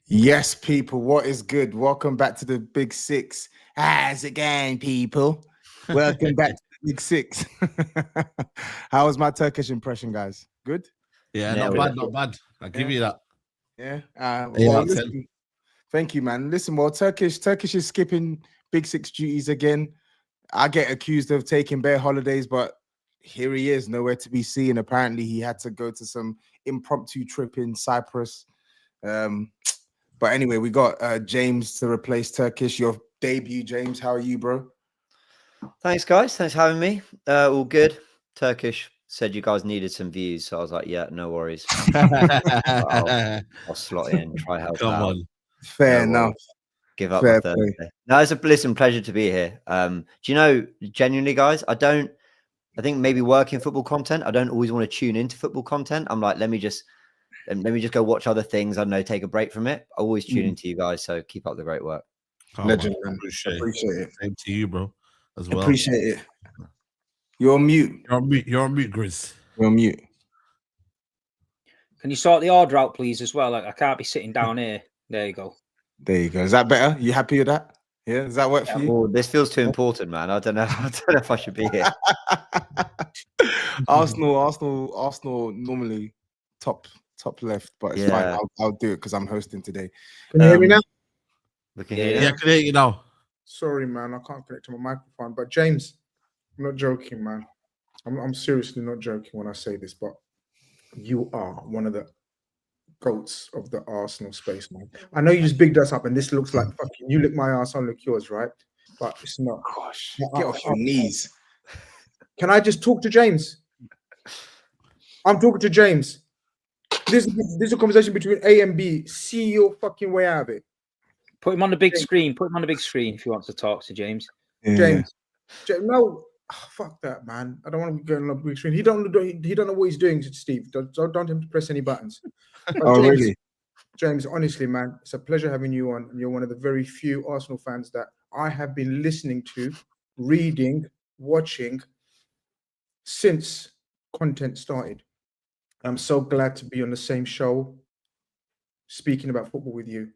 Yes, people, what is good? Welcome back to the Big Six. How's it going, people? Welcome back to the Big Six. How was my Turkish impression, guys? Good? Yeah, Nailed not bad. I'll give you that. Yeah. Yeah, Listen, thank you, man. Listen, well, Turkish is skipping Big Six duties again. I get accused of taking bare holidays, but here he is, nowhere to be seen. Apparently, he had to go to some impromptu trip in Cyprus. But anyway, we got James to replace Turkish. Your debut, James. How are you, bro? Thanks, guys. Thanks for having me. All good. Turkish said you guys needed some views, so I was like, yeah, no worries. I'll slot in, try help Come out. on. Fair enough. Give up Fair my Thursday. No, it's a pleasure to be here. Do you know, genuinely, guys, I think maybe working football content, I don't always want to tune into football content. I'm like, let me just go watch other things. I don't know, take a break from it. I always tune into you guys, so keep up the great work. Legend, man. Appreciate it. Same to you, bro, as well. Appreciate it. You're on mute. You're on mute, GRIZZ. You're on mute. Can you sort the order out, please, as well? Like, I can't be sitting down here. There you go. There you go. Is that better? You happy with that? Yeah. Does that work for you? Oh, this feels too important, man. I don't know if I should be here. Arsenal normally top left, but it's fine. I'll do it because I'm hosting today. Can you hear me now? Yeah, I can hear you now. Sorry, man, I can't connect to my microphone. But James, I'm not joking, man. I'm seriously not joking when I say this, but you are one of the goats of the Arsenal space, man. I know you just bigged us up, and this looks like fucking you lick my ass, I'll lick yours, right? But it's not. Gosh, get off your knees. Can I just talk to James? I'm talking to James. This is a conversation between A and B. See your fucking way out of it. Put him on the big screen. Put him on the big screen if you want to talk to James. Yeah. James, no, fuck that, man. I don't want to be going on the big screen. He don't know what he's doing, Steve. Don't him to press any buttons. Oh, James, really? James, honestly, man, it's a pleasure having you on. You're one of the very few Arsenal fans that I have been listening to, reading, watching since content started. I'm so glad to be on the same show, speaking about football with you.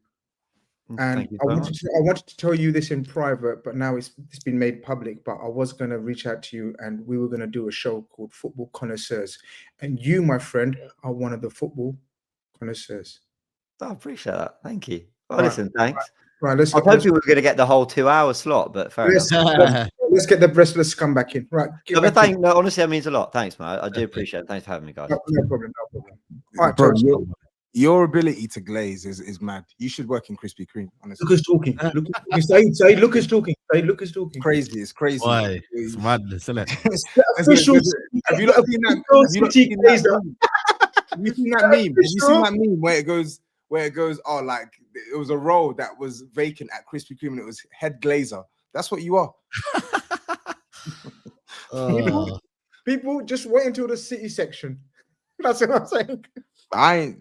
And I wanted to tell you this in private, but now it's been made public. But I was going to reach out to you, and we were going to do a show called Football Connoisseurs. And you, my friend, are one of the football connoisseurs. I appreciate that. Thank you. Well, listen, thanks. Right, I hope we were going to get the whole 2-hour slot, but fair enough. Let's get the rest of us come back in. Right. No, honestly, that means a lot. Thanks, man. I do appreciate it. Thanks for having me, guys. No problem. All right, bro, your ability to glaze is mad. You should work in Krispy Kreme, honestly. Look who's talking. Say, look who's talking. Say, look who's talking. Crazy. It's crazy. Why? It's madness, isn't it? Official. Have you not seen that? Have you seen that meme? Have you seen that meme where it goes? Oh, like it was a role that was vacant at Krispy Kreme and it was head glazer. That's what you are. People just wait until the City section. That's what I'm saying. I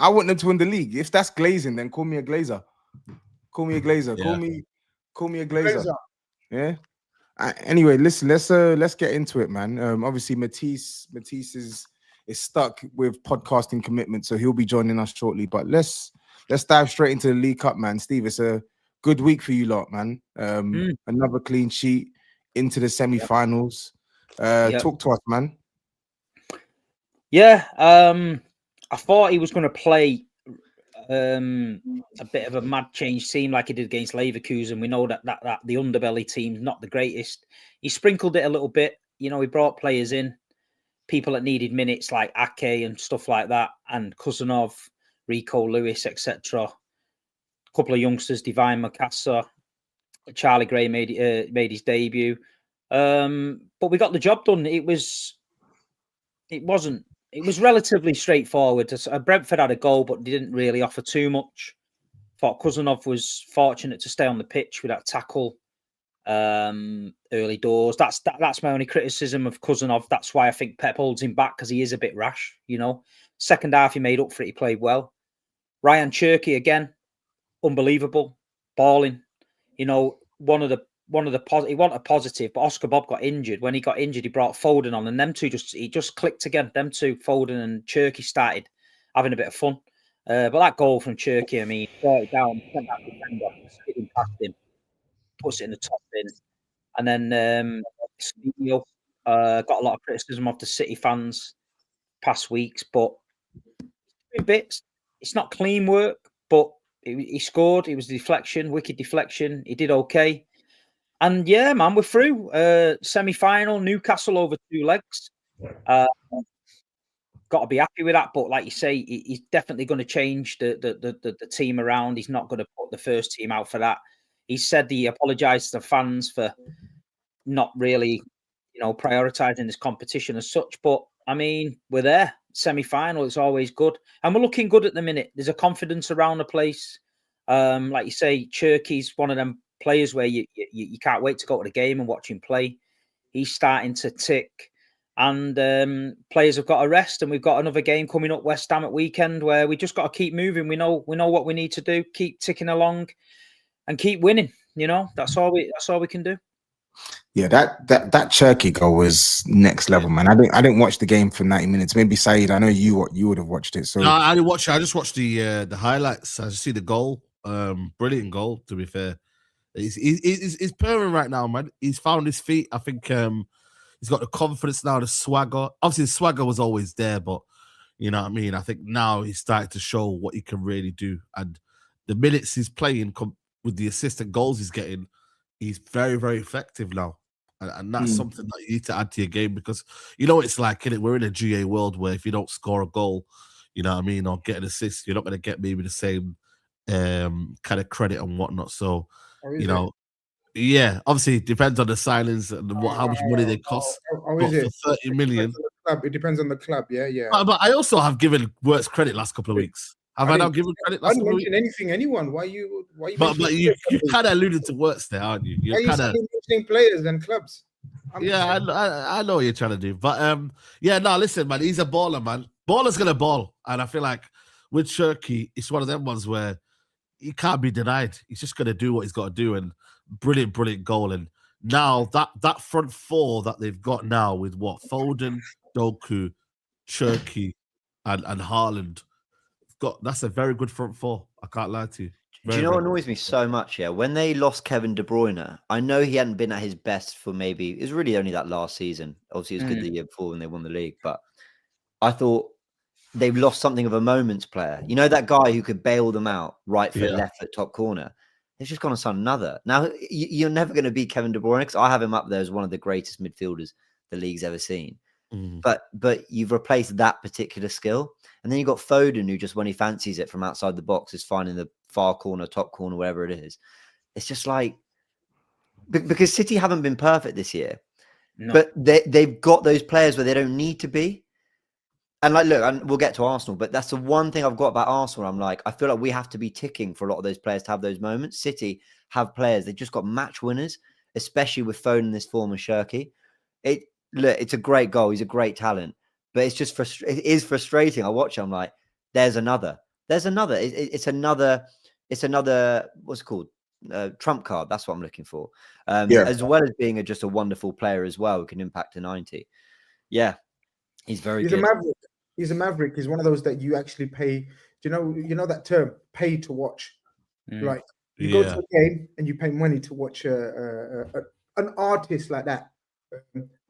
want them to win the league. If that's glazing, then call me a glazer. Call me a glazer. Yeah. Call me a glazer. Yeah. Anyway, listen. Let's get into it, man. Obviously, Matisse is stuck with podcasting commitment, so he'll be joining us shortly. But let's dive straight into the League Cup, man. Steve, it's a good week for you lot, man. Another clean sheet into the semi-finals. Talk to us, man. Yeah, I thought he was going to play a bit of a mad change team like he did against Leverkusen. We know that the underbelly team's not the greatest. He sprinkled it a little bit. You know, he brought players in, people that needed minutes like Ake and stuff like that, and Kusanov, Rico Lewis, etc. A couple of youngsters, Divine Makassa, Charlie Gray made his debut. But we got the job done. It was relatively straightforward. Brentford had a goal, but they didn't really offer too much. Thought Kusanov was fortunate to stay on the pitch with that tackle early doors. That's my only criticism of Kusanov. That's why I think Pep holds him back, because he is a bit rash. You know, second half he made up for it. He played well. Ryan Cherky again, unbelievable, balling. You know, one of the he wanted a positive, but Oscar Bob got injured. When he got injured, he brought Foden on, and them two just clicked again. Them two, Foden and Cherky, started having a bit of fun. But that goal from Turkey, I mean, brought it down, sent that defender, skidding past him, puts it in the top bin. And then Savinho got a lot of criticism of the City fans past weeks, but in bits, it's not clean work, but he scored. It was a deflection, wicked deflection. He did okay. And yeah, man, we're through. Semi-final, Newcastle over 2 legs. Got to be happy with that. But like you say, he's definitely going to change the team around. He's not going to put the first team out for that. He said he apologised to the fans for not really, prioritising this competition as such. But I mean, we're there. Semi-final, it's always good, and we're looking good at the minute. There's a confidence around the place. Like you say, Cherky's one of them players where you can't wait to go to the game and watch him play. He's starting to tick, and players have got a rest. And we've got another game coming up, West Ham at weekend, where we just got to keep moving. We know what we need to do. Keep ticking along, and keep winning. That's all we can do. Yeah, that Cherky goal was next level, man. I didn't watch the game for 90 minutes. Maybe Saeed, I know you would have watched it. So no, I didn't watch it. I just watched the highlights. I just see the goal. Brilliant goal, to be fair. He's purring right now, man. He's found his feet. I think he's got the confidence now, the swagger. Obviously, the swagger was always there, but you know what I mean? I think now he's starting to show what he can really do. And the minutes he's playing with the assistant goals he's getting, he's very, very effective now. And that's something that you need to add to your game, because it's like, innit? We're in a GA world where if you don't score a goal, you know what I mean, or get an assist, you're not going to get maybe the same kind of credit and whatnot. So, yeah, obviously it depends on the signings and how much money they cost. But for 30 million. It depends on the club, yeah. But I also have given Wirtz credit last couple of weeks. Have I not given credit last couple of weeks? I didn't mention anyone. Why you But you kind of alluded to Wirtz there, aren't you? You're kind of mentioning players and clubs. I know what you're trying to do. But listen, man, he's a baller, man. Baller's gonna ball. And I feel like with Cherky, it's one of them ones where he can't be denied. He's just gonna do what he's got to do. And brilliant goal. And now that front four that they've got now with Foden, Doku, Cherky, and Haaland, that's a very good front four. I can't lie to you. Do you know what annoys me so much? Yeah, when they lost Kevin De Bruyne, I know he hadn't been at his best for it was really only that last season. Obviously, it was good the year before when they won the league, but I thought they've lost something of a moments player. That guy who could bail them out, right foot, left foot, top corner. They've just gone and signed another. Now, you're never going to beat Kevin De Bruyne, because I have him up there as one of the greatest midfielders the league's ever seen. But you've replaced that particular skill. And then you've got Foden, who just when he fancies it from outside the box is finding the far corner, top corner, wherever it is. It's just like, because City haven't been perfect this year, but they've got those players where they don't need to be. And like, look, and we'll get to Arsenal, but that's the one thing I've got about Arsenal. I'm like, I feel like we have to be ticking for a lot of those players to have those moments. City have players. They've just got match winners, especially with Foden in this form of Cherky. It's a great goal. He's a great talent. But it's just it is frustrating. I watch it, I'm like, there's another. It's another, what's it called? Trump card. That's what I'm looking for. As well as being just a wonderful player as well, who can impact a 90. Yeah, he's good. A maverick. He's a maverick. He's one of those that you actually pay. Do you know that term, pay to watch? Like you go to a game and you pay money to watch an artist like that.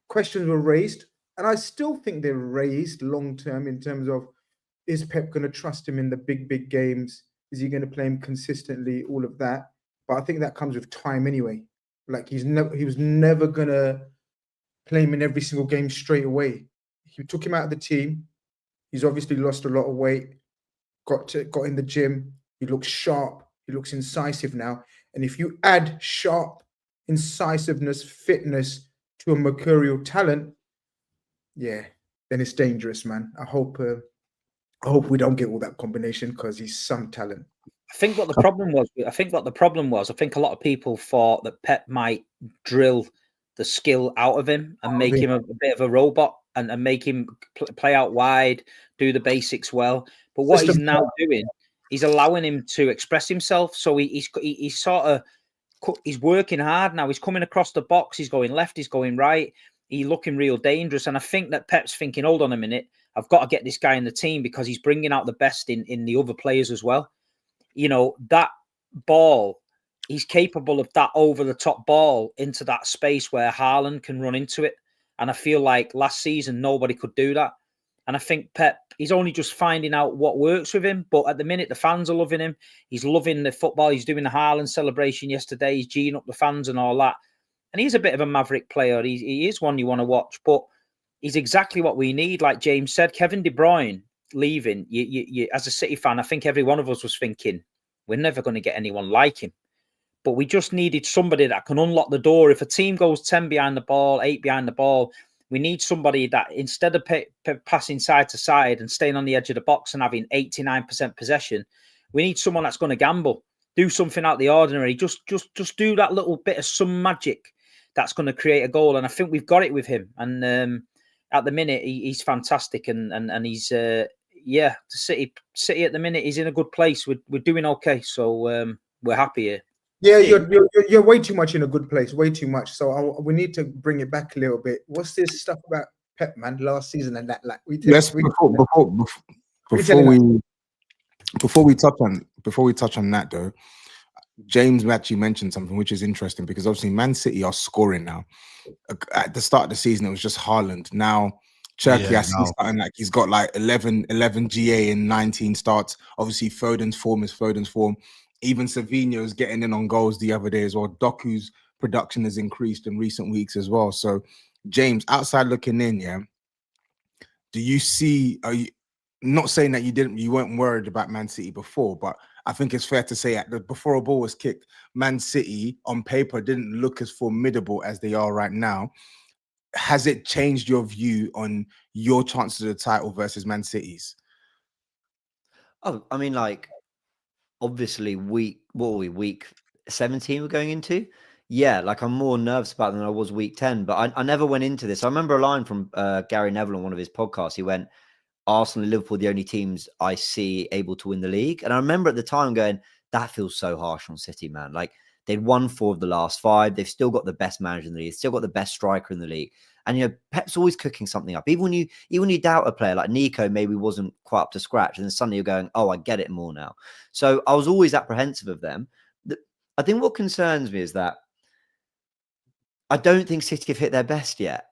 Questions were raised. And I still think they're raised long term in terms of, is Pep going to trust him in the big games? Is he going to play him consistently? All of that. But I think that comes with time anyway. Like he was never going to play him in every single game straight away. He took him out of the team. He's obviously lost a lot of weight, got in the gym. He looks sharp. He looks incisive now. And if you add sharp, incisiveness, fitness to a mercurial talent, yeah, then it's dangerous, man. I hope we don't get all that combination, because he's some talent. I think what the problem was, I think a lot of people thought that Pep might drill the skill out of him and make him a bit of a robot and make him play out wide, do the basics well. But what he's now doing, he's allowing him to express himself. So he's working hard now. He's coming across the box. He's going left. He's going right. He's looking real dangerous. And I think that Pep's thinking, hold on a minute, I've got to get this guy in the team because he's bringing out the best in the other players as well. You know, that ball, he's capable of that over-the-top ball into that space where Haaland can run into it. And I feel like last season, nobody could do that. And I think Pep, he's only just finding out what works with him. But at the minute, the fans are loving him. He's loving the football. He's doing the Haaland celebration yesterday. He's geeing up the fans and all that. And he's a bit of a maverick player. He is one you want to watch. But he's exactly what we need. Like James said, Kevin De Bruyne leaving. You, as a City fan, I think every one of us was thinking, we're never going to get anyone like him. But we just needed somebody that can unlock the door. If a team goes 10 behind the ball, 8 behind the ball, we need somebody that instead of passing side to side and staying on the edge of the box and having 89% possession, we need someone that's going to gamble, do something out of the ordinary, just do that little bit of some magic that's going to create a goal. And I think we've got it with him. And at the minute, he's fantastic. And he's, the City at the minute is in a good place. We're doing okay. So we're happy here. Yeah, you're way too much in a good place, way too much. So we need to bring it back a little bit. What's this stuff about Pep, man? Last season and that, like, before we touch on that though, James actually mentioned something which is interesting because obviously Man City are scoring now. At the start of the season, it was just Haaland. Now Cherky, I see starting like he's got like 11 GA in 19 starts. Obviously, Foden's form. Even Savinho is getting in on goals the other day as well. Doku's production has increased in recent weeks as well. So, James, outside looking in, do you see? Are you not saying that you weren't worried about Man City before, but I think it's fair to say that before a ball was kicked, Man City on paper didn't look as formidable as they are right now. Has it changed your view on your chances of the title versus Man City's? Oh, I mean, like, obviously, week 17 we're going into. Yeah, like I'm more nervous about them than I was week 10, but I never went into this. I remember a line from Gary Neville on one of his podcasts. He went, Arsenal and Liverpool, the only teams I see able to win the league. And I remember at the time going, that feels so harsh on City, man. Like, they'd won 4 of the last 5. They've still got the best manager in the league. Still got the best striker in the league. And, you know, Pep's always cooking something up. Even when you doubt a player like Nico maybe wasn't quite up to scratch, and then suddenly you're going, oh, I get it more now. So I was always apprehensive of them. I think what concerns me is that I don't think City have hit their best yet.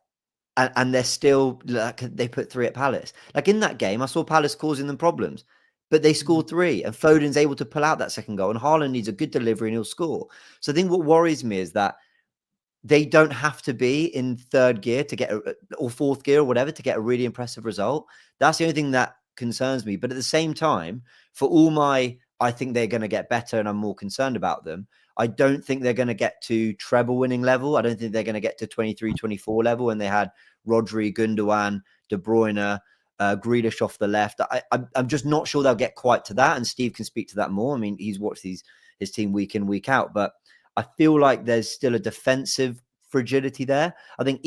And they're still, like, they put 3 at Palace. Like, in that game, I saw Palace causing them problems, but they scored 3, and Foden's able to pull out that second goal, and Haaland needs a good delivery and he'll score. So I think what worries me is that they don't have to be in 3rd gear to get or 4th gear or whatever to get a really impressive result. That's the only thing that concerns me. But at the same time, for all I think they're going to get better and I'm more concerned about them, I don't think they're going to get to treble winning level. I don't think they're going to get to 23-24 level when they had Rodri, Gundogan, De Bruyne, Grealish off the left. I'm just not sure they'll get quite to that. And Steve can speak to that more. I mean, he's watched his team week in, week out. But I feel like there's still a defensive fragility there. I think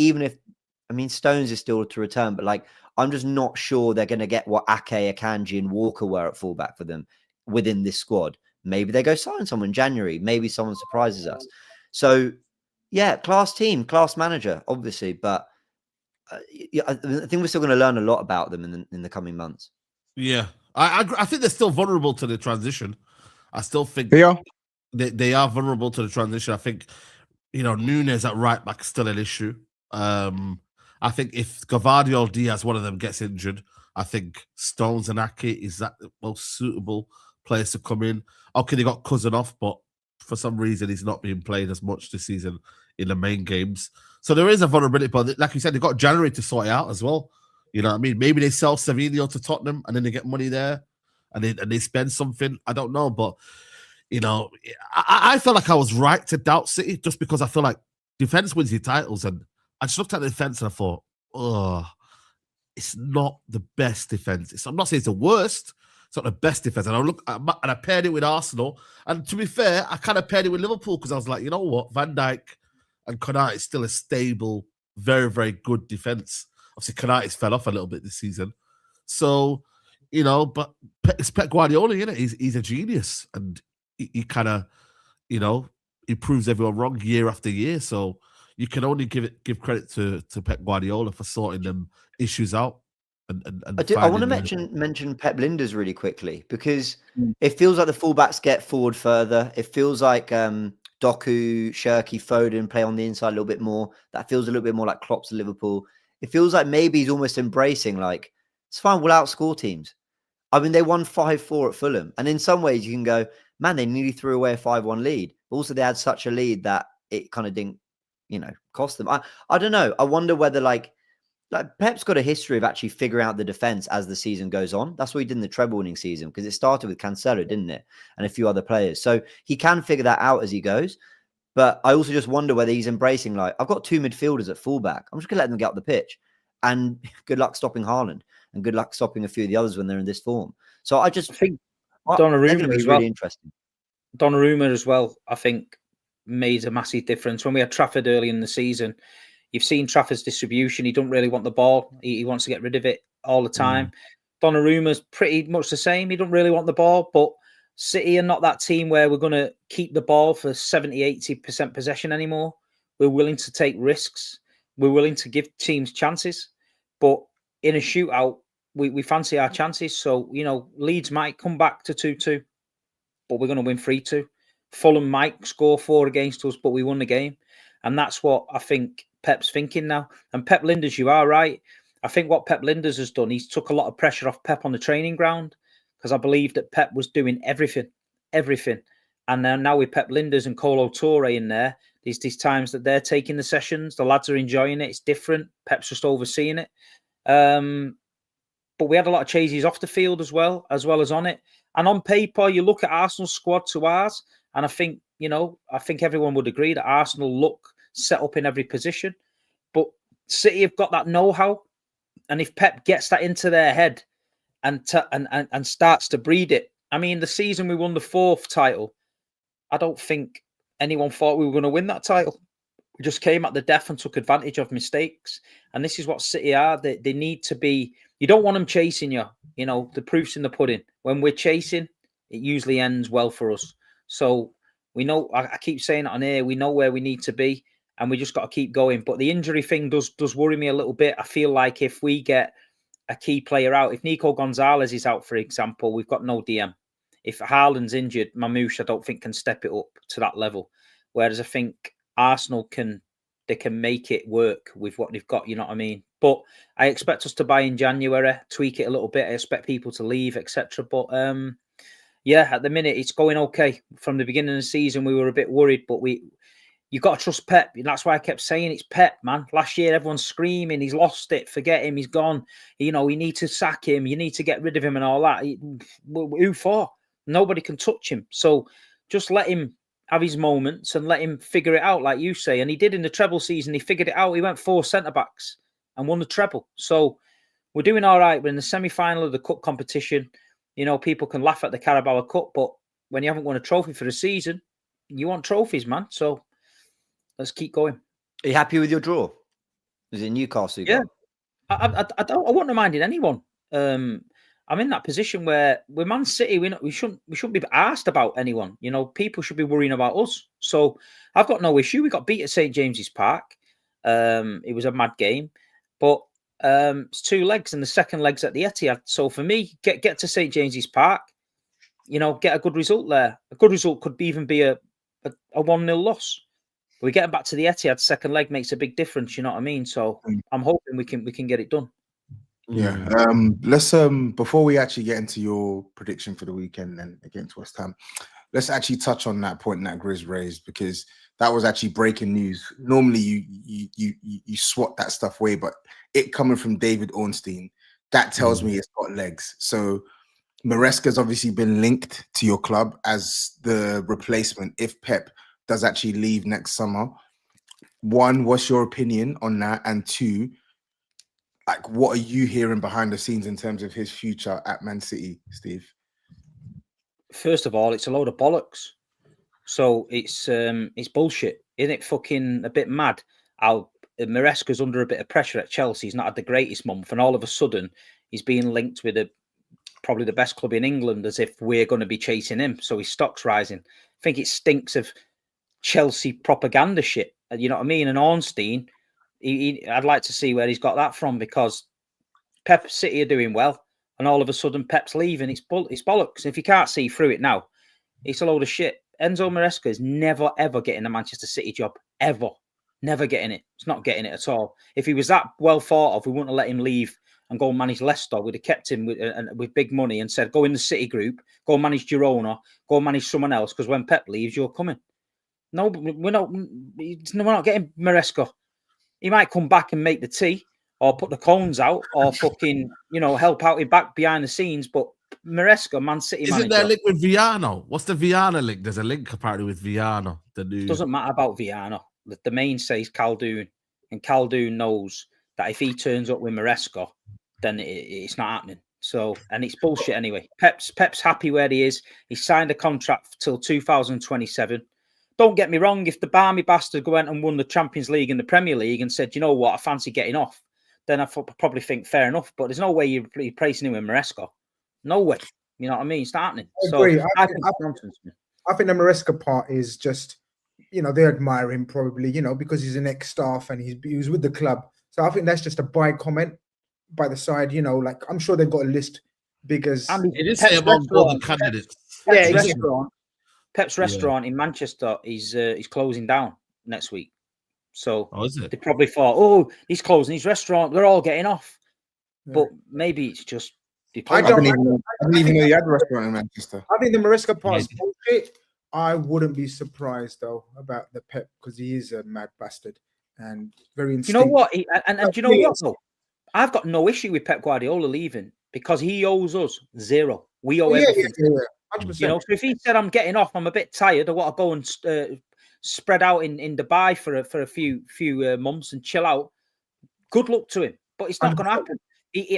Stones is still to return, but like, I'm just not sure they're going to get what Ake, Akanji, and Walker were at fullback for them within this squad. Maybe they go sign someone in January. Maybe someone surprises us. So, yeah, class team, class manager, obviously. But I think we're still going to learn a lot about them in the coming months. Yeah, I think they're still vulnerable to the transition. I still think they are vulnerable to the transition. I think, Núñez at right back is still an issue. I think if Gavardio Diaz, one of them, gets injured, I think Stones and Ake is that the most suitable place to come in. Okay, they got Cousin off, but for some reason he's not being played as much this season in the main games. So there is a vulnerability, but like you said, they've got January to sort it out as well. You know what I mean? Maybe they sell Savinho to Tottenham and then they get money there and they spend something. I don't know, but I felt like I was right to doubt City just because I feel like defense wins your titles, and I just looked at the defense and I thought, it's not the best defense. I'm not saying it's the worst. It's not the best defense. And I paired it with Arsenal. And to be fair, I kind of paired it with Liverpool because I was like, you know what? Van Dijk and Konate is still a stable, very, very good defense. Obviously, Konate's fell off a little bit this season. So, but it's Pep Guardiola, he's a genius. And he kind of, he proves everyone wrong year after year. So you can only give credit to Pep Guardiola for sorting them issues out. I want to mention Pep Linders really quickly, because it feels like the fullbacks get forward further. It feels like Doku, Shirky, Foden play on the inside a little bit more. That feels a little bit more like Klopp's Liverpool. It feels like maybe he's almost embracing, like, it's fine, we'll outscore teams. I mean, they won 5-4 at Fulham. And in some ways you can go, man, they nearly threw away a 5-1 lead. But also they had such a lead that it kind of didn't, cost them. I don't know. I wonder whether like Pep's got a history of actually figuring out the defense as the season goes on. That's what he did in the treble winning season, because it started with Cancelo, didn't it? And a few other players. So he can figure that out as he goes. But I also just wonder whether he's embracing, like, I've got 2 midfielders at fullback. I'm just going to let them get up the pitch. And good luck stopping Haaland. And good luck stopping a few of the others when they're in this form. So I think Donnarumma as well. Really interesting. Donnarumma as well, I think, made a massive difference. When we had Trafford early in the season, you've seen Trafford's distribution. He don't really want the ball. He wants to get rid of it all the time. Donnarumma's pretty much the same. He don't really want the ball, but City are not that team where we're going to keep the ball for 70-80% possession anymore. We're willing to take risks. We're willing to give teams chances. But in a shootout, we fancy our chances. So, Leeds might come back to 2-2, but we're going to win 3-2. Fulham might score 4 against us, but we won the game. And that's what I think Pep's thinking now. And Pep Linders, you are right. I think what Pep Linders has done, he's took a lot of pressure off Pep on the training ground, because I believe that Pep was doing everything. And now with Pep Linders and Kolo Touré in there, these times that they're taking the sessions, the lads are enjoying it. It's different. Pep's just overseeing it. But we had a lot of chases off the field as well as on it. And on paper, you look at Arsenal's squad to ours, and I think everyone would agree that Arsenal look set up in every position. But City have got that know-how, and if Pep gets that into their head and starts to breed it, I mean, the season we won the 4th title, I don't think anyone thought we were going to win that title. We just came at the death and took advantage of mistakes. And this is what City are. They need to be. You don't want them chasing you. The proof's in the pudding. When we're chasing, it usually ends well for us. So we know. I keep saying it on air. We know where we need to be, and we just got to keep going. But the injury thing does worry me a little bit. I feel like if we get a key player out, if Nico Gonzalez is out, for example, we've got no DM. If Haaland's injured, Mamouche, I don't think can step it up to that level. Whereas I think Arsenal can make it work with what they've got. You know what I mean? But I expect us to buy in January, tweak it a little bit. I expect people to leave, etc. But yeah, at the minute it's going okay. From the beginning of the season, we were a bit worried, but you got to trust Pep. And that's why I kept saying it's Pep, man. Last year, everyone's screaming, he's lost it, forget him, he's gone. You need to sack him, you need to get rid of him and all that. Who for? Nobody can touch him. So just let him have his moments and let him figure it out, like you say. And he did in the treble season. He figured it out. He went 4 centre-backs and won the treble. So we're doing all right. We're in the semi-final of the cup competition. People can laugh at the Carabao Cup, but when you haven't won a trophy for a season, you want trophies, man. So let's keep going. Are you happy with your draw? Is it Newcastle? Yeah. I wouldn't have minded anyone. I'm in that position where we're Man City. We shouldn't be asked about anyone. People should be worrying about us. So I've got no issue. We got beat at St. James's Park. It was a mad game, but it's 2 legs, and the second leg's at the Etihad. So for me, get to St. James's Park. Get a good result there. A good result could even be a 1-0 loss. But we get back to the Etihad. Second leg makes a big difference. You know what I mean? So I'm hoping we can get it done. Yeah. Let's before we actually get into your prediction for the weekend and against West Ham, let's actually touch on that point that GRIZZ raised, because that was actually breaking news. Normally you swat that stuff away, but it coming from David Ornstein, that tells me it's got legs. So Maresca's obviously been linked to your club as the replacement if Pep does actually leave next summer. 1, what's your opinion on that? And 2, like, what are you hearing behind the scenes in terms of his future at Man City, Steve? First of all, it's a load of bollocks. So it's bullshit. Isn't it fucking a bit mad how Maresca's under a bit of pressure at Chelsea? He's not had the greatest month, and all of a sudden he's being linked with probably the best club in England, as if we're going to be chasing him. So his stock's rising. I think it stinks of Chelsea propaganda shit. You know what I mean? And Ornstein, I'd like to see where he's got that from, because Pep City are doing well, and all of a sudden Pep's leaving. It's bollocks. If you can't see through it now, it's a load of shit. Enzo Maresca is never, ever getting a Manchester City job. Ever. Never getting it. It's not getting it at all. If he was that well thought of, we wouldn't have let him leave and go and manage Leicester. We'd have kept him with big money and said, go in the City group, go and manage Girona, go and manage someone else, because when Pep leaves, you're coming. No, we're not getting Maresca. He might come back and make the tea or put the cones out or fucking, help out back behind the scenes, but Maresca, Man City manager. Isn't there a link with Viano? What's the Viano link? There's a link apparently with Viano. It doesn't matter about Viano. The main says Khaldoon, and Khaldoon knows that if he turns up with Maresca, then it's not happening. So, and it's bullshit anyway. Pep's happy where he is. He signed a contract till 2027. Don't get me wrong. If the Barmy bastard went and won the Champions League and the Premier League and said, you know what, I fancy getting off, then I probably think fair enough. But there's no way you're replacing him with Maresca. No way. You know what I mean? It's not happening. I agree. I think the Maresca part is just, they admire him probably, because he's an ex-staff and he was with the club. So I think that's just a by comment by the side, like I'm sure they've got a list big as... It is among all the candidates. Pep's restaurant in Manchester is closing down next week. So they probably thought, he's closing his restaurant. They're all getting off. Yeah. But maybe it's just... I didn't even know he had a restaurant in Manchester. I think the Maresca part is bullshit. I wouldn't be surprised, though, about the Pep, because he is a mad bastard and very instinctive. You know what? And you know what, though? I've got no issue with Pep Guardiola leaving because he owes us zero. We owe everything. Yeah. 100%. So if he said, I'm getting off, I'm a bit tired, I want to go and spread out in Dubai for a few months and chill out, good luck to him. But it's not going to happen.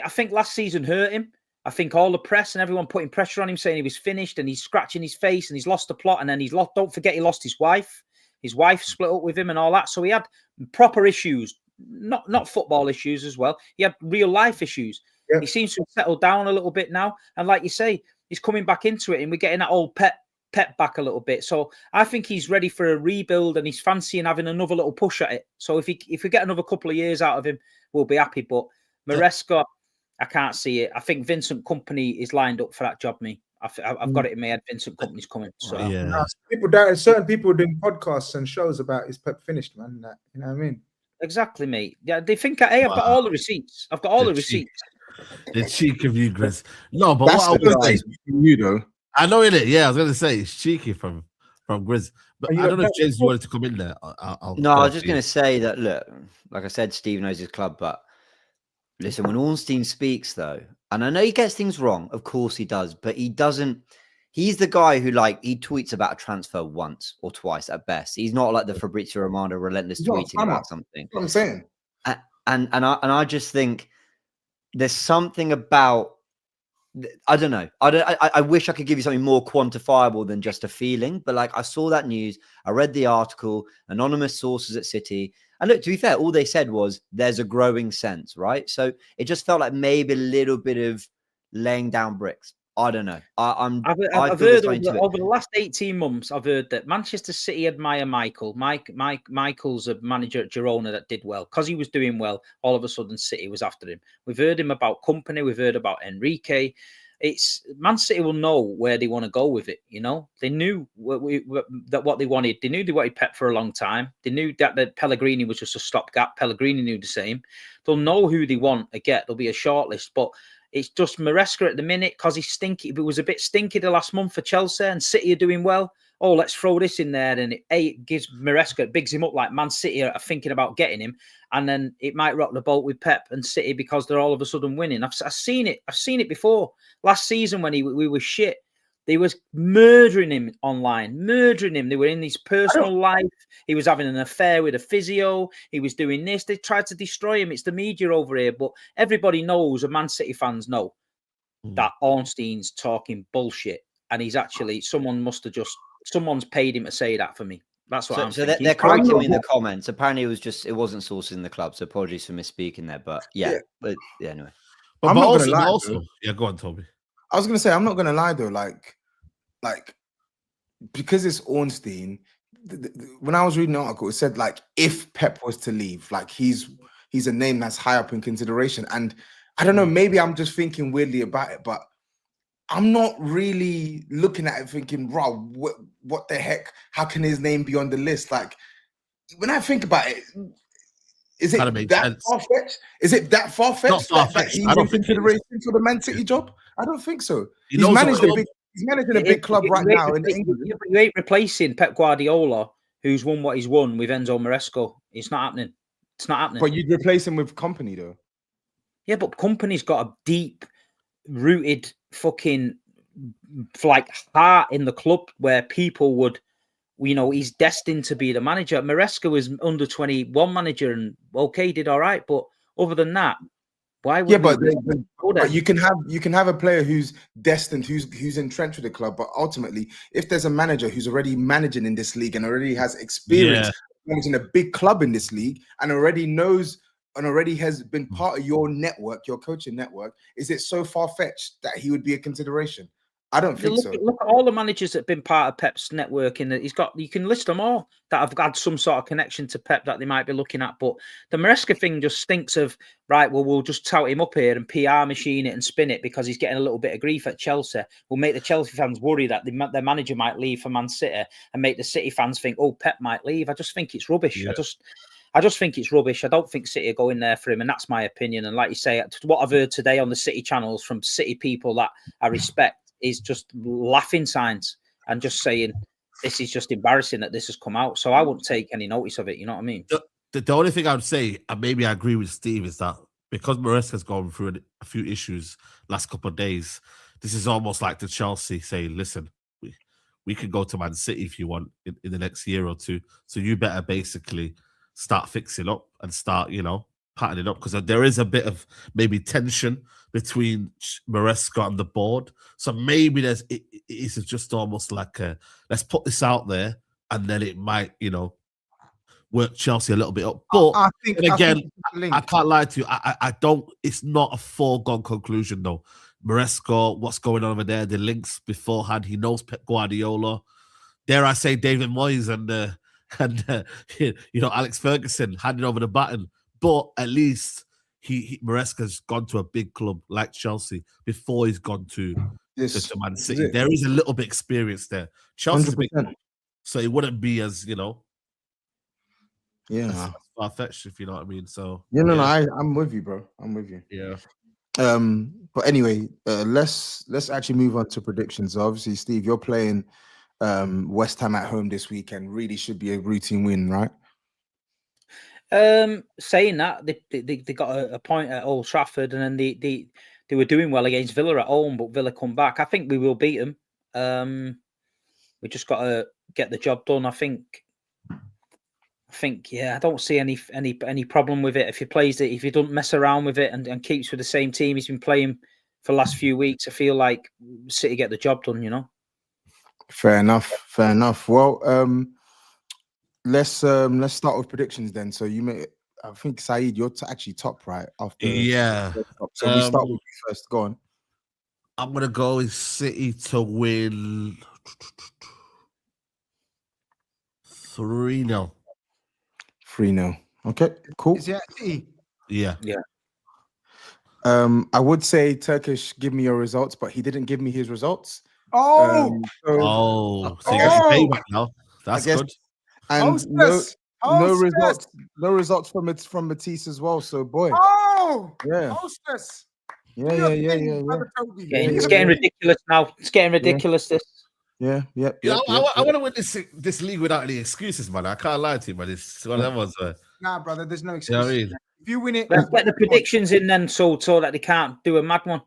I think last season hurt him. I think all the press and everyone putting pressure on him, saying he was finished, and he's scratching his face and he's lost the plot. And then don't forget, he lost his wife. His wife split up with him and all that. So he had proper issues, not football issues as well. He had real life issues. Yeah. He seems to have settled down a little bit now. And like you say, he's coming back into it, and we're getting that old Pep back a little bit. So I think he's ready for a rebuild, and he's fancying having another little push at it. So if we get another couple of years out of him, we'll be happy. But Maresca, I can't see it. I think Vincent Kompany is lined up for that job. I've got it in my head. Vincent Kompany's coming. So certain people are doing podcasts and shows about is Pep finished, man. You know what I mean? Exactly, mate. Yeah, they think I've got all the receipts. I've got all the receipts. The cheek of you, Grizz. No, but that's what I was saying, you though. I know it. Yeah, I was going to say it's cheeky from Grizz, but I don't know if James wanted to come in there. I was just going to say that. Look, like I said, Steve knows his club, but listen, when Ornstein speaks, though, and I know he gets things wrong, of course he does, but he doesn't. He's the guy who, he tweets about a transfer once or twice at best. He's not like the Fabrizio Romano relentless tweeting about something. That's what I'm saying. And I just think there's something about, I don't know. I wish I could give you something more quantifiable than just a feeling, but I saw that news, I read the article, anonymous sources at City. And look, to be fair, all they said was there's a growing sense, right? So it just felt like maybe a little bit of laying down bricks. I don't know. I've heard over the last 18 months, I've heard that Manchester City admire Michael. Michael's a manager at Girona that did well. Because he was doing well, all of a sudden City was after him. We've heard him about Kompany. We've heard about Enrique. Man City will know where they want to go with it. They knew what they wanted. They knew they wanted Pep for a long time. They knew that Pellegrini was just a stopgap. Pellegrini knew the same. They'll know who they want to get. There'll be a shortlist, but it's just Maresca at the minute because he's stinky. It was a bit stinky the last month for Chelsea, and City are doing well. Oh, let's throw this in there, and it gives Maresca, it bigs him up like Man City are thinking about getting him, and then it might rock the boat with Pep and City because they're all of a sudden winning. I've seen it. I've seen it before. Last season when we were shit, they was murdering him online, murdering him. They were in his personal life. He was having an affair with a physio. He was doing this. They tried to destroy him. It's the media over here, but everybody knows, and Man City fans know, that Ornstein's talking bullshit, and he's actually someone's paid him to say that for me. That's what I'm saying. So they're correcting me in the comments. Apparently, it wasn't sourced in the club. So apologies for misspeaking there. But yeah. Anyway. But I'm not gonna lie. Yeah, go on, Toby. I was gonna say, I'm not gonna lie though. Like because it's Ornstein. When I was reading the article, it said if Pep was to leave, he's a name that's high up in consideration. And I don't know, maybe I'm just thinking weirdly about it, but I'm not really looking at it thinking, bro, what the heck? How can his name be on the list? Like, when I think about it, is it that far-fetched? Is it that far-fetched that he's in consideration for the Man City job? I don't think so. He's managing a big club right now in England. You ain't replacing Pep Guardiola, who's won what he's won, with Enzo Maresca. It's not happening. It's not happening. But you'd replace him with Company, though. Yeah, but Company's got a deep-rooted fucking like heart in the club where people would, you know, he's destined to be the manager. Maresca was under 21 manager and okay, did all right, but other than that, why would but you can have a player who's destined, who's entrenched with the club, but ultimately, if there's a manager who's already managing in this league and already has experience managing a big club in this league and already knows and already has been part of your network, your coaching network, is it so far-fetched that he would be a consideration? I don't think so. Look at all the managers that have been part of Pep's network, and he's got. You can list them all that have had some sort of connection to Pep that they might be looking at. But the Maresca thing just stinks of, right, well, we'll just tout him up here and PR machine it and spin it because he's getting a little bit of grief at Chelsea. We'll make the Chelsea fans worry that their manager might leave for Man City and make the City fans think, oh, Pep might leave. I just think it's rubbish. Yeah. I just think it's rubbish. I don't think City are going there for him, and that's my opinion. And like you say, what I've heard today on the City channels from City people that I respect is just laughing signs and just saying this is just embarrassing that this has come out. So I wouldn't take any notice of it. You know what I mean? The only thing I would say, and maybe I agree with Steve, is that because Maresca's gone through a few issues last couple of days, this is almost like the Chelsea saying, listen, we can go to Man City if you want in the next year or two. So you better basically start fixing up and start, you know, patterning up, because there is a bit of maybe tension between Maresca and the board. So maybe it's just almost like let's put this out there and then it might, you know, work Chelsea a little bit up. But I can't lie to you. I don't, it's not a foregone conclusion though. Maresca, what's going on over there, the links beforehand, he knows Pep Guardiola. Dare I say David Moyes and you know, Alex Ferguson handing over the baton. But at least Maresca's gone to a big club like Chelsea before he's gone to Man City. There is a little bit of experience there. Chelsea's big club, so it wouldn't be as, you know, as far-fetched, if you know what I mean. So I'm with you, bro. I'm with you. Yeah. But anyway, let's actually move on to predictions. So obviously, Steve, you're playing West Ham at home this weekend. Really should be a routine win, right? Saying that, they got a point at Old Trafford, and then they were doing well against Villa at home, but Villa come back. I think we will beat them. We just got to get the job done. I think, I don't see any problem with it. If he don't mess around with it and keeps with the same team he's been playing for the last few weeks, I feel like City get the job done, you know. Fair enough. Well, let's start with predictions then. So I think SAEED, you're actually top, right? After so we start with you first. Go on. I'm gonna go with City to win 3-0. 3-0. Okay, cool. Is it City? Yeah. I would say Turkish, give me your results, but he didn't give me his results. So you got your payback now. That's good. And no results from Matisse as well. So boy, hostess. It's getting ridiculous now. It's getting ridiculous. This. I want to win this league without any excuses, man. I can't lie to you, man. It's one of them ones. Nah, brother, there's no excuses. You know what I mean? If you win it, let's get the predictions in then, so that they can't do a mad one.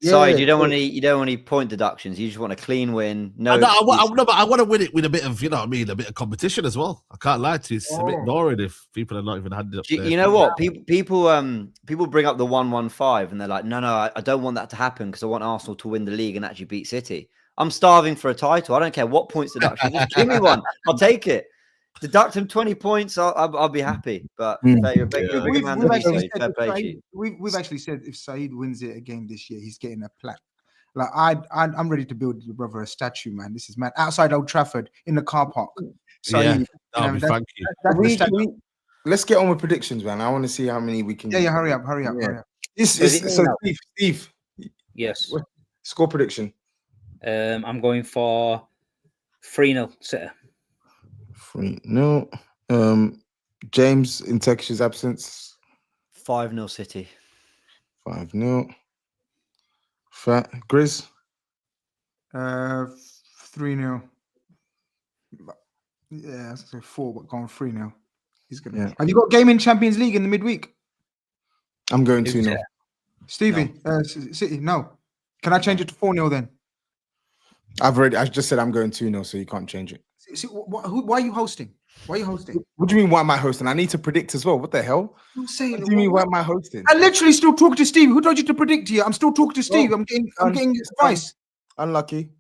Sorry, you don't want any point deductions. You just want a clean win. I want to win it with a bit of, you know what I mean, a bit of competition as well. I can't lie to you. It's a bit boring if people are not even handed up. You know what? People bring up the 1-1-5 and they're like, no, I don't want that to happen because I want Arsenal to win the league and actually beat City. I'm starving for a title. I don't care what points deduction. Just give me one. I'll take it. Deduct him 20 points. I'll be happy. But you're a bigger man than me. We've actually said if SAEED wins it again this year, he's getting a plaque. Like I'm ready to build your brother a statue, man. This is mad. Outside Old Trafford in the car park. So thank you. let's get on with predictions, man. I want to see how many we can. Yeah, hurry up. So Steve. Yes. Score prediction. I'm going for 3-0 City. 3-0. James, in Texas absence. 5-0 City. 5-0. Fat Grizz. 3-0. Yeah, so 4, but gone 3-0. He's gonna. Yeah. Have you got game in Champions League in the midweek? I'm going 2-0. Stevie, City. No. Can I change it to 4-0 then? I just said I'm going 2-0, so you can't change it. See, why are you hosting? Why are you hosting? What do you mean? Why am I hosting? I need to predict as well. What the hell? I'm saying. What do you mean? Why am I hosting? I literally still talk to Steve. Who told you to predict here? I'm still talking to Steve. I'm getting advice. Unlucky.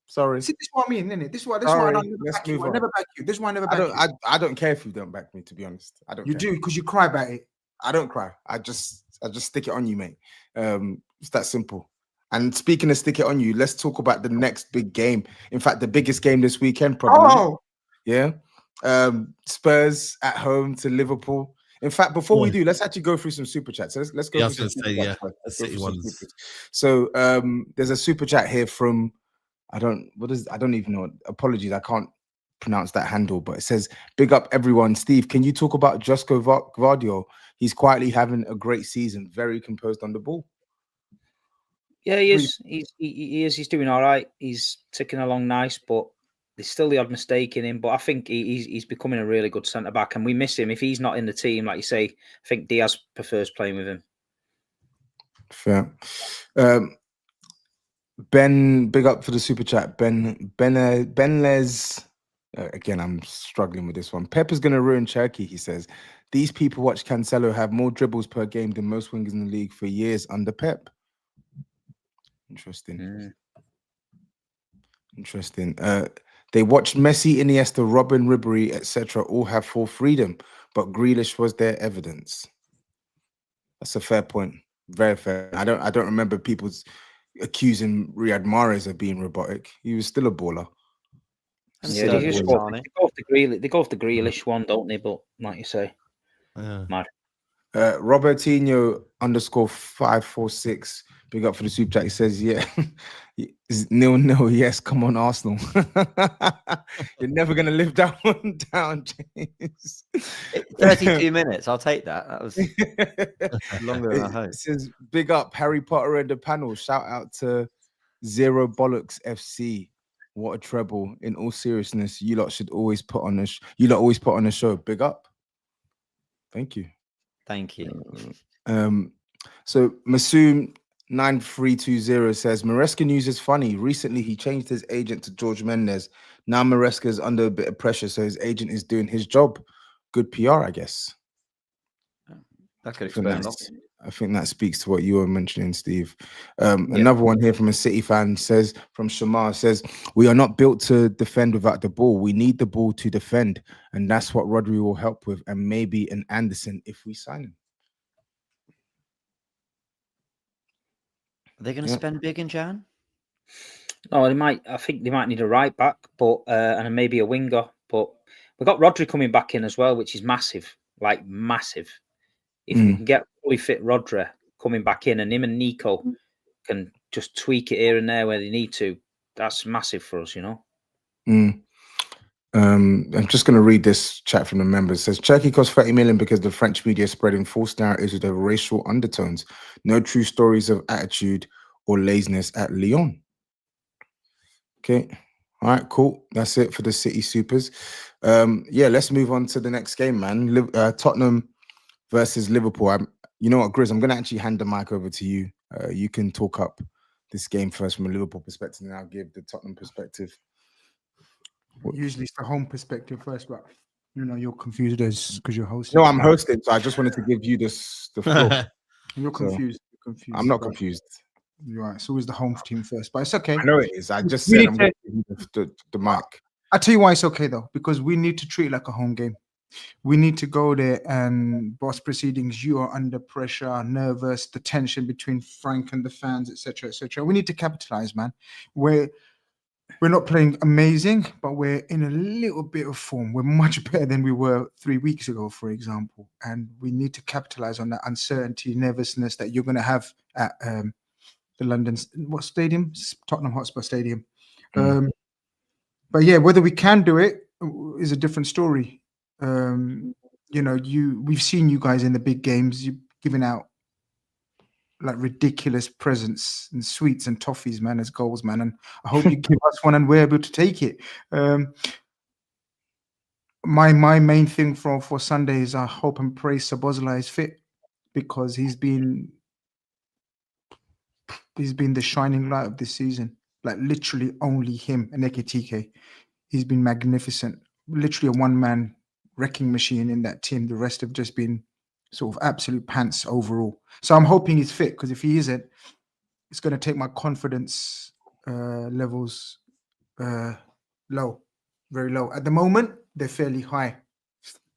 Sorry. See, this is what I mean, isn't it? This is why I never back you. I never back you. This is why I never back you. I don't care if you don't back me, to be honest. I don't. You do, because you cry about it. I don't cry. I just stick it on you, mate. It's that simple. And speaking of stick it on you, let's talk about the next big game. In fact, the biggest game this weekend, probably. Oh, yeah. Spurs at home to Liverpool. In fact, before we do, let's actually go through some super chats. So let's go through some super chats. So there's a super chat here from I don't even know. Apologies, I can't pronounce that handle, but it says, big up everyone. Steve, can you talk about Josko Gvardiol? He's quietly having a great season, very composed on the ball. Yeah, he is. He is. He's doing all right. He's ticking along nice, but there's still the odd mistake in him. But I think he's becoming a really good centre back, and we miss him if he's not in the team. Like you say, I think Diaz prefers playing with him. Fair. Ben, big up for the super chat. Ben Les. Again, I'm struggling with this one. Pep is going to ruin Turkey, he says. These people watch Cancelo have more dribbles per game than most wingers in the league for years under Pep. Interesting. Interesting. They watched Messi, Iniesta, Robin, Ribery, etc. all have full freedom, but Grealish was their evidence. That's a fair point. Very fair. I don't remember people accusing Riyad Mahrez of being robotic. He was still a baller. Yeah, they go off the Grealish one, don't they? But like you say, mad. Robertinho _546. Big up for the super chat. He says, yeah, 0-0. Yes, come on, Arsenal. You're never going to live that one down, James. 32 minutes. I'll take that. That was longer than I hoped. It says, big up Harry Potter and the panel. Shout out to Zero Bollocks FC. What a treble. In all seriousness, you lot should always put on a show. Big up. Thank you. Thank you. So Masoom 9320 says Maresca news is funny. Recently he changed his agent to George Mendes. Now Maresca is under a bit of pressure, so his agent is doing his job. Good PR, I guess. That could explain a lot. I think that speaks to what you were mentioning, Steve. Another one here from a City fan says, from Shamar says, we are not built to defend without the ball. We need the ball to defend, and that's what Rodri will help with, and maybe an Anderson if we sign him. Are they going to spend big in Jan? No, they might. I think they might need a right back, but and maybe a winger. But we've got Rodri coming back in as well, which is massive, like massive. If we can get fully fit Rodri coming back in, and him and Nico can just tweak it here and there where they need to, that's massive for us, you know. I'm just going to read this chat from the members. It says, Turkey cost 30 million because the French media is spreading false narratives with racial undertones. No true stories of attitude or laziness at Lyon. Okay. All right, cool. That's it for the City Supers. Yeah, let's move on to the next game, man. Tottenham versus Liverpool. You know what, Grizz, I'm going to actually hand the mic over to you. You can talk up this game first from a Liverpool perspective, and I'll give the Tottenham perspective. Usually it's the home perspective first, but you know you're confused because you're hosting. No, I'm hosting, so I just wanted to give you the floor. You're confused. You're confused. I'm not confused. You're right. It's always the home team first, but it's okay. I know it is. I just said I'm going to give you the mic. I'll tell you why it's okay though, because we need to treat it like a home game. We need to go there and boss proceedings. You are under pressure, nervous, the tension between Frank and the fans, etc., etc. We need to capitalize, man. we're not playing amazing, but we're in a little bit of form. We're much better than we were 3 weeks ago, for example. And we need to capitalize on that uncertainty, nervousness that you're going to have at the London, what stadium? Tottenham Hotspur Stadium. But yeah, whether we can do it is a different story. We've seen you guys in the big games. You've given out like ridiculous presents and sweets and toffees, man, as goals, man. And I hope you give us one and we're able to take it. My main thing for Sunday is I hope and pray Szoboszlai is fit, because he's been the shining light of this season. Like literally only him and Ekitike. He's been magnificent. Literally a one-man wrecking machine in that team. The rest have just been sort of absolute pants overall. So I'm hoping he's fit, because if he isn't, it's going to take my confidence levels low, very low. At the moment, they're fairly high,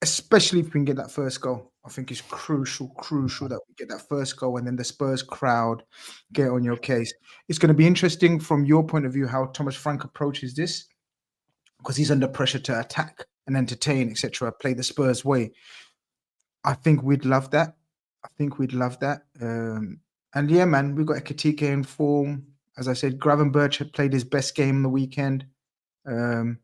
especially if we can get that first goal. I think it's crucial that we get that first goal, and then the Spurs crowd get on your case. It's going to be interesting from your point of view how Thomas Frank approaches this, because he's under pressure to attack and entertain, etc., play the Spurs way. I think we'd love that. And yeah, man, we've got Ekitike in form. As I said, Gravenberch had played his best game on the weekend. Konate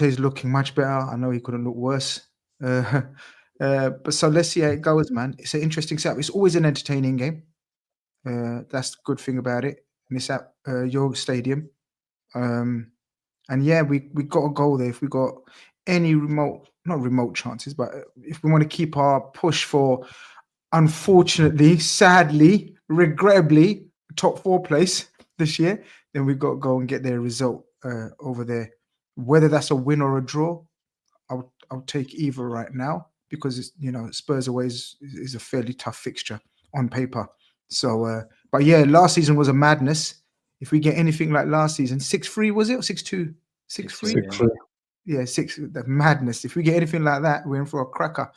is looking much better. I know he couldn't look worse. But so let's see how it goes, man. It's an interesting setup. It's always an entertaining game. That's the good thing about it. And it's at your stadium. And yeah, we got a goal there. If we got any not remote chances, but if we want to keep our push for, unfortunately, sadly, regrettably, top 4 place this year, then we've got to go and get their result over there. Whether that's a win or a draw, I'll take either right now, because it's, Spurs away is a fairly tough fixture on paper. So, but yeah, last season was a madness. If we get anything like last season, 6-3 was it, or 6-2? 6-3. 6-3. Yeah, 6. The madness. If we get anything like that, we're in for a cracker.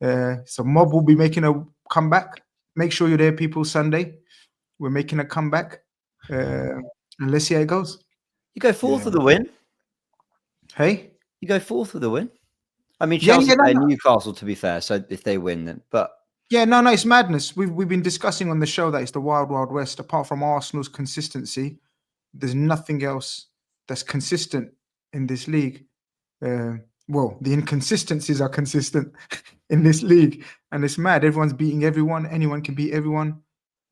So Mob will be making a comeback. Make sure you're there, people. Sunday, we're making a comeback. And let's see how it goes. You go fourth with the win. Hey, you go fourth with the win. I mean, Chelsea play Newcastle, to be fair. So if they win, then no, it's madness. We've been discussing on the show that it's the wild, wild west. Apart from Arsenal's consistency, there's nothing else that's consistent in this league. Well, the inconsistencies are consistent in this league, and it's mad. Everyone's beating everyone. Anyone can beat everyone,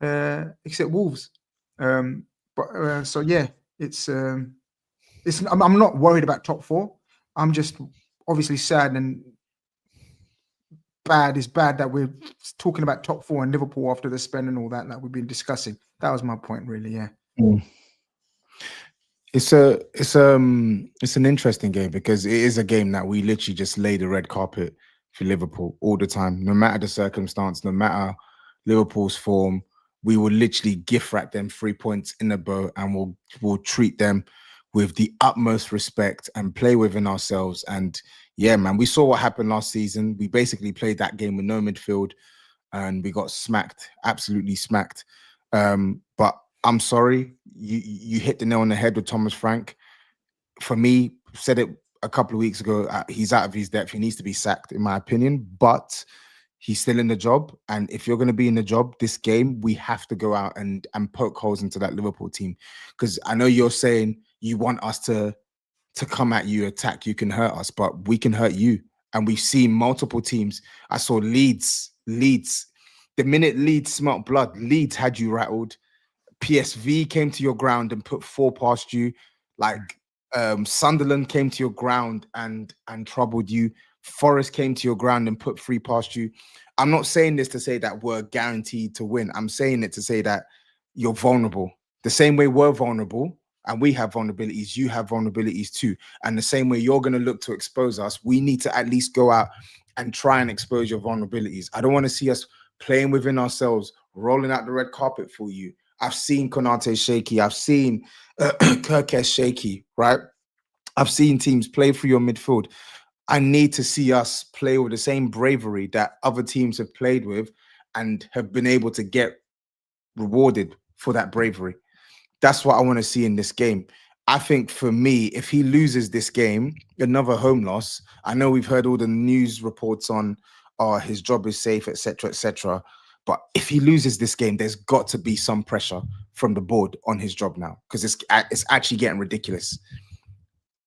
except Wolves. So yeah, it's. I'm not worried about top 4. I'm just obviously sad and bad. It's bad that we're talking about top 4 and Liverpool after the spend and all that we've been discussing. That was my point, really. Yeah. It's an interesting game, because it is a game that we literally just lay the red carpet for Liverpool all the time, no matter the circumstance, no matter Liverpool's form. We will literally gift wrap them 3 points in the bow, and we'll treat them with the utmost respect and play within ourselves. And yeah, man, we saw what happened last season. We basically played that game with no midfield, and we got smacked, absolutely smacked. But I'm sorry, you hit the nail on the head with Thomas Frank. For me, said it a couple of weeks ago, he's out of his depth. He needs to be sacked, in my opinion, but he's still in the job. And if you're going to be in the job this game, we have to go out and poke holes into that Liverpool team. Because I know you're saying you want us to come at you, attack, you can hurt us, but we can hurt you. And we've seen multiple teams. I saw Leeds. The minute Leeds smelt blood, Leeds had you rattled. PSV came to your ground and put 4 past you. Like Sunderland came to your ground and troubled you. Forest came to your ground and put 3 past you. I'm not saying this to say that we're guaranteed to win. I'm saying it to say that you're vulnerable. The same way we're vulnerable and we have vulnerabilities, you have vulnerabilities too. And the same way you're going to look to expose us, we need to at least go out and try and expose your vulnerabilities. I don't want to see us playing within ourselves, rolling out the red carpet for you. I've seen Konate shaky. I've seen Kirkes shaky, right? I've seen teams play through your midfield. I need to see us play with the same bravery that other teams have played with and have been able to get rewarded for that bravery. That's what I want to see in this game. I think for me, if he loses this game, another home loss. I know we've heard all the news reports on, his job is safe, etc., etc. But if he loses this game, there's got to be some pressure from the board on his job now, because it's actually getting ridiculous.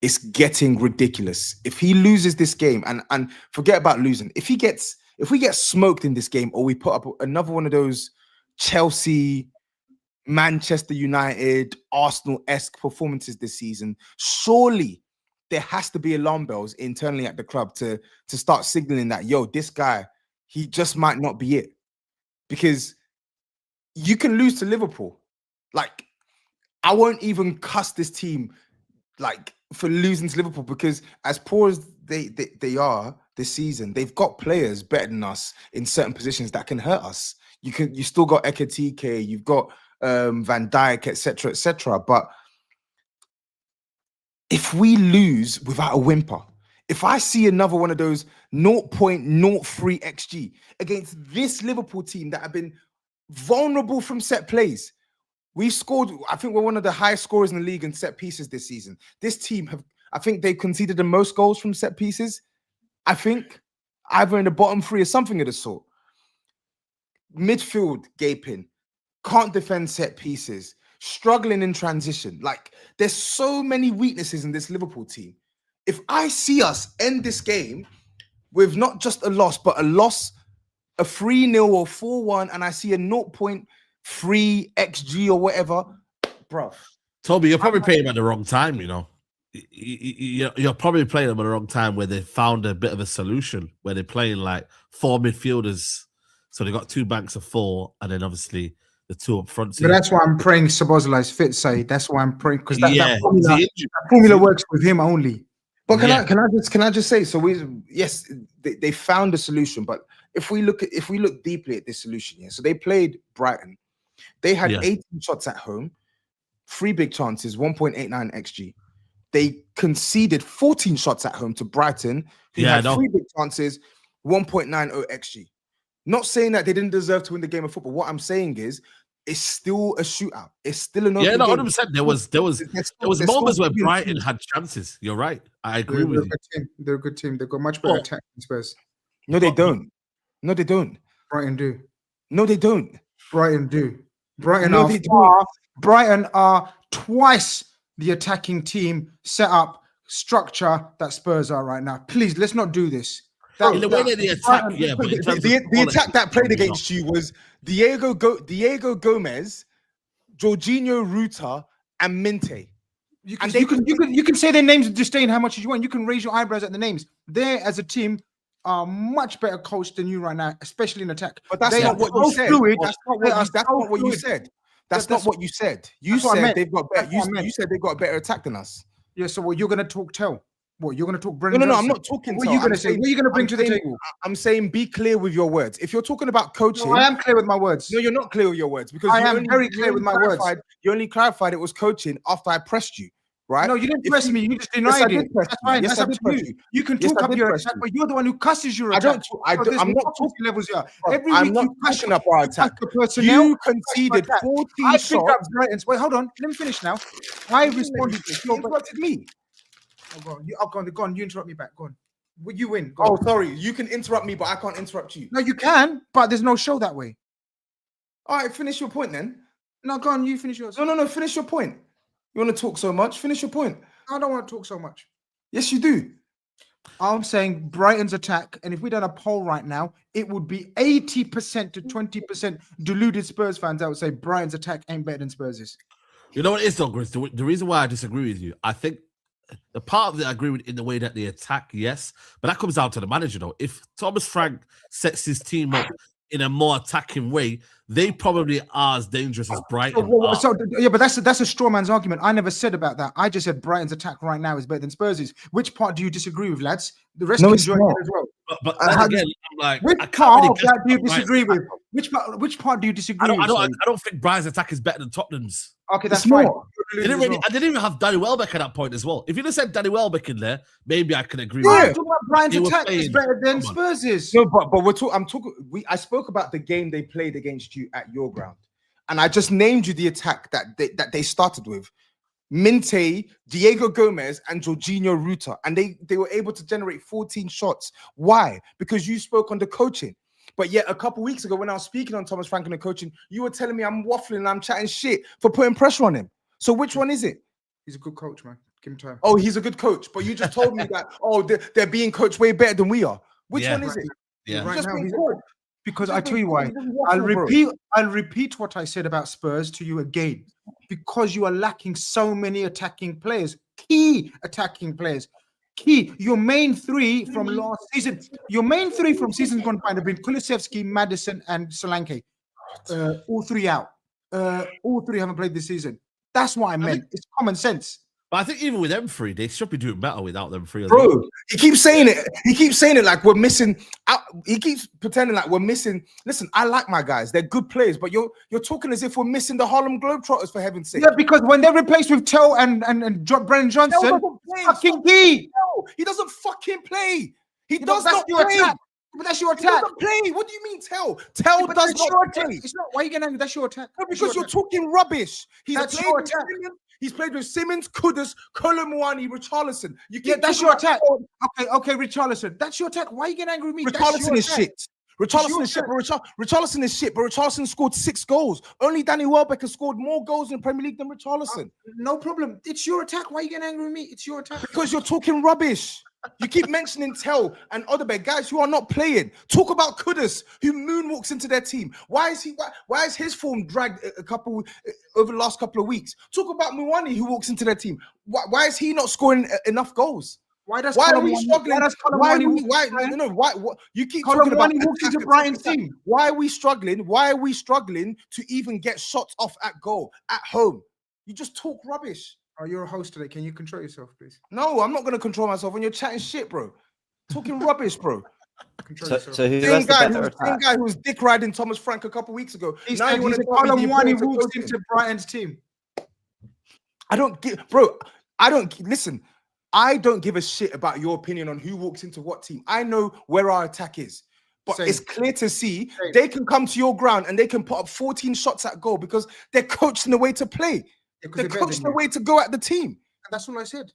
It's getting ridiculous. If he loses this game, and forget about losing, if we get smoked in this game, or we put up another one of those Chelsea, Manchester United, Arsenal-esque performances this season, surely there has to be alarm bells internally at the club to start signaling that, yo, this guy, he just might not be it. Because you can lose to Liverpool. Like, I won't even cuss this team like for losing to Liverpool, because as poor as they are this season, they've got players better than us in certain positions that can hurt us. You still got Ekitike, you've got Van Dijk, etc., etc. But if we lose without a whimper, if I see another one of those 0.03 XG against this Liverpool team that have been vulnerable from set plays, we scored, I think we're one of the highest scorers in the league in set pieces this season. This team I think they conceded the most goals from set pieces. I think either in the bottom three or something of the sort. Midfield gaping, can't defend set pieces, struggling in transition. Like, there's so many weaknesses in this Liverpool team. If I see us end this game with not just a loss, but a 3-0 or 4-1, and I see a 0.3 XG or whatever, bro. Toby, you're probably playing them at the wrong time, you know. You're probably playing them at the wrong time where they found a bit of a solution, where they're playing like 4 midfielders. So they got 2 banks of 4, and then obviously the 2 up front. But that's why I'm praying Szoboszlai is fit, Saeed. That's why I'm praying, because that formula works with him only. But can I just say, so they found a solution, but if we look deeply at this solution, so they played Brighton. They had 18 shots at home, 3 big chances, 1.89 XG. They conceded 14 shots at home to Brighton, who had 3 big chances, 1.90 XG. Not saying that they didn't deserve to win the game of football. What I'm saying is, it's still a shootout. It's still an open game. 100%. There was moments where Brighton had chances. You're right. I agree with you. They're a good team. They've got much better attack than Spurs. No, they don't. No, they don't. Brighton do. No, they don't. Brighton do. Brighton are twice the attacking team, set up, structure that Spurs are right now. Please, let's not do this. In the way that they attack, the attack that played against you was Diego Gomez, Jorginho Ruta, and Minte. You can say their names and disdain how much you want. You can raise your eyebrows at the names. They, as a team, are much better coached than you right now, especially in attack. But that's not what you said. That's not what you said. That's not what you said. You said they've got better. You said they've got a better attack than us. Yeah. So what, you're going to talk tell? What, you're going to talk Brendan? No, I'm not talking. What are you going to say? What are you going to bring to the table? I'm saying be clear with your words. If you're talking about coaching, I am clear with my words. No, you're not clear with your words, because I am very clear with my words. You only clarified it was coaching after I pressed you, right? No, you didn't press me. You just denied it. That's fine. That's up to you. You can talk up your attack, but you're the one who cusses your attack. I'm not talking levels here. I'm not pushing up our attack. You conceded 14 shots. Wait, hold on. Let me finish now. I responded to you. Interrupted me. Go on. You interrupt me back. Go on. You win. Go on. Sorry. You can interrupt me, but I can't interrupt you. No, you can, but there's no show that way. All right, finish your point then. No, go on. You finish yours. No. Finish your point. You want to talk so much? Finish your point. I don't want to talk so much. Yes, you do. I'm saying Brighton's attack, and if we done a poll right now, it would be 80% to 20% deluded Spurs fans that would say Brighton's attack ain't better than Spurs'. You know what it is, though, Grizz? The reason why I disagree with you, I think the part of it I agree with in the way that they attack, yes, but that comes down to the manager, though. If Thomas Frank sets his team up in a more attacking way, they probably are as dangerous as Brighton. But that's a straw man's argument. I never said about that. I just said Brighton's attack right now is better than Spurs'. Which part do you disagree with, lads? The rest can join in as well. But again, I'm like, which part of that do you disagree with? Which part do you disagree with? I don't think Brighton's attack is better than Tottenham's. Okay, that's fine. I didn't even have Danny Welbeck at that point as well. If you'd have said Danny Welbeck in there, maybe I could agree. Yeah, Brighton's attack is better than Spurs'. No, but we're talking. I'm talking. I spoke about the game they played against you at your ground, and I just named you the attack that they started with. Minte, Diego Gomez, and Jorginho Ruta, and they were able to generate 14 shots. Why? Because you spoke on the coaching. But yet, a couple weeks ago, when I was speaking on Thomas Frank and the coaching, you were telling me I'm waffling and I'm chatting shit for putting pressure on him. So which one is it? He's a good coach, man. Give him time. Oh, he's a good coach. But you just told me that, oh, they're being coached way better than we are. Which one is it? Yeah. Right Just now, being called. because I tell you why. I'll repeat what I said about Spurs to you again. Because you are lacking so many attacking players, key attacking players. Key, your main three from last season, seasons gone by have been Kulusevski, Maddison, and Solanke. All three out. All three haven't played this season. That's what I meant. It's common sense. But I think even with them three, they should be doing better without them three. Bro, he keeps saying it. He keeps saying it like we're missing. He keeps pretending like we're missing. Listen, I like my guys. They're good players, but you're talking as if we're missing the Harlem Globetrotters, for heaven's sake. Yeah, because when they're replaced with Tell and Brennan Johnson, fucking key. No, he doesn't fucking play. He does That's not your play. attack. But that's your He attack. doesn't play. What do you mean tell? Tell But does that's not your play. attack. It's not. Why are you getting angry? That's your attack. No, That's because your you're attack. talking rubbish. That's played your with attack. Simmons. He's played with Simmons, Kudus, Colomwani, Richarlison. Yeah, that's your attack. Okay, Richarlison. That's your attack. Why are you getting angry with me? Richarlison is shit. Richarlison is shit, but Richarlison is shit, but Richarlison scored 6 goals. Only Danny Welbeck has scored more goals in the Premier League than Richarlison. No problem. It's your attack. Why are you getting angry with me? It's your attack. Because you're talking rubbish. You keep mentioning Tell and Odeberg, guys who are not playing. Talk about Kudus, who moonwalks into their team. Why is his form dragged over the last couple of weeks? Talk about Muwani, who walks into their team. Why is he not scoring enough goals? Why are we struggling? Why you keep talking about walks into Brighton's team? Why are we struggling? Why are we struggling to even get shots off at goal at home? You just talk rubbish. Oh, you're a host today. Can you control yourself, please? No, I'm not going to control myself when you're chatting shit, bro. Talking rubbish, bro. So who has the better attack? Same guy who was dick riding Thomas Frank a couple weeks ago. He's now a Colomwani who walks into Brighton's team. I don't listen. I don't give a shit about your opinion on who walks into what team. I know where our attack is. But it's clear to see they can come to your ground and they can put up 14 shots at goal because they're coached in the way to play. They're coached in the way to go at the team. And that's what I said.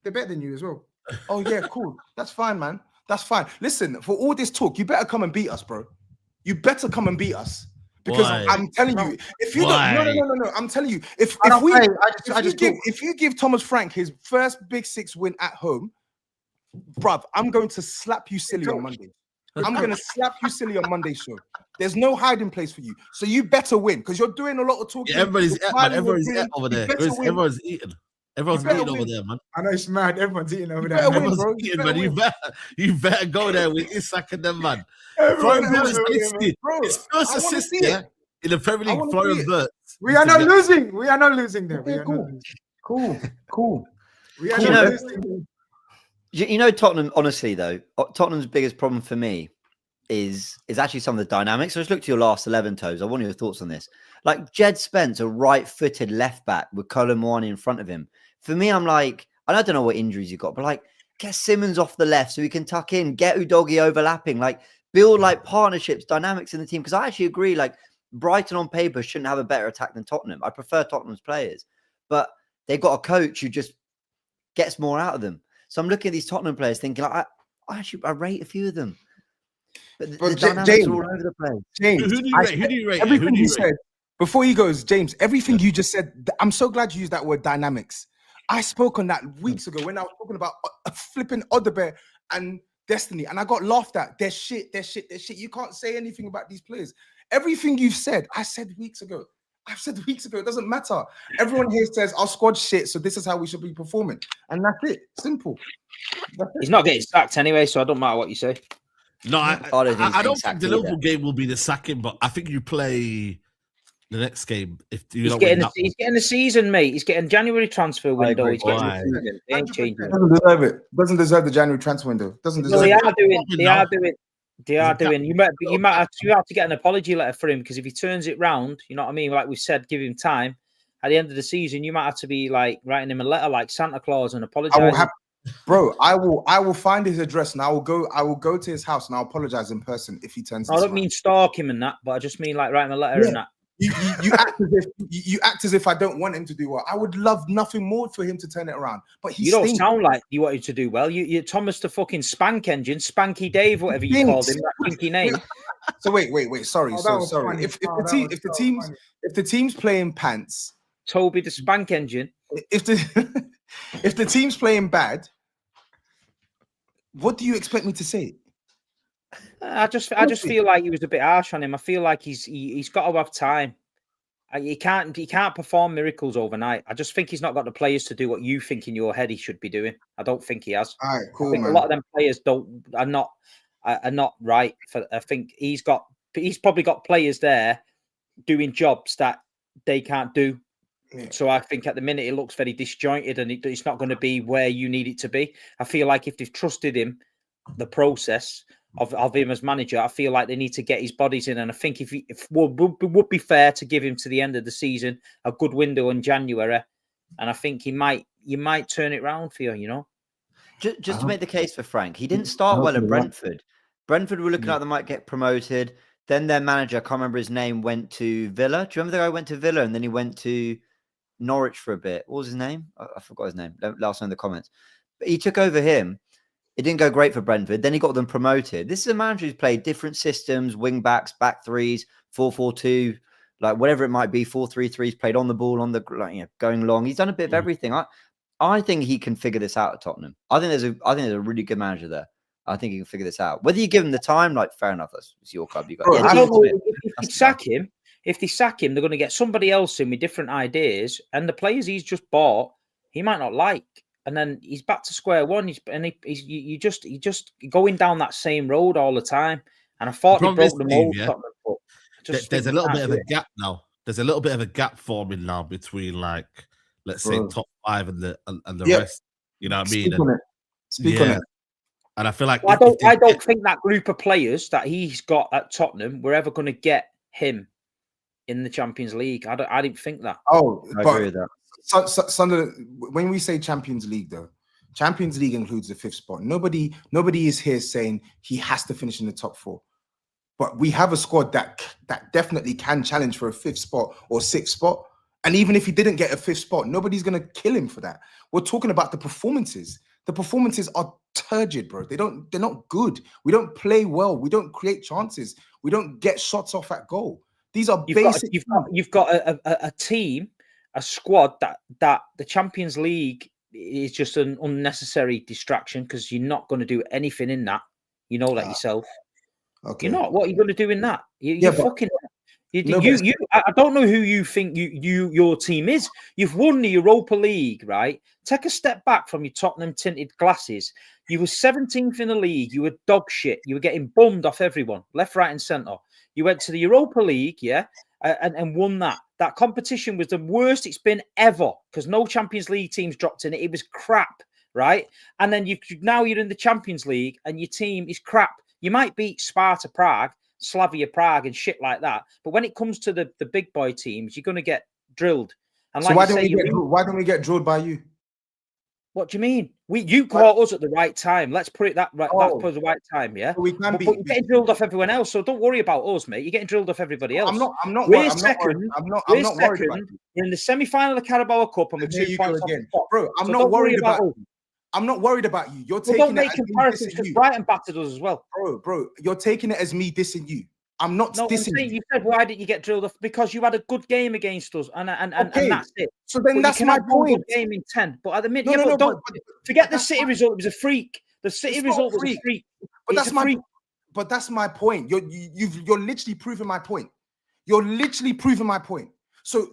They're better than you as well. Oh, yeah, cool. That's fine, man. That's fine. Listen, for all this talk, you better come and beat us, bro. You better come and beat us. Because I'm telling you, if you don't, no. I'm telling you, if you give Thomas Frank his first Big Six win at home, bruv, I'm going to slap you silly on Monday. I'm going to slap you silly on Monday's show. There's no hiding place for you. So you better win because you're doing a lot of talking. Yeah, everybody's eating over there. Everyone's eating. Everyone's eating over there, man. I know it's mad. Everyone's eating over there. Everyone's eating, man. You better go there with Isak and them, man. Florian Wirtz, his first assist in the Premier League. Florian Wirtz. We are not losing. We are not losing there. Cool. We are not losing. You know, Tottenham, honestly, though, Tottenham's biggest problem for me is actually some of the dynamics. So let's look to your last 11, Tobes. I want your thoughts on this. Like Jed Spence, a right-footed left back with Colomwani in front of him. For me, I'm like, I don't know what injuries you got, but like, get Simmons off the left so he can tuck in, get Udogie overlapping, like build like partnerships, dynamics in the team. Because I actually agree, like Brighton on paper shouldn't have a better attack than Tottenham. I prefer Tottenham's players, but they've got a coach who just gets more out of them. So I'm looking at these Tottenham players thinking, like, I rate a few of them. But the dynamics are all over the place. James, who do you rate? Everything you said, before he goes, James, everything you just said, I'm so glad you used that word dynamics. I spoke on that weeks ago when I was talking about flipping Odeberg and Destiny, and I got laughed at. They're shit. You can't say anything about these players. Everything you've said, I said weeks ago. It doesn't matter. Everyone here says our squad shit, so this is how we should be performing. And that's it. Simple. He's not getting sacked anyway, so it don't matter what you say. No, I don't think the Liverpool game will be the sacking, but I think you play the next game if you he's getting the season, mate. He's getting January transfer window. He's getting the season. They ain't changing. Doesn't deserve it. Doesn't deserve the January transfer window. Doesn't deserve it. They are doing. You might have to get an apology letter for him because if he turns it round, you know what I mean. Like we said, give him time. At the end of the season, you might have to be like writing him a letter like Santa Claus and apologize. Bro, I will find his address and I will go to his house and I'll apologize in person if he turns. I don't mean stalk him and that, but I just mean like write him a letter and that. you act as if I don't want him to do well. I would love nothing more for him to turn it around. But he you don't stinks. sound like you want him to do well. You Thomas the fucking Spank Engine, Spanky Dave, whatever you called him, that kinky name. So wait. Sorry. Oh, Sorry. If the team's playing pants, Toby the Spank Engine. if the team's playing bad, what do you expect me to say? I just feel like he was a bit harsh on him. I feel like he's got to have time. He can't perform miracles overnight. I just think he's not got the players to do what you think in your head he should be doing. I don't think he has. All right, cool, man. A lot of them players are not right. I think he's probably got players there doing jobs that they can't do. Yeah. So I think at the minute it looks very disjointed, and it's not going to be where you need it to be. I feel like if they've trusted him, the process of him as manager, I feel like they need to get his bodies in. And I think if would be fair to give him to the end of the season, a good window in January, and I think you might turn it around for you. You know, just to make the case for Frank, he didn't start well at Brentford. Brentford were looking like they might get promoted. Then their manager, I can't remember his name, went to Villa. Do you remember the guy who went to Villa and then he went to Norwich for a bit? What was his name? I forgot his name. Let us know in the comments. But he took over him. It didn't go great for Brentford. Then he got them promoted. This is a manager who's played different systems, wing backs, back threes, 4-4-2, like whatever it might be, 4-3-3. He's played on the ball, going long. He's done a bit of everything. I think he can figure this out at Tottenham. I think there's a really good manager there. I think he can figure this out. Whether you give him the time, fair enough. It's your club. You got. I don't know if they sack him. If they sack him, they're going to get somebody else in with different ideas, and the players he's just bought, he might not like. And then he's back to square one. He's just going down that same road all the time. And I thought he broke the mold. Yeah. There's a little bit of a gap now. There's a little bit of a gap forming now between, let's say, top 5 and the rest. You know what I mean? Speak on it. And I feel like I don't think that group of players that he's got at Tottenham were ever going to get him in the Champions League. I didn't think that. Oh, I agree with that. When we say Champions League, though, Champions League includes the 5th spot. Nobody is here saying he has to finish in the top 4. But we have a squad that definitely can challenge for a 5th spot or 6th spot. And even if he didn't get a 5th spot, nobody's going to kill him for that. We're talking about the performances. The performances are turgid, bro. They're not good. We don't play well. We don't create chances. We don't get shots off at goal. These are basic. You've got a team, a squad that the Champions League is just an unnecessary distraction because you're not going to do anything in that. You know that yourself. Okay. You're not. What are you going to do in that? You're fucking. I don't know who you think your team is. You've won the Europa League, right? Take a step back from your Tottenham tinted glasses. You were 17th in the league. You were dog shit. You were getting bummed off everyone, left, right, and centre. You went to the Europa League, yeah, and won that. That competition was the worst it's been ever because no Champions League teams dropped in it. It was crap, right? And then now you're in the Champions League and your team is crap. You might beat Sparta Prague, Slavia Prague, and shit like that. But when it comes to the big boy teams, you're going to get drilled. And so why don't we get drilled by you? What do you mean? You caught us at the right time. Let's put it that right. That's the right time, yeah. We can be. But you're getting drilled off everyone else, so don't worry about us, mate. You're getting drilled off everybody else. I'm not We're worried. second. I'm not worried about you. We're in the semi-final of the Carabao Cup, and we're 2 points off the top. Bro, I'm not worried about us. I'm not worried about you. You're taking don't make comparisons because Brighton battered us as well. Bro, you're taking it as me dissing you. I'm not dissing you. You said, why didn't you get drilled off? Because you had a good game against us, and that's it. So then that's my point. Good game in 10, but at the minute, don't forget the City result. It was a freak. The City result was a freak. But that's my point. You're literally proving my point. You're literally proving my point. So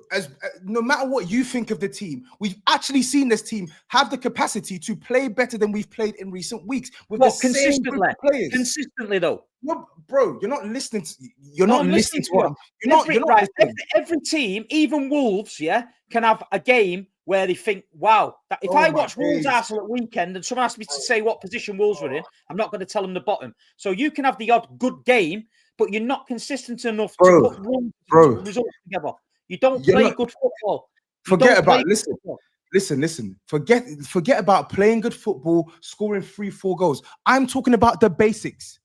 no matter what you think of the team, we've actually seen this team have the capacity to play better than we've played in recent weeks. With Consistently though. No, bro, you're not listening. You're not listening to what you're not right. Every team, even Wolves, yeah, can have a game where they think, wow, if I watch Wolves Arsenal at weekend and someone asks me to say what position Wolves were in, I'm not going to tell them the bottom. So you can have the odd good game, but you're not consistent enough to put results together. You don't play good football. Listen. Forget about playing good football, scoring 3-4 goals. I'm talking about the basics.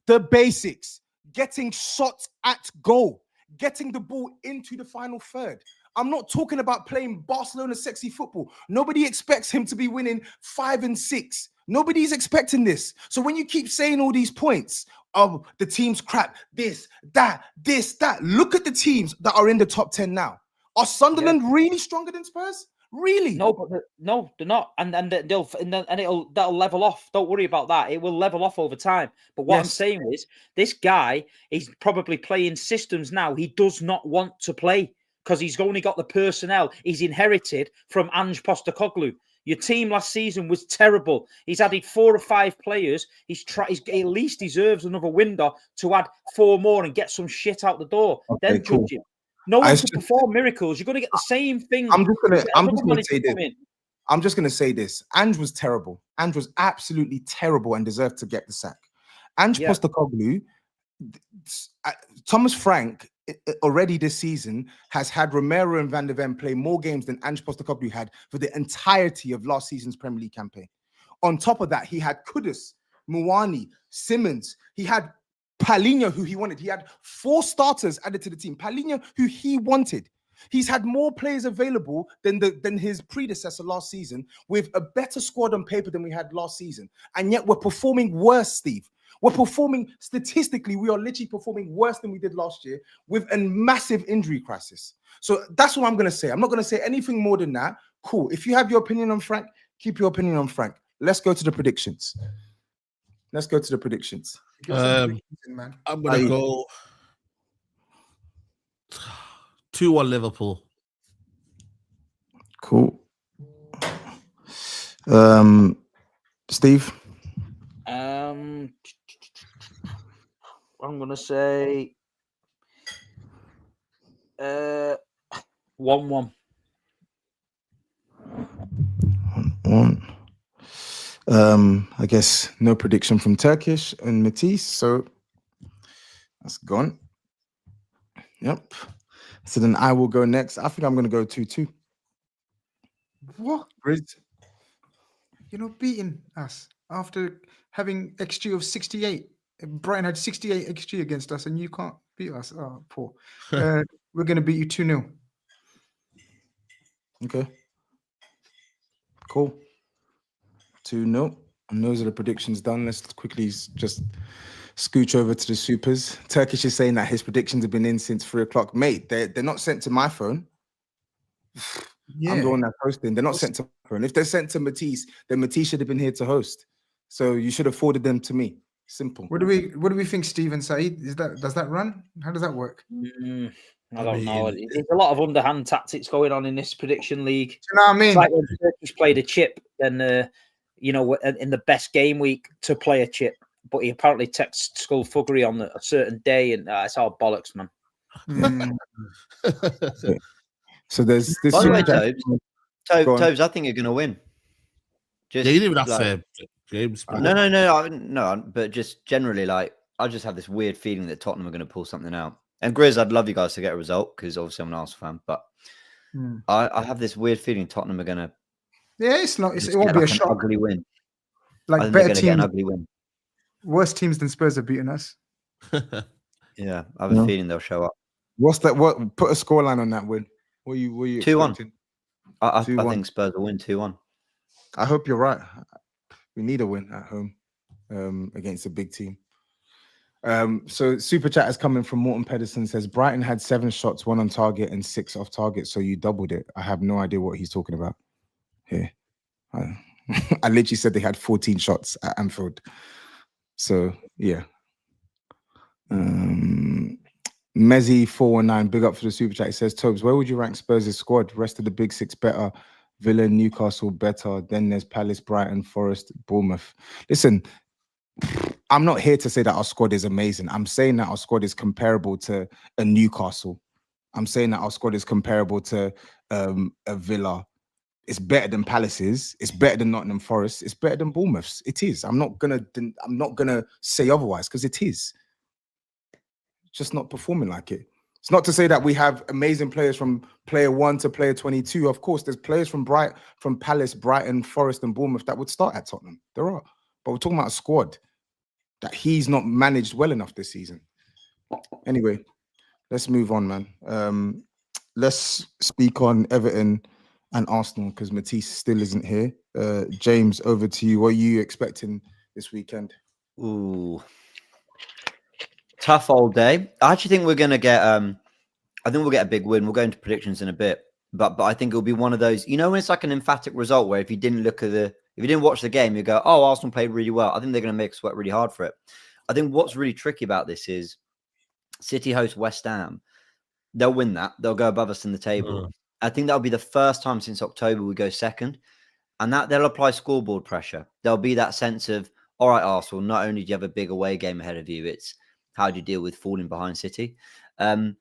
The basics. Getting shots at goal. getting the ball into the final third. I'm not talking about playing Barcelona sexy football. Nobody expects him to be winning 5 and 6. Nobody's expecting this. So when you keep saying all these points, oh, the team's crap, this, that, look at the teams that are in the top 10 now. Are Sunderland really stronger than Spurs? Really? No, but they're not, and that'll level off. Don't worry about that. It will level off over time. But what I'm saying is, this guy is probably playing systems now he does not want to play because he's only got the personnel he's inherited from Ange Postecoglou. Your team last season was terrible. He's added 4 or 5 players. He at least deserves another window to add 4 more and get some shit out the door. Okay, then judge him. No one can perform miracles. You're going to get the same thing. I'm just going to say this. I'm just going to say this. Ange was terrible. Ange was absolutely terrible and deserved to get the sack. Ange Postecoglou, Thomas Frank already this season has had Romero and Van de Ven play more games than Ange Postecoglou had for the entirety of last season's Premier League campaign. On top of that, he had Kudus, Muani, Simmons. He had Paulinho, who he wanted. He had 4 starters added to the team. Paulinho, who he wanted. He's had more players available than his predecessor last season, with a better squad on paper than we had last season. And yet we're performing worse, Steve. We're performing, statistically, we are literally performing worse than we did last year with a massive injury crisis. So that's what I'm going to say. I'm not going to say anything more than that. Cool. If you have your opinion on Frank, keep your opinion on Frank. Let's go to the predictions. I'm going to go 2-1 Liverpool. Cool. Steve? I'm going to say 1-1. 1-1. I guess no prediction from Turkish and Matisse, so that's gone. Yep. So then I will go next. I think I'm going to go 2-2. What? GRIZZ? You're not beating us after having XG of 68. Brighton had 68 XG against us, and you can't beat us. Oh, poor. We're going to beat you 2-0. Okay. Cool. 2-0. And those are the predictions done. Let's quickly just scooch over to the supers. Turkish is saying that his predictions have been in since 3 o'clock. Mate, they're not sent to my phone. I'm the one that's hosting. They're not sent to my phone. If they're sent to Matisse, then Matisse should have been here to host. So you should have forwarded them to me. Simple. What do we think, Steve and SAEED? Does that run? How does that work? I don't know. There's a lot of underhand tactics going on in this prediction league. Do you know what I mean? It's like when Turkish played a chip, then in the best game week to play a chip, but he apparently texts THUGGEry on a certain day, and it's all bollocks, man. So there's this. By the way, TOBS, I think you're going to win. You didn't even have to say James. No. But just generally, like, I just have this weird feeling that Tottenham are going to pull something out. And GRIZZ, I'd love you guys to get a result because obviously I'm an Arsenal fan, but I have this weird feeling Tottenham are going to. Yeah, it won't be a shock. Ugly win. Like better teams, get an ugly win. Worse teams than Spurs have beaten us. Yeah, I have a feeling they'll show up. What's that? What? Put a scoreline on that win. What you 2-1. I think Spurs will win 2-1. I hope you're right. We need a win at home against a big team. So super chat is coming from Morton Pedersen, says Brighton had 7 shots, 1 on target and 6 off target, so you doubled it. I have no idea what he's talking about here. I literally said they had 14 shots at Anfield. So yeah. Mezzi 419, big up for the super chat. It says, Tobes, where would you rank Spurs' squad? Rest of the big 6 better. Villa, Newcastle better. Then there's Palace, Brighton, Forest, Bournemouth. Listen, I'm not here to say that our squad is amazing. I'm saying that our squad is comparable to a Newcastle. I'm saying that our squad is comparable to a Villa. It's better than Palace's. It's better than Nottingham Forest. It's better than Bournemouth's. It is. I'm not gonna say otherwise because it is. Just not performing like it. It's not to say that we have amazing players from player 1 to player 22. Of course, there's players from Palace, Brighton, Forest, and Bournemouth that would start at Tottenham. There are, but we're talking about a squad that he's not managed well enough this season. Anyway, let's move on, man. Let's speak on Everton and Arsenal because Matisse still isn't here. James, over to you. What are you expecting this weekend? Ooh, tough old day. I actually think we're gonna get. I think we'll get a big win. We'll go into predictions in a bit, but I think it'll be one of those. You know, when it's like an emphatic result where if you didn't watch the game, you go, "Oh, Arsenal played really well." I think they're gonna make us work really hard for it. I think what's really tricky about this is City host West Ham. They'll win that. They'll go above us in the table. I think that'll be the first time since October we go second. And that they'll apply scoreboard pressure. There'll be that sense of, all right, Arsenal, not only do you have a big away game ahead of you, it's how do you deal with falling behind City? I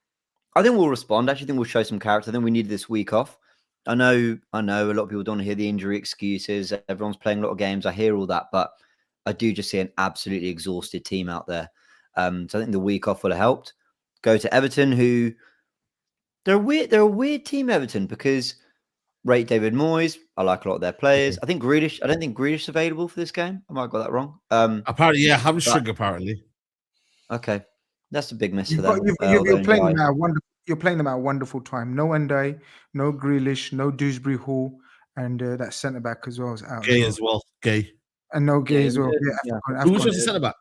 think we'll respond. I actually think we'll show some character. I think we need this week off. I know a lot of people don't want to hear the injury excuses. Everyone's playing a lot of games. I hear all that, but I do just see an absolutely exhausted team out there. So I think the week off will have helped. Go to Everton, who they're a weird team, Everton, because rate David Moyes. I like a lot of their players. I think Grealish. I don't think Grealish is available for this game. I might have got that wrong. Apparently, yeah, hamstring. Apparently, okay, that's a big miss for them. You're playing them at a wonderful. You're playing them at a wonderful time. No Ndai, no Grealish, no Dewsbury Hall, and that centre back as well is out. Gay as well. Gay. And no Gay as well. Yeah. Who was the centre back?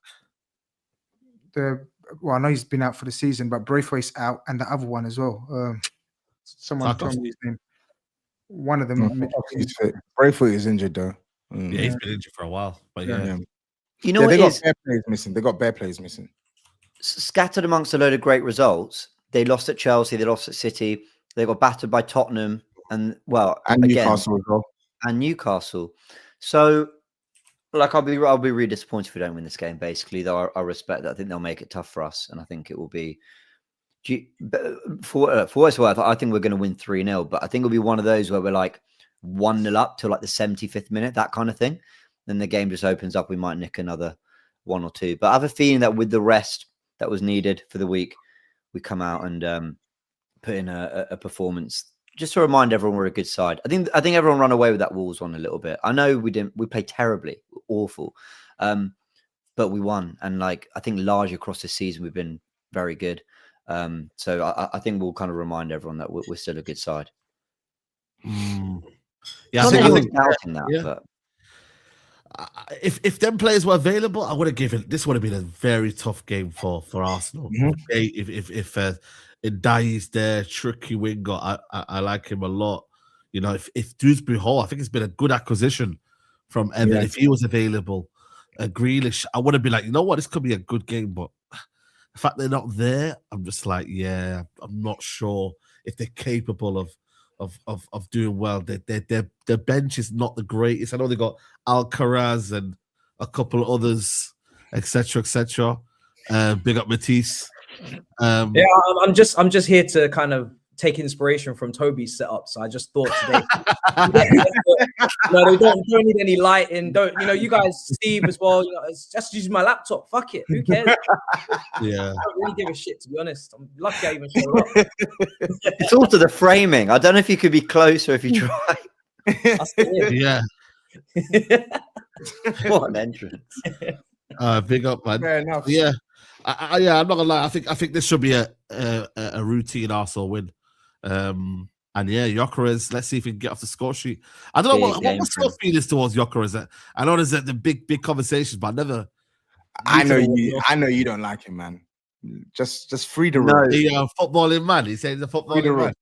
Well, I know he's been out for the season, but Braithwaite's out, and the other one as well. Someone told me his name. One of them. Braithwaite is injured though. Yeah, he's been injured for a while. But yeah. You know what they got bare players missing. They got bare players missing. Scattered amongst a load of great results. They lost at Chelsea. They lost at City. They got battered by Tottenham and Newcastle as well. And Newcastle. So, like, I'll be really disappointed if we don't win this game. Basically, though, I respect that. I think they'll make it tough for us, and I think it will be. For what it's worth, I think we're going to win 3-0, but I think it'll be one of those where we're like 1-0 up to like the 75th minute, that kind of thing. Then the game just opens up. We might nick another 1 or 2. But I have a feeling that with the rest that was needed for the week, we come out and put in a performance just to remind everyone we're a good side. I think everyone ran away with that Wolves one a little bit. I know we didn't. We played terribly, awful, but we won. And like I think largely across the season we've been very good. So I think we'll kind of remind everyone that we're still a good side. Yeah, I think doubting that. Yeah. But if them players were available, I would have given. This would have been a very tough game for Arsenal. Mm-hmm. If Ndai's there, tricky winger, I like him a lot. You know, if Dewsbury Hall, I think it's been a good acquisition from Everton. Yeah. If he was available, Grealish, I would have been like, you know what, this could be a good game, but the fact they're not there, I'm just like, yeah, I'm not sure if they're capable of doing well. Their bench is not the greatest. I know they got Alcaraz and a couple of others, etc., etc. Big up Matisse. Yeah, I'm just here to kind of take inspiration from Toby's setup. So I just thought today, no, they don't need any lighting. You guys, Steve as well. It's just using my laptop. Fuck it, who cares? Yeah, I don't really give a shit, to be honest. I'm lucky I even showed up. It's also the framing. I don't know if you could be closer if you try. Yeah. What an entrance. Big up, man. Fair enough. Yeah. I'm not gonna lie. I think this should be a routine Arsenal win. And yeah, Gyökeres. Let's see if we can get off the score sheet. I don't know what's your feelings towards Gyökeres. I know there's the big conversations, but I know you don't like him, man. Just free the road. The footballing man. He says the footballing man.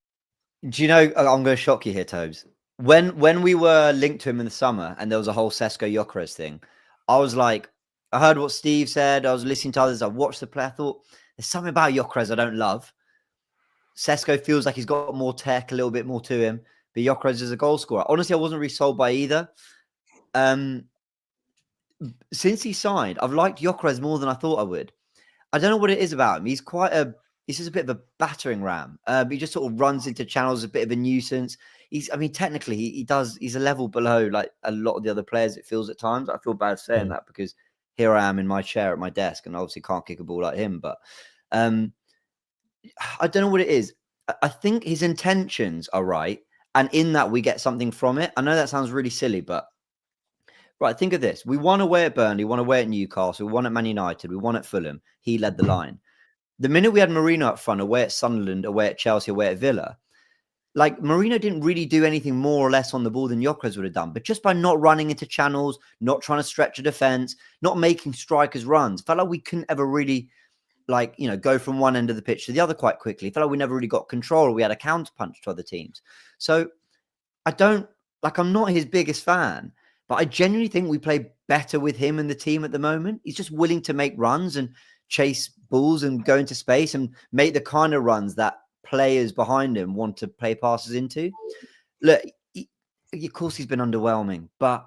Do you know? I'm going to shock you here, Tobes. When we were linked to him in the summer, and there was a whole Sesko Gyökeres thing, I was like, I heard what Steve said. I was listening to others. I watched the play. I thought there's something about Gyökeres I don't love. Sesko feels like he's got more tech, a little bit more to him. But Gyökeres is a goal scorer. Honestly, I wasn't really sold by either. Since he signed, I've liked Gyökeres more than I thought I would. I don't know what it is about him. He's just a bit of a battering ram. He just sort of runs into channels, a bit of a nuisance. Technically, he's a level below like a lot of the other players, it feels at times. I feel bad saying that because here I am in my chair at my desk and obviously can't kick a ball like him. But I don't know what it is. I think his intentions are right. And in that, we get something from it. I know that sounds really silly, but right, think of this. We won away at Burnley, won away at Newcastle, we won at Man United, we won at Fulham. He led the line. the minute we had Marino up front, away at Sunderland, away at Chelsea, away at Villa, like Marino didn't really do anything more or less on the ball than Gyökeres would have done. But just by not running into channels, not trying to stretch a defense, not making strikers runs, felt like we couldn't ever really, like, you know, go from one end of the pitch to the other quite quickly. Felt like we never really got control. We had a counterpunch to other teams. So I'm not his biggest fan, but I genuinely think we play better with him and the team at the moment. He's just willing to make runs and chase balls and go into space and make the kind of runs that players behind him want to play passes into. Look, of course he's been underwhelming, but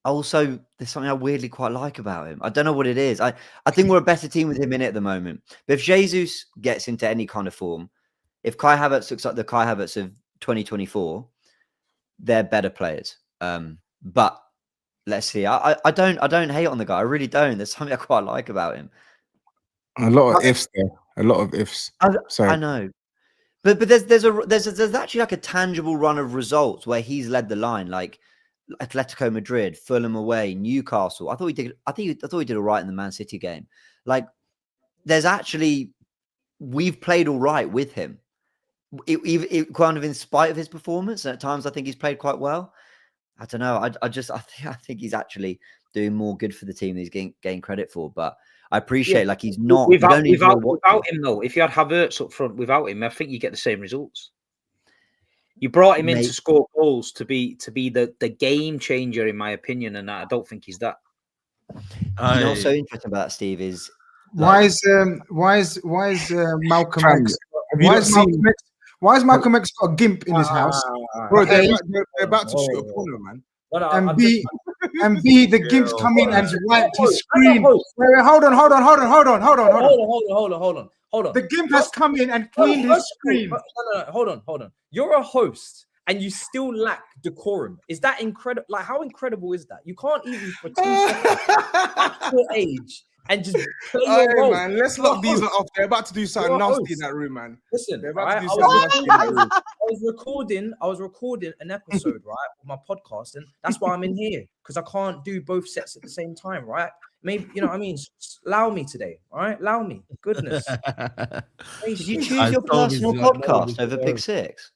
also there's something I weirdly quite like about him. I don't know what it is. I think we're a better team with him in it at the moment. But if Jesus gets into any kind of form, if Kai Havertz looks like the Kai Havertz of 2024, they're better players. But let's see. I don't hate on the guy. I really don't. There's something I quite like about him. A lot of ifs there. A lot of ifs. Sorry. I know. But there's actually like a tangible run of results where he's led the line, like Atletico Madrid, Fulham away, Newcastle. I thought he did all right in the Man City game. Like, there's actually, we've played all right with him. It kind of in spite of his performance, and at times I think he's played quite well. I don't know. I think he's actually doing more good for the team than he's getting credit for. But I appreciate like he's not without him though. If you had Havertz up front without him, I think you get the same results. You brought him in to score goals to be the game changer, in my opinion, and I don't think he's that. You know what's so interesting about Steve is why is Malcolm X? Why has Malcolm X got a gimp in his house? Bro, they're about to shoot a corner, man. And B, the gimp's come in and wiped his screen. Wait, hold on. The gimp has come in and cleaned his screen. No, hold on. You're a host and you still lack decorum. Is that incredible? Like, how incredible is that? You can't even for 2 seconds at your age and just play your role. Man, let's lock these off. They're about to do something nasty in that room, man. Listen, they're about to do something nasty in that room. I was recording an episode, right, of my podcast, and that's why I'm in here, because I can't do both sets at the same time, right? Maybe, you know what I mean? Just allow me today, all right? Allow me. Goodness. Did you choose your personal podcast over Pick Six?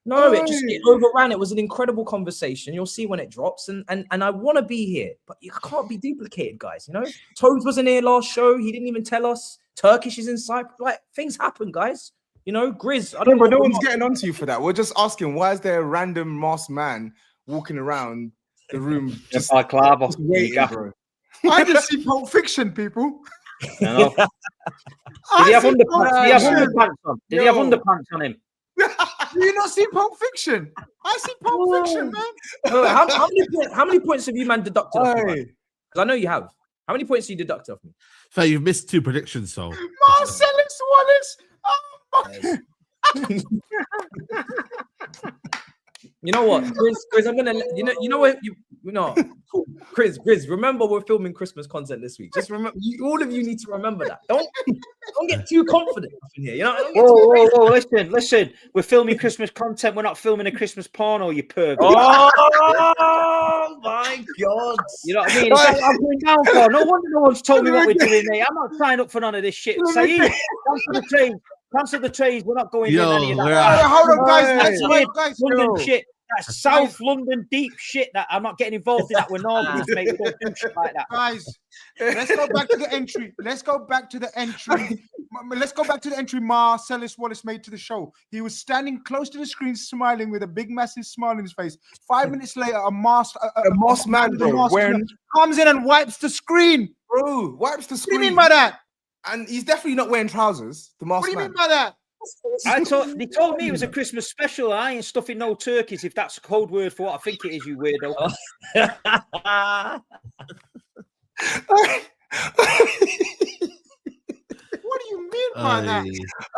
No, it overran. It was an incredible conversation. You'll see when it drops, and I want to be here, but you can't be duplicated, guys. You know, TOBS wasn't here last show. He didn't even tell us. Turkish is in Cyprus. Like, things happen, guys. You know, GRIZZ. But no one's getting onto you for that. We're just asking, why is there a random masked man walking around the room just waiting, bro? I just see Pulp Fiction, people. No. Did he have underpants on? Did he have underpants on him? Do you not see Pulp Fiction? I see Pulp Fiction, man. How many points have you, man, deducted off me? Because I know you have. How many points do you deduct off me? Fair, you've missed 2 predictions, so. Marcellus Wallace. Oh, You know what, Chris? I'm gonna. You know what? Chris. Remember, we're filming Christmas content this week. Just remember, all of you need to remember that. Don't get too confident in here. You know. Whoa! Listen. We're filming Christmas content. We're not filming a Christmas porno. You pervert. Oh my God! You know what I mean? I'm going down for. No wonder no one's told me what we're doing, mate. I'm not signed up for none of this shit. SAEED, cancel the trains. We're not going in any of that. Hold on, guys. London shit. That's South London deep shit that I'm not getting involved in. That we're normally mate. We don't do shit like that. Guys, let's go back to the entry. Let's go back to the entry Marcellus Wallace made to the show. He was standing close to the screen, smiling with a big, massive smile on his face. 5 minutes later, a masked man comes in and wipes the screen. Bro, wipes the screen. What do you mean by that? And he's definitely not wearing trousers. The masked man. What do you mean by that? They told me it was a Christmas special. I ain't stuffing no turkeys, if that's a code word for what I think it is, you weirdo. What do you mean by that?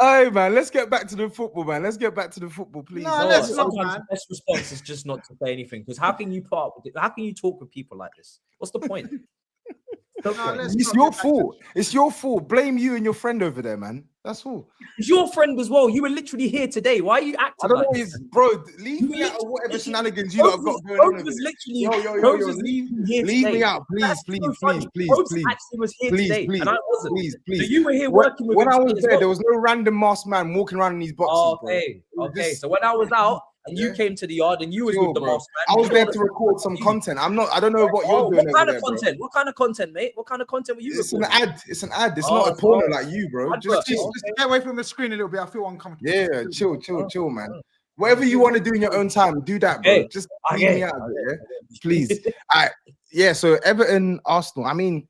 Hey, man, let's get back to the football, man. Let's get back to the football, please. No, let's not, sometimes man. the best response is just not to say anything. Because how can you talk with people like this? What's the point? It's your fault. It's your fault. Blame you and your friend over there, man. That's all. He's your friend as well. You were literally here today. Why are you acting? I don't know. like He's bro. Leave me out of whatever shenanigans you lot have got going on. Leave me out, please. Actually was here today, and I wasn't. Please. So you were here working with when him I was today as there, well. there was no random masked man walking around in these boxes. Okay. So when I was out and you came to the yard and you was with the masked man, I was there to record some content. I don't know what you're doing. What kind of content? What kind of content, mate? What kind of content were you It's recording? an ad. It's an ad. It's not a porno like you, bro. Just get away from the screen a little bit. I feel uncomfortable. Yeah, chill, man. Whatever you want to do in your own time, do that, bro. Just leave me out of it, please. So Everton, Arsenal. I mean,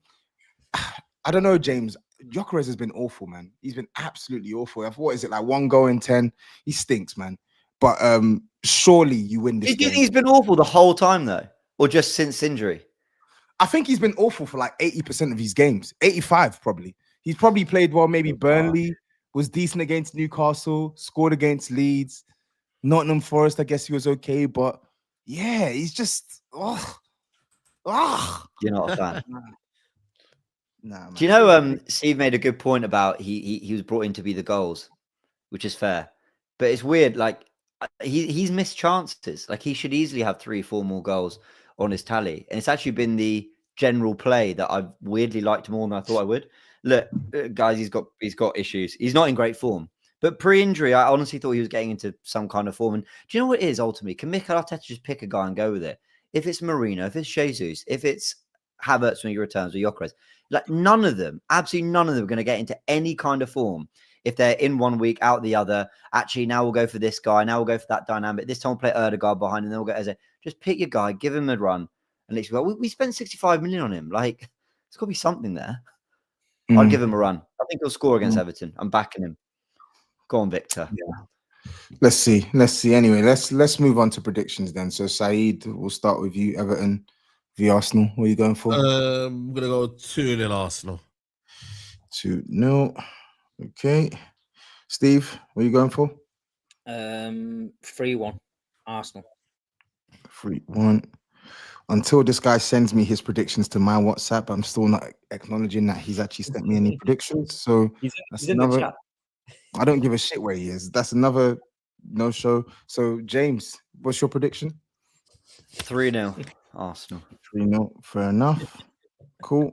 I don't know, James. Gyökeres has been awful, man. He's been absolutely awful. What is it, like 1 goal in 10? He stinks, man. But surely you win this game. He's been awful the whole time, though, or just since injury? I think he's been awful for like 80% of his games. 85 probably. He's probably played well. Maybe Burnley was decent against Newcastle, scored against Leeds. Nottingham Forest, I guess he was okay. But yeah, he's just... You're not a fan. Nah, man. Do you know, Steve made a good point about he was brought in to be the goals, which is fair. But it's weird, like, he's missed chances. Like, he should easily have 3-4 more goals on his tally. And it's actually been the general play that I've weirdly liked more than I thought I would. Look, guys, he's got issues. He's not in great form. But pre-injury, I honestly thought he was getting into some kind of form. And do you know what it is, ultimately? Can Mikel Arteta just pick a guy and go with it? If it's Marino, if it's Jesus, if it's Havertz when he returns, or Gyökeres, like, none of them, absolutely none of them are going to get into any kind of form. If they're in 1 week, out the other, actually, now we'll go for this guy, now we'll go for that dynamic. This time we'll play Erdegaard behind, and then we'll go Eze. Just pick your guy, give him a run, and literally go, we spent 65 million on him. Like, there's got to be something there. I'll give him a run. I think he'll score against Everton. I'm backing him. Go on, Victor. Yeah. Let's see. Anyway, let's move on to predictions then. So, SAEED, we'll start with you. Everton v Arsenal. What are you going for? I'm going to go 2-0 Arsenal. 2-0. Okay. Steve, what are you going for? 3-1 Arsenal. 3-1. Until this guy sends me his predictions to my WhatsApp, I'm still not acknowledging that he's actually sent me any predictions. So that's another. I don't give a shit where he is. That's another no-show. So, James, what's your prediction? 3-0 Arsenal. 3-0. Fair enough. Cool.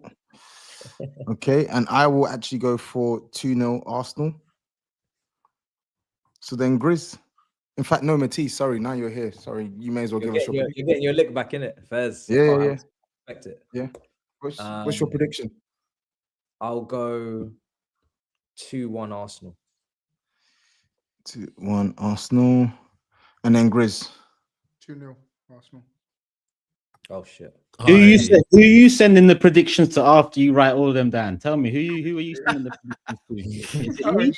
Okay, and I will actually go for 2-0 Arsenal. So then, Grizz. In fact, no, Matisse. Sorry, now you're here. Sorry, you may as well give us your. You're getting your lick back in it, Fez. Yeah. Expect it. Yeah. What's your prediction? I'll go 2-1 Arsenal. 2-1 Arsenal, and then Grizz. 2-0 Arsenal. Oh shit. Who you sending the predictions to after you write all of them down? Tell me who are you sending the predictions to? Is it me?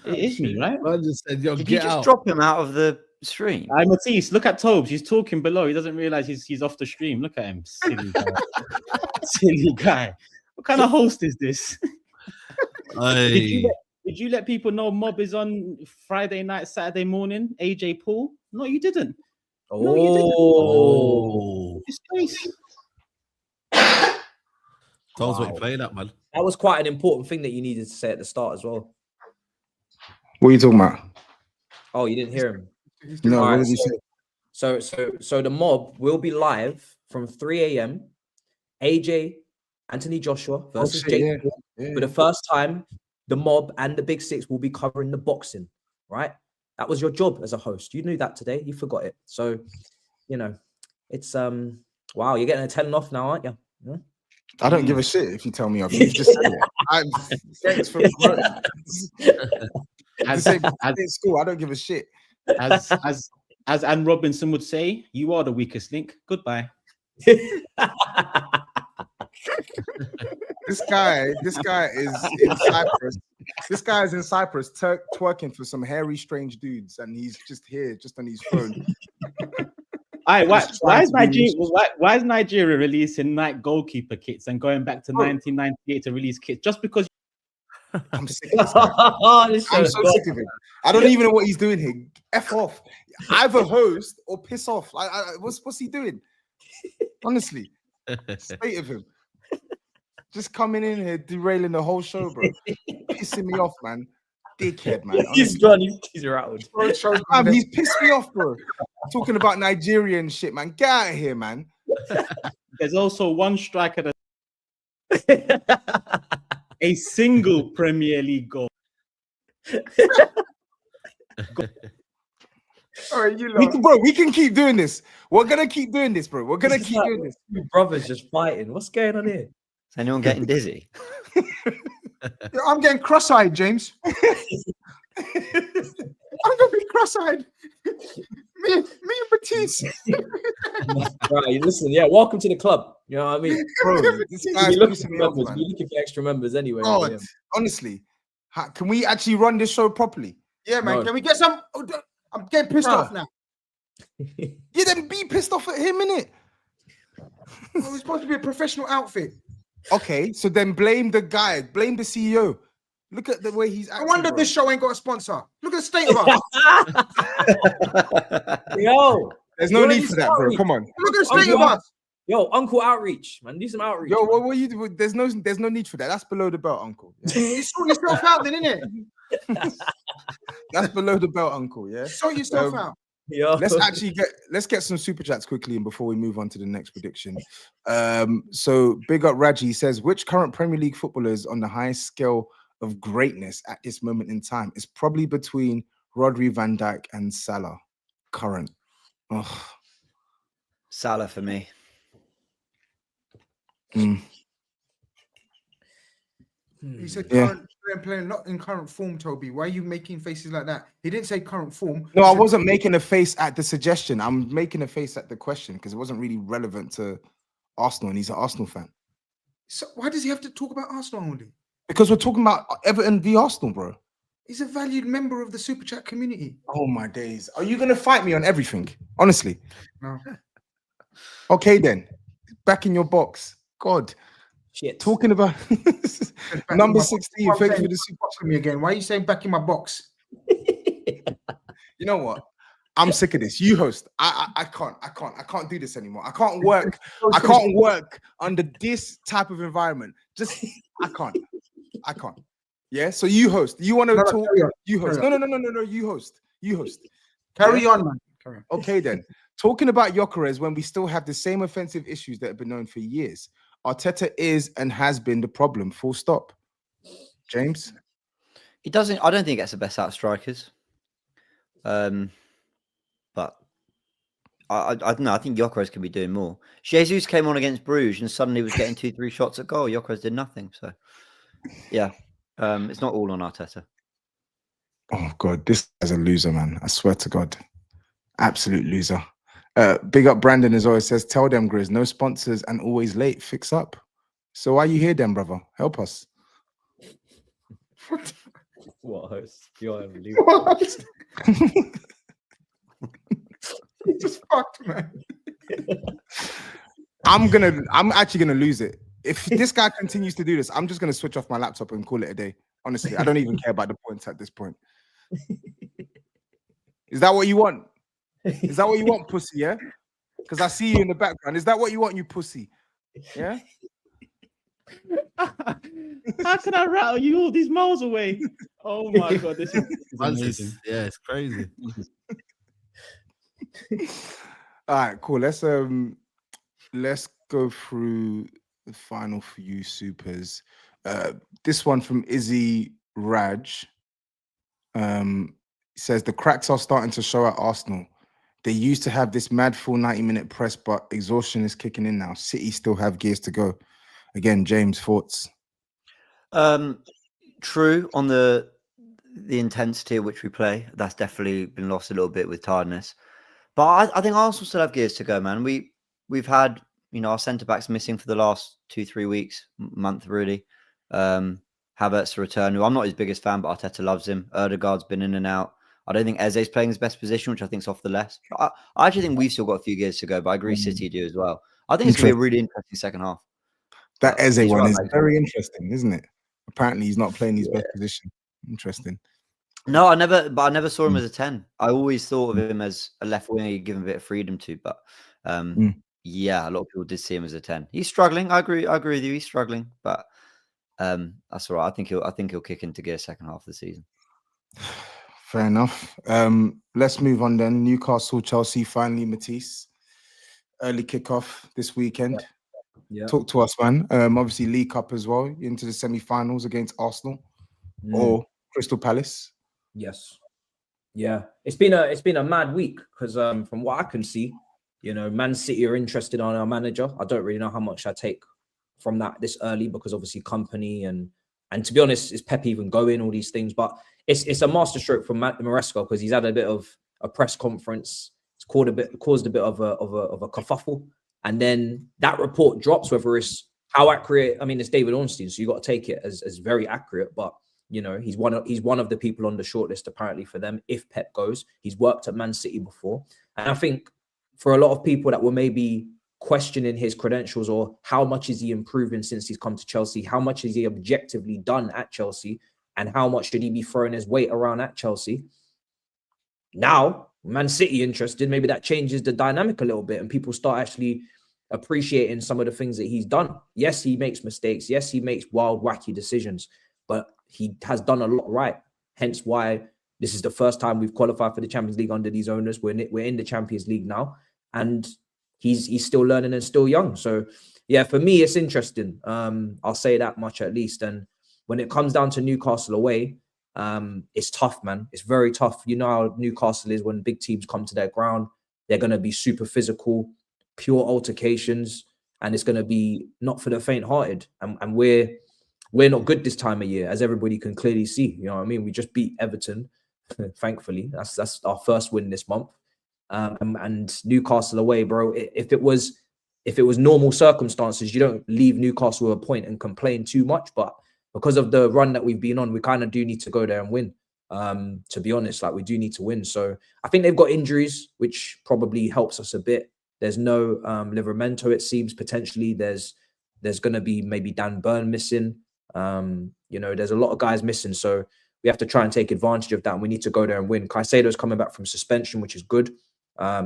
It is me, right? I just said, yo, Did get you just out. drop him out of the stream? Matisse, look at Tobes. He's talking below. He doesn't realize he's off the stream. Look at him, silly guy. Silly guy. What kind of host is this? Did you let people know Mob is on Friday night, Saturday morning? AJ Paul? No, you didn't. No, you didn't. Oh, Disgrace. Tobes, what you playing at, man? That was quite an important thing that you needed to say at the start as well. What are you talking about? Oh, you didn't hear him. No, All what right, did you say? So the Mob will be live from 3 a.m. AJ, Anthony Joshua versus Jake Paul. For the first time, the Mob and the Big Six will be covering the boxing, right? That was your job as a host. You knew that today. You forgot it. So, you know, it's wow, you're getting a 10 off now, aren't you? Yeah? I don't give a shit if you tell me off. You just said it. Thanks for at school. I don't give a shit. As Anne Robinson would say, you are the weakest link. Goodbye. This guy is in Cyprus. This guy is in Cyprus twerking for some hairy, strange dudes, and he's just here, just on his phone. Why is Nigeria releasing Nike goalkeeper kits and going back to 1998 to release kits just because? I'm sick of this guy. I'm so sick of him. I don't even know what he's doing here. F off. Either host or piss off. What's he doing? Honestly, state of him. Just coming in here, derailing the whole show, bro. Pissing me off, man. Dickhead, man. He's done. He's rattled. He's pissed me off, bro. Talking about Nigerian shit, man. Get out of here, man. There's also one striker that a single Premier League goal. All right, you lot. We can keep doing this. We're gonna keep doing this, bro. We're gonna keep doing this. Two brothers just fighting. What's going on here? Is anyone getting dizzy? Yeah, I'm getting cross-eyed, James. I'm gonna be cross-eyed. Me and Matisse. Right, listen, yeah, welcome to the club. You know what I mean? Bro, this guy's We're looking pissing for me off, members. man. We're looking for extra members anyway. God, Yeah. honestly, can we actually run this show properly? Yeah, man. No. Can we get some? I'm getting pissed off now. Yeah, then be pissed off at him, innit? Well, it's supposed to be a professional outfit. Okay, so then blame the guy, blame the CEO. Look at the way he's acting. No wonder bro. this show ain't got a sponsor. Look at the state of us. Yo, There's no You're need in for that, bro. outreach. Come on. Look at the state of us. yo, Uncle Outreach, man. Do some outreach. Yo, man. what you do? There's no need for that. That's below the belt, uncle. Yeah? You sort yourself out then, innit? That's below the belt, uncle. Yeah. Sort yourself out. Yo. Let's get some super chats quickly and before we move on to the next prediction. So big up Raji. He says, which current Premier League footballers on the highest scale of greatness at this moment in time? It's probably between Rodri, Van Dijk, and Salah. Current. Ugh. Salah for me. He said Yeah. current playing not in current form, Toby. Why are you making faces like that? He didn't say current form. No, He I said- wasn't making a face at the suggestion. I'm making a face at the question because it wasn't really relevant to Arsenal, and he's an Arsenal fan. So why does he have to talk about Arsenal only? Because we're talking about Everton v Arsenal, bro. He's a valued member of the Super Chat community. Oh my days. Are you gonna fight me on everything? Honestly. No. Okay then. Back in your box. God. Shit. Talking about Back in number my- 16. Why are you Thank you saying for the super. box for me again. Why are you saying back in my box? You know what? I'm sick of this. You host. I can't do this anymore. I can't work under this type of environment. Just I can't. Yeah. So you host. You want to No, talk? carry on. You host. Carry No. You host. Carry on, man. Carry on. Okay then. Talking about Gyökeres when we still have the same offensive issues that have been known for years. Arteta is and has been the problem. Full stop. James. He doesn't. I don't think he gets the best out of strikers. But I don't know. I think Gyökeres can be doing more. Jesus came on against Bruges and suddenly was getting 2-3 shots at goal. Gyökeres did nothing. So yeah, it's not all on Arteta. Oh God, this guy's a loser, man. I swear to God. Absolute loser. Big up Brandon as always says, tell them Grizz, no sponsors and always late. Fix up. So why you here then, brother? Help us. What host? You're unbelievable. What? It's fucked, man. I'm actually gonna lose it. If this guy continues to do this, I'm just gonna switch off my laptop and call it a day. Honestly, I don't even care about the points at this point. Is that what you want? Is that what you want, pussy? Yeah? Because I see you in the background. Is that what you want, you pussy? Yeah? How can I rattle you all these miles away? Oh my God, this is amazing. Yeah, it's crazy. All right, cool. Let's go through the final few supers. This one from Izzy Raj says the cracks are starting to show at Arsenal. They used to have this mad full 90-minute press, but exhaustion is kicking in now. City still have gears to go. Again, James, thoughts? True on the intensity at which we play. That's definitely been lost a little bit with tiredness. But I think Arsenal still have gears to go, man. We've had, our centre backs missing for the last 2-3 weeks, month really. Havertz to return, who I'm not his biggest fan, but Arteta loves him. Erdegaard's been in and out. I don't think Eze's playing his best position, which I think is off the left. I actually think we've still got a few gears to go, but I agree City do as well. I think it's going to be a really interesting second half. That Eze He's one right, is mate. very interesting, isn't it? Apparently, he's not playing his best position. Interesting. No, I never saw him as a 10. I always thought of him as a left winger, you give him a bit of freedom to, but Yeah, a lot of people did see him as a 10. He's struggling. I agree with you. He's struggling, but that's all right. I think he'll kick into gear second half of the season. Fair enough. Let's move on then. Newcastle, Chelsea, finally, Matisse. Early kickoff this weekend. Yeah. Talk to us, man. Obviously, League Cup as well, into the semi-finals against Arsenal or Crystal Palace. Yes. Yeah. It's been a mad week because from what I can see, you know, Man City are interested on our manager. I don't really know how much I take from that this early because obviously company and to be honest, is Pep even going, all these things, but it's a masterstroke from Maresca because he's had a bit of a press conference. It's caused a bit of a kerfuffle, and then that report drops. Whether it's how accurate, I mean, it's David Ornstein, so you got to take it as very accurate. But you know, he's one of the people on the shortlist apparently for them if Pep goes. He's worked at Man City before, and I think for a lot of people that were maybe questioning his credentials or how much is he improving since he's come to Chelsea, how much is he objectively done at Chelsea, and how much should he be throwing his weight around at Chelsea? Now, Man City interested, maybe that changes the dynamic a little bit and people start actually appreciating some of the things that he's done. Yes, he makes mistakes. Yes, he makes wild, wacky decisions, but he has done a lot right. Hence why this is the first time we've qualified for the Champions League under these owners. We're in the Champions League now, and he's still learning and still young. So yeah, for me, it's interesting. I'll say that much at least. And when it comes down to Newcastle away, it's tough, man. It's very tough. You know how Newcastle is when big teams come to their ground. They're going to be super physical, pure altercations, and it's going to be not for the faint-hearted. And we're not good this time of year, as everybody can clearly see. You know what I mean? We just beat Everton, thankfully. That's our first win this month. And Newcastle away, bro. If it was normal circumstances, you don't leave Newcastle with a point and complain too much. But because of the run that we've been on, we kind of do need to go there and win. To be honest, like we do need to win. So I think they've got injuries, which probably helps us a bit. There's no Livramento, it seems, potentially. There's going to be maybe Dan Burn missing. You know, there's a lot of guys missing. So we have to try and take advantage of that. And we need to go there and win. Caicedo's coming back from suspension, which is good.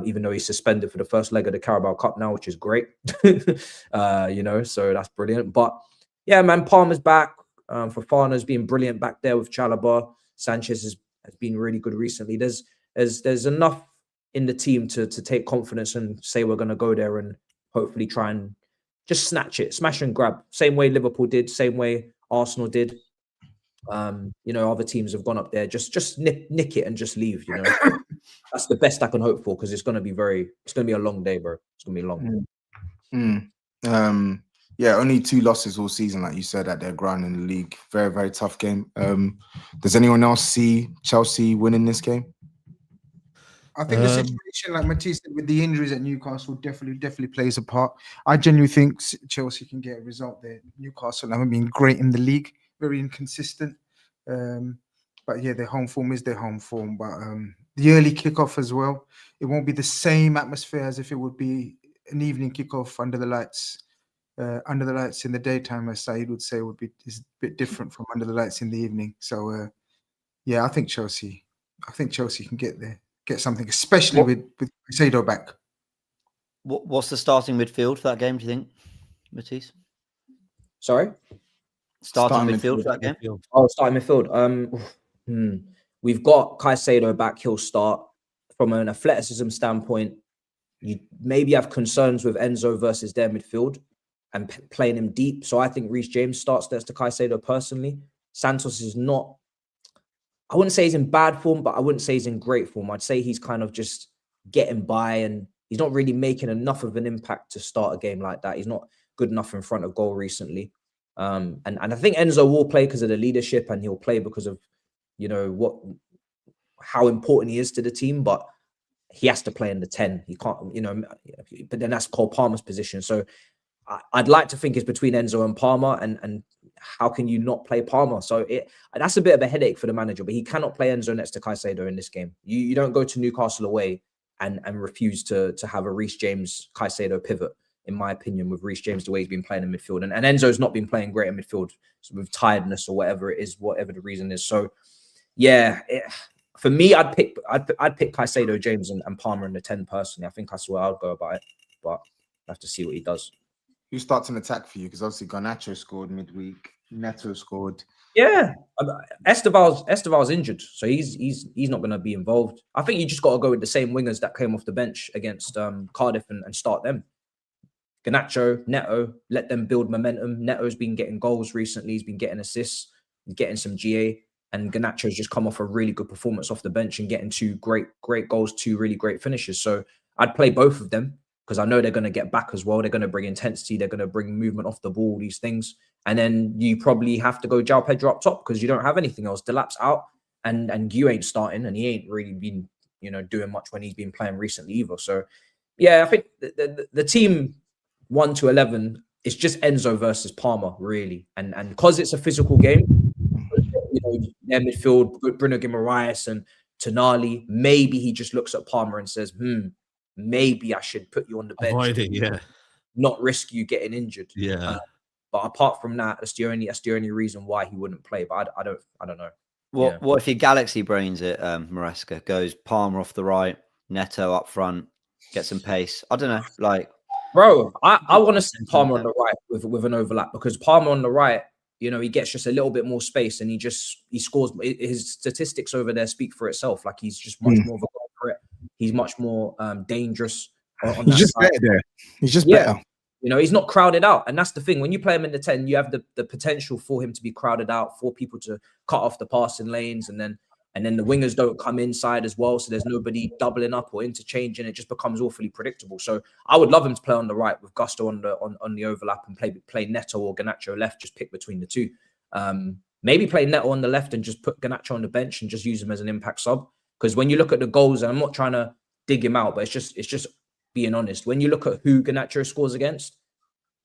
Even though he's suspended for the first leg of the Carabao Cup now, which is great. You know, so that's brilliant. But yeah, man, Palmer's back. Fofana's been brilliant back there with Chalobah. Sanchez has been really good recently. There's enough in the team to take confidence and say we're going to go there and hopefully try and just snatch it, smash and grab. Same way Liverpool did, same way Arsenal did. You know, other teams have gone up there, just nick it and just leave. You know, that's the best I can hope for because it's going to be a long day, bro. It's going to be long. Yeah, only 2 losses all season, like you said, at their ground in the league. Very, very tough game. Does anyone else see Chelsea winning this game? I think the situation, like Matisse said, with the injuries at Newcastle definitely plays a part. I genuinely think Chelsea can get a result there. Newcastle haven't been great in the league, very inconsistent. But yeah, their home form is their home form. But the early kickoff as well, it won't be the same atmosphere as if it would be an evening kickoff under the lights. Under the lights in the daytime, as SAEED would say, is a bit different from under the lights in the evening. So yeah, I think Chelsea can get there. Get something, especially with Caicedo back. What's the starting midfield for that game, do you think, Matisse? Sorry? Starting midfield for that game? Oh, starting midfield. We've got Caicedo back. He'll start. From an athleticism standpoint, you maybe have concerns with Enzo versus their midfield and playing him deep. So I think Reece James starts next to Caicedo personally. Santos is not, I wouldn't say he's in bad form, but I wouldn't say he's in great form. I'd say he's kind of just getting by and he's not really making enough of an impact to start a game like that. He's not good enough in front of goal recently. And I think Enzo will play because of the leadership and he'll play because of, you know, how important he is to the team, but he has to play in the 10. He can't, you know, but then that's Cole Palmer's position. So I'd like to think it's between Enzo and Palmer, and how can you not play Palmer? So that's a bit of a headache for the manager, but he cannot play Enzo next to Caicedo in this game. You don't go to Newcastle away and refuse to have a Reece James Caicedo pivot, in my opinion, with Reece James the way he's been playing in midfield. And Enzo's not been playing great in midfield, so with tiredness or whatever it is, whatever the reason is. So yeah, for me, I'd pick Caicedo, James, and Palmer in the 10 personally. I think that's where I'd go about it. But have to see what he does. Who starts an attack for you? Because obviously Garnacho scored midweek. Neto scored. Yeah, Esteval's injured, so he's not going to be involved. I think you just got to go with the same wingers that came off the bench against Cardiff and start them. Garnacho, Neto, let them build momentum. Neto's been getting goals recently. He's been getting assists, getting some GA, and Garnacho's just come off a really good performance off the bench and getting 2 great goals, 2 really great finishes. So I'd play both of them because I know they're going to get back as well. They're going to bring intensity. They're going to bring movement off the ball, these things. And then you probably have to go João Pedro up top because you don't have anything else. Delap's out and you ain't starting, and he ain't really been, doing much when he's been playing recently either. So, yeah, I think the team 1 to 11 is just Enzo versus Palmer, really. And because it's a physical game, their midfield, Bruno Guimaraes and Tonali, maybe he just looks at Palmer and says, maybe I should put you on the bench. Avoid it, yeah. Not risk you getting injured. Yeah. But apart from that, that's the only reason why he wouldn't play. But I don't know. What if he galaxy brains it, Maresca, goes Palmer off the right, Neto up front, get some pace? I don't know. Bro, I want to send Palmer on the right with an overlap, because Palmer on the right, he gets just a little bit more space and he scores. His statistics over there speak for itself. Like, he's just much more of a goal threat. He's much more dangerous. He's just better there. He's just better. He's not crowded out. And that's the thing. When you play him in the 10, you have the potential for him to be crowded out, for people to cut off the passing lanes. And then the wingers don't come inside as well. So there's nobody doubling up or interchanging. It just becomes awfully predictable. So I would love him to play on the right with Gusto on the overlap and play Neto or Garnacho left. Just pick between the two. Maybe play Neto on the left and just put Garnacho on the bench and just use him as an impact sub. Because when you look at the goals, and I'm not trying to dig him out, but it's just being honest. When you look at who Garnacho scores against,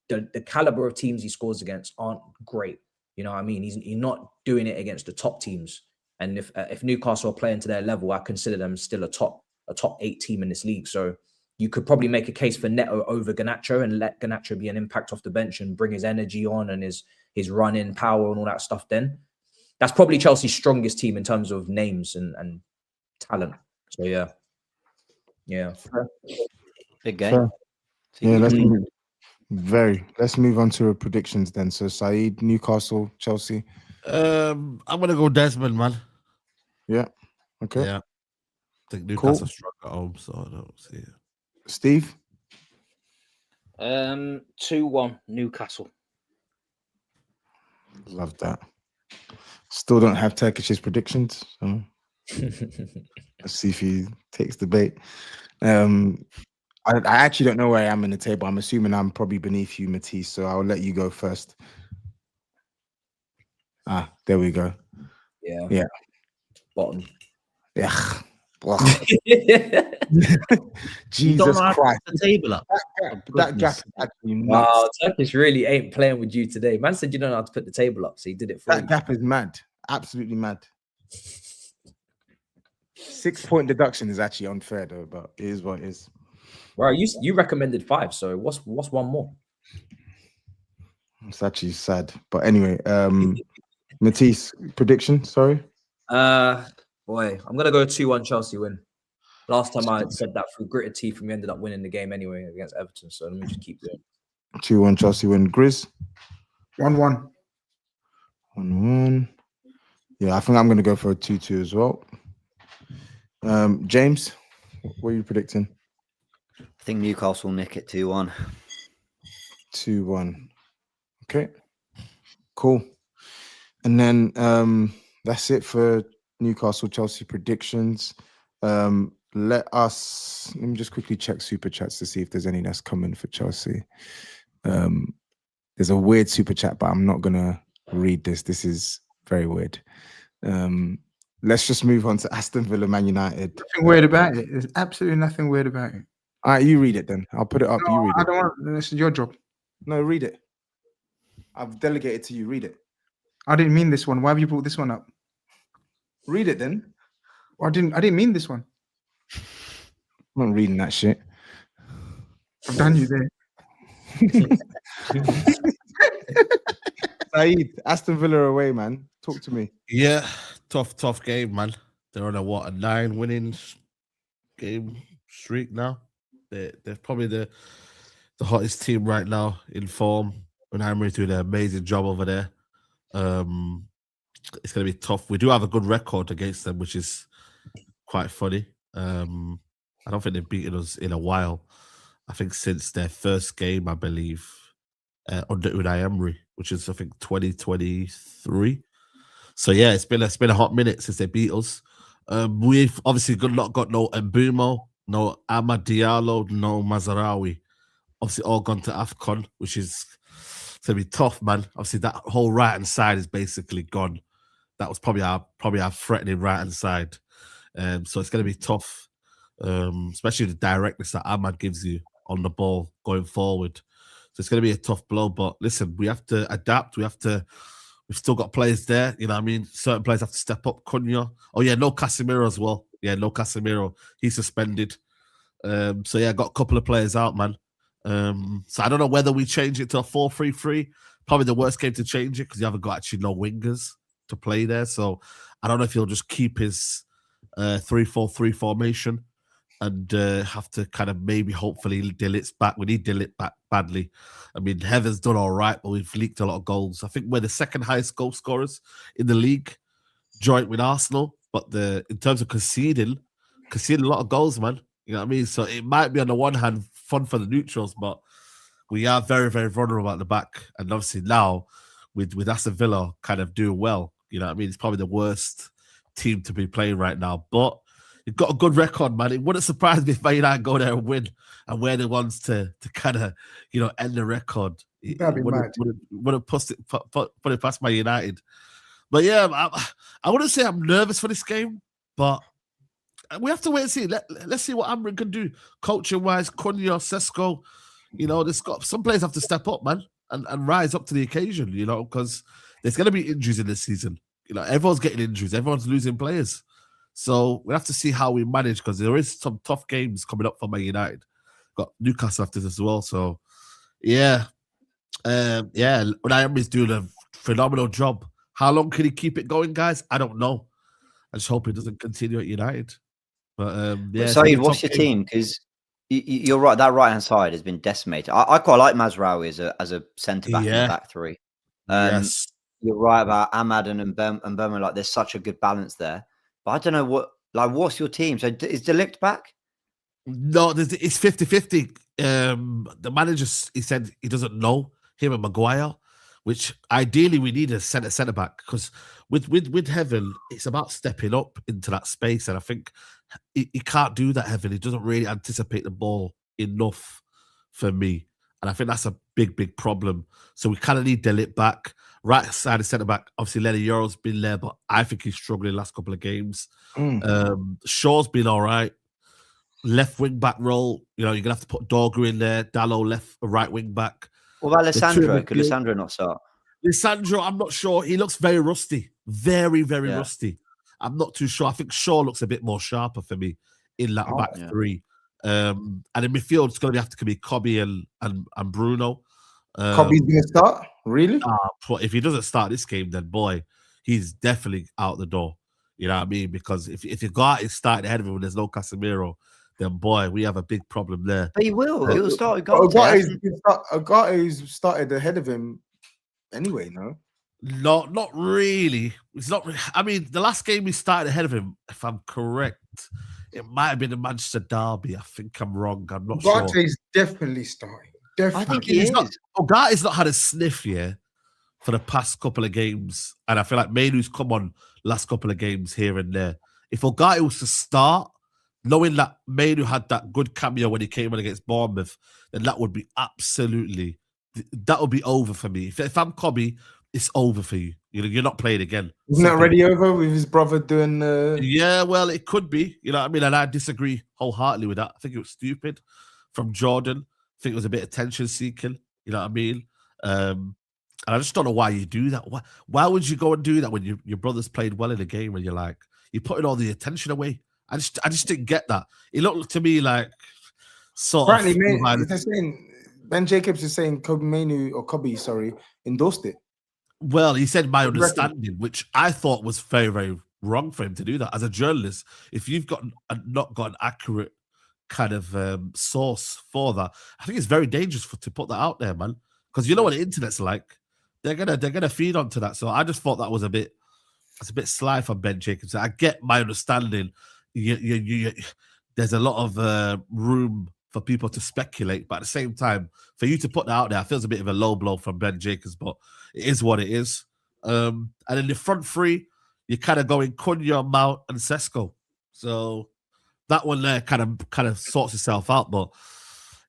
the caliber of teams he scores against aren't great. You know what I mean? He's not doing it against the top teams. And if Newcastle are playing to their level, I consider them still a top 8 team in this league. So you could probably make a case for Neto over Garnacho and let Garnacho be an impact off the bench and bring his energy on and his run-in power and all that stuff. Then that's probably Chelsea's strongest team in terms of names and talent. So yeah. Big game. Yeah, let's move on to predictions then. So SAEED, Newcastle, Chelsea. I'm gonna go Desmond, man. Yeah. Okay. Yeah. I think Newcastle strong at home, so I don't see it. Steve? 2-1 Newcastle. Love that. Still don't have Turkish's predictions. So let's see if he takes the bait. I actually don't know where I am in the table. I'm assuming I'm probably beneath you, Matisse. So I'll let you go first. There we go. Yeah. Bottom. Yeah. Jesus Christ. The table up. That gap is actually nuts. Wow, Turkish really ain't playing with you today. Man said you don't know how to put the table up, so he did it for you. That gap is mad. Absolutely mad. 6-point deduction is actually unfair though, but it is what it is. Well, you recommended 5, so what's one more? It's actually sad. But anyway, Matisse, prediction, sorry. Boy, I'm gonna go 2-1 Chelsea win. Last time I said that through gritted teeth, and we ended up winning the game anyway against Everton. So let me just keep doing. 2-1 Chelsea win. GRIZZ? 1-1. 1-1. Yeah, I think I'm gonna go for a 2-2 as well. James, what are you predicting? I think Newcastle will nick it 2-1. 2-1. Okay. Cool. And then that's it for Newcastle Chelsea predictions. Let me just quickly check super chats to see if there's any that's coming for Chelsea. There's a weird super chat, but I'm not gonna read this. This is very weird. Let's just move on to Aston Villa, Man United. Nothing weird about it. There's absolutely nothing weird about it. All right, you read it then. I'll put it up. No, you read I it. don't want. This is your job. No, read it. I've delegated to you. Read it. I didn't mean this one. Why have you brought this one up? Read it then. I didn't mean this one. I'm not reading that shit. I've done you there. SAEED, Aston Villa away, man. Talk to me. Yeah, tough game, man. They're on a 9 winning game streak now. They're probably the the hottest team right now in form. Unai Emery doing an amazing job over there. It's going to be tough. We do have a good record against them, which is quite funny. I don't think they've beaten us in a while. I think since their first game, I believe, under Unai Emery, which is I think 2023. So yeah, it's been a hot minute since they beat us. We've obviously not got no Mbumo, no Amad Diallo, no Mazarawi. Obviously all gone to AFCON, which is going to be tough, man. Obviously that whole right-hand side is basically gone. That was probably our threatening right-hand side. So it's going to be tough, especially the directness that Amad gives you on the ball going forward. So it's going to be a tough blow. But listen, we have to adapt. We've still got players there. You know what I mean? Certain players have to step up. Cunha. Oh, yeah, no Casemiro as well. Yeah, no Casemiro. He's suspended. So, yeah, got a couple of players out, man. So I don't know whether we change it to a 4-3-3. Probably the worst game to change it because you haven't got actually no wingers to play there. So I don't know if he'll just keep his 3-4-3 formation and have to kind of maybe hopefully Dilit's back. We need Dilit back badly. I mean, Heather's done all right, but we've leaked a lot of goals. I think we're the second highest goal scorers in the league, joint with Arsenal. But in terms of conceding a lot of goals, man. You know what I mean? So it might be on the one hand fun for the neutrals, but we are very, very vulnerable at the back. And obviously now with Aston Villa kind of doing well, you know what I mean? It's probably the worst team to be playing right now. But you've got a good record, man. It wouldn't surprise me if Man United go there and win, and we're the ones to kind of, you know, end the record. That'd be mad. Wouldn't put it past Man United. But yeah, I wouldn't say I'm nervous for this game, but we have to wait and see. Let's see what Amrin can do, coaching-wise. Cunha, Sesko, you know, some players have to step up, man, and rise up to the occasion, you know, because there's going to be injuries in this season. You know, everyone's getting injuries. Everyone's losing players. So we have to see how we manage because there is some tough games coming up for Man United. Got Newcastle after this as well. So, yeah. Unai Emery's doing a phenomenal job. How long can he keep it going, guys? I don't know. I just hope it doesn't continue at United. But yeah. SAEED, what's your team? Because you're right, that right hand side has been decimated. I quite like Mazraoui as a centre back in the back three. Yes. You're right about Amad and Mbeumo. Like, there's such a good balance there. But I don't know what's your team? So is De Ligt back? No, it's 50-50. The manager, he said he doesn't know him and Maguire, which ideally we need a centre back because with Heaven, it's about stepping up into that space, and I think he can't do that. Heaven, he doesn't really anticipate the ball enough for me, and I think that's a big problem. So we kind of need De Ligt back. Right side of centre back, obviously Lenny Euro's been there, but I think he's struggling the last couple of games. Shaw's been all right. Left wing back role, you know, you're gonna have to put Dorgu in there. Dallo right wing back. What about Lissandro? Could Lissandro not start? Lissandro, I'm not sure. He looks very rusty, very rusty. I'm not too sure. I think Shaw looks a bit more sharper for me in that back three. And in midfield, it's gonna have to be Kobe and Bruno. Kobe's gonna start, really? If he doesn't start this game, then boy, he's definitely out the door. You know what I mean? Because if Ugarte is starting ahead of him when there's no Casemiro, then boy, we have a big problem there. But he will. He'll start Ugarte. Ugarte's started ahead of him anyway, no? Not really. It's not. I mean, the last game we started ahead of him, if I'm correct, it might have been the Manchester derby. I think I'm wrong. I'm not sure. Ugarte's definitely starting. Definitely. I think he is. Ugarte's not had a sniff for the past couple of games, and I feel like Mainoo's come on last couple of games here and there. If Ugarte was to start, knowing that Mainoo had that good cameo when he came in against Bournemouth, then that would be over for me. If I'm Kobe, it's over for you. You know, you're not playing again. Isn't that already over with his brother doing? Yeah, well, it could be. You know what I mean? And I disagree wholeheartedly with that. I think it was stupid from Jordan. I think it was a bit of attention seeking. You know what I mean? And I just don't know why you do that. Why would you go and do that when your brother's played well in a game and you're putting all the attention away? I just didn't get that. It looked to me like apparently, Ben Jacobs is saying Kobe, endorsed it. Well, he said my understanding, which I thought was very, very wrong for him to do that. As a journalist, if you've not got an accurate kind of source for that. I think it's very dangerous to put that out there, man, because you know what the internet's like. They're gonna feed onto that. So I just thought that was a bit sly from Ben Jacobs. I get my understanding. There's a lot of room for people to speculate, but at the same time, for you to put that out there, I feel it's a bit of a low blow from Ben Jacobs, but it is what it is. And in the front three, you're kind of going Cunha, Mount, and Sesko. So that one there kind of sorts itself out. But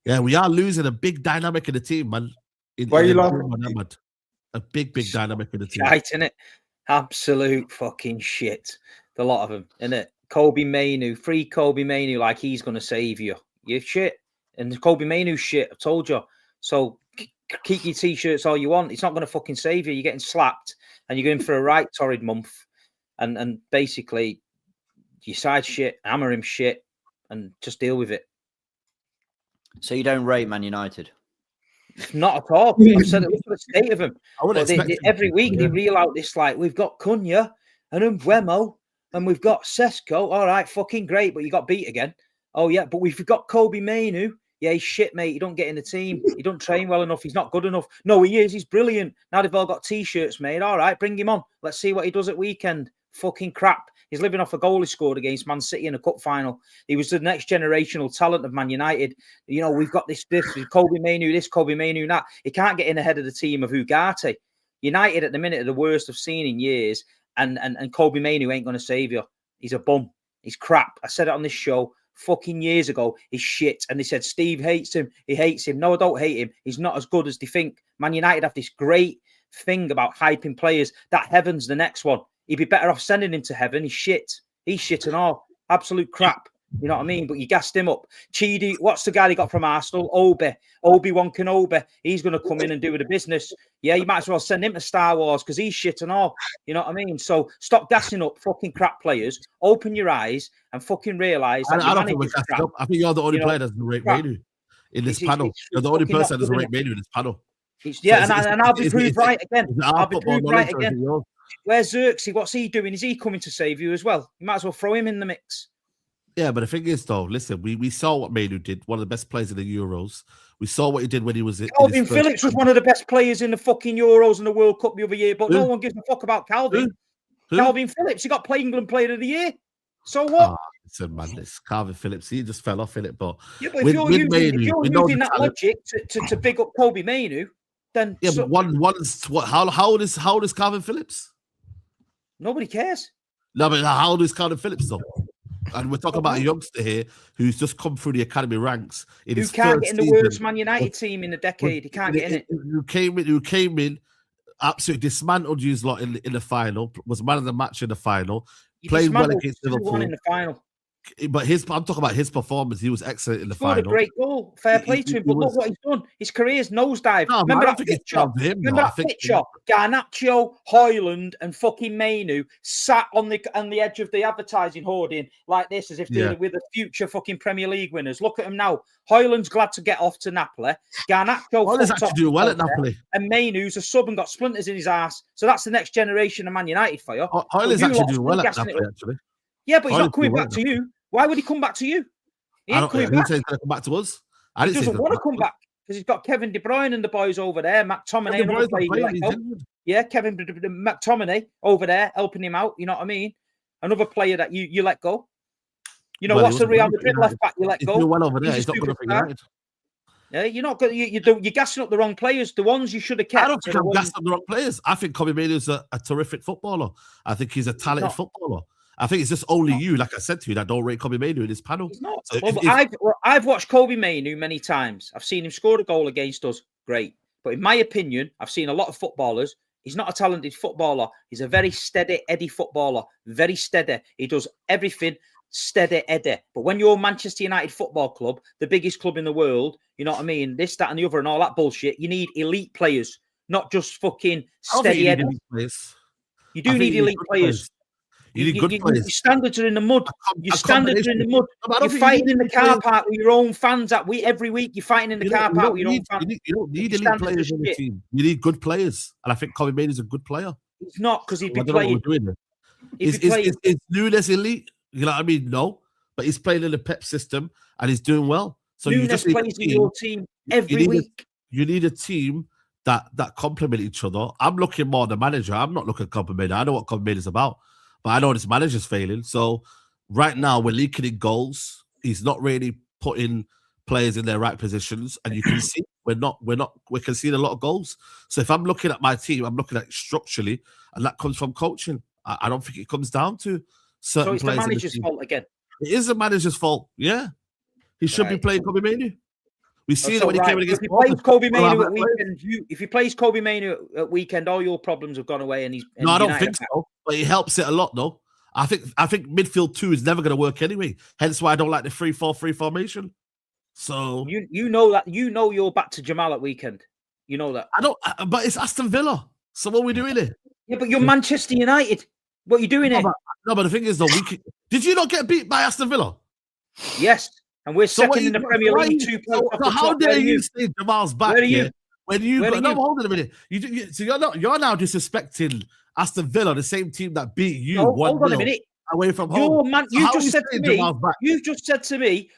yeah, we are losing a big dynamic in the team, man. Why are you laughing? A big dynamic in the team. Shite, innit? Absolute fucking shit. The lot of them, innit? Kobe Mainoo, free Kobe Mainoo, like he's going to save you. You're shit. And Kobe Mainoo shit, I told you. So keep your T-shirts all you want. It's not going to fucking save you. You're getting slapped and you're going for a right torrid month. And basically, you side shit, hammer him shit, and just deal with it. So you don't rate Man United? Not at all. I've said it. Look at the state of them. Every week they reel out this, like, we've got Cunha and Mbeumo and we've got Sesko. All right, fucking great, but you got beat again. Oh, yeah, but we've got Kobe Mainoo. Yeah, he's shit, mate. He don't get in the team. He don't train well enough. He's not good enough. No, he is. He's brilliant. Now they've all got T-shirts made. All right, bring him on. Let's see what he does at weekend. Fucking crap. He's living off a goal he scored against Man City in a cup final. He was the next generational talent of Man United. You know, we've got this Kobe Mainoo, this Kobe Mainoo, that. He can't get in ahead of the team of Ugarte. United at the minute are the worst I've seen in years, and Kobe Mainoo ain't going to save you. He's a bum. He's crap. I said it on this show fucking years ago. He's shit. And they said, Steve hates him. He hates him. No, I don't hate him. He's not as good as they think. Man United have this great thing about hyping players. That Heaven's the next one. He'd be better off sending him to heaven. He's shit. He's shit and all. Absolute crap. You know what I mean? But you gassed him up. Chidi, what's the guy they got from Arsenal? Obi-Wan Kenobi. He's going to come in and do the business. Yeah, you might as well send him to Star Wars because he's shit and all. You know what I mean? So stop gassing up fucking crap players. Open your eyes and fucking realise that I don't think we're gassing up. I think you're the only player that doesn't rate Mainoo in this panel. You're the only person that doesn't rate Mainoo in this panel. And I'll be proved right again. I'll be proved right again. Where's Xerxes? What's he doing? Is he coming to save you as well? You might as well throw him in the mix. Yeah, but the thing is, though, listen, we saw what Mainoo did, one of the best players in the Euros. We saw what he did when he was... Calvin Phillips was one of the best players in the fucking Euros and the World Cup the other year, but no one gives a fuck about Calvin. Calvin Phillips, he got England Player of the Year. So what? Listen, man, this Calvin Phillips, he just fell off in it, but... Yeah, but if you're using that logic to big up Kobe Mainoo, then... Yeah, but one's... How old is Calvin Phillips? Nobody cares. No, but how old is Calvin Phillips, though? And we're talking about a youngster here who's just come through the academy ranks. Who can't get in the worst Man United team in a decade. He can't get in it. Who came in, absolutely dismantled you lot in the final, was man of the match in the final, played well against Liverpool. In the final. But I'm talking about his performance. He was excellent in the final. A great goal. Fair play to him. But look what he's done. His career's nosedive. No, remember that picture? Garnacho, Højlund, and fucking Mainoo sat on the edge of the advertising hoarding like this, as if they're with the future fucking Premier League winners. Look at him now. Højlund's glad to get off to Napoli. Garnacho is actually doing well at Napoli. And Mainoo's a sub and got splinters in his ass. So that's the next generation of Man United for you. Højlund's actually doing well at Napoli, actually. Yeah, but he's not coming back to you. Why would he come back to you? He ain't coming back. He's going to come back to us. He doesn't want to come back because he's got Kevin De Bruyne and the boys over there. McTominay, another player. Yeah, Kevin McTominay over there helping him out. You know what I mean? Another player that you let go. You know, what's the Real Madrid left back you let go? He's doing well over there. He's not good for United. Yeah, you're not good. You're gassing up the wrong players. The ones you should have kept. I don't think I'm gassing up the wrong players. I think Kobe Mainoo is a terrific footballer. I think he's a talented footballer. I think it's just only you, like I said to you, that don't rate Kobe Mainoo in this panel. He's not. So I've watched Kobe Mainoo many times. I've seen him score a goal against us. Great. But in my opinion, I've seen a lot of footballers. He's not a talented footballer. He's a very steady Eddie footballer. Very steady. He does everything steady Eddie. But when you're Manchester United Football Club, the biggest club in the world, you know what I mean? This, that, and the other and all that bullshit, you need elite players, not just fucking steady Eddie. You do need elite players. You need good players. Your standards are in the mud. Your standards are in the mud. You're fighting in the car park with your own fans. Every week you're fighting in the car park with your own fans. You don't need elite players in the team. You need good players. And I think Kobe Mainoo is a good player. He's not, because he'd be playing. Is Nunes elite? You know what I mean? No. but he's playing in the Pep system and he's doing well. So you Nunes just need a plays in team- your team every week. You need a team that complement each other. I'm looking more at the manager. I'm not looking at Copenhagen. I know what Copenhagen is about, but I know this manager's failing. So right now we're leaking in goals. He's not really putting players in their right positions, and you can see we're conceding a lot of goals. So if I'm looking at my team, I'm looking at it structurally, and that comes from coaching. I don't think it comes down to certain So it's the players in manager's team. fault again. It is the manager's fault. Yeah, he should be Right. playing Kobe Mainoo. We see So, that when he right, came in if against he plays Kobe Well, Mainoo I'm at not weekend, if he plays Kobe Mainoo at weekend, all your problems have gone away, and he's No, I don't United think are back. so. But it helps it a lot, though. I think midfield 2 is never going to work anyway. Hence why I don't like the 3-4-3 formation. So You know that you're back to Jamal at weekend. You know that. I don't. But it's Aston Villa. So what are we doing here? Yeah, but you're Manchester United. What are you doing here? No, but the thing is, though, did you not get beat by Aston Villa? Yes, and we're So what second in the you- Premier why League. you- 2 points off So the how top. dare Where are you say Jamal's back Where are you? here when you? Where are No, you? hold on a minute. So you're now disrespecting Aston Villa, the same team that beat you No, 1-0 hold on a minute. away from Your home. man, So you how just you said to saying me. Jamal's back? You just said to me,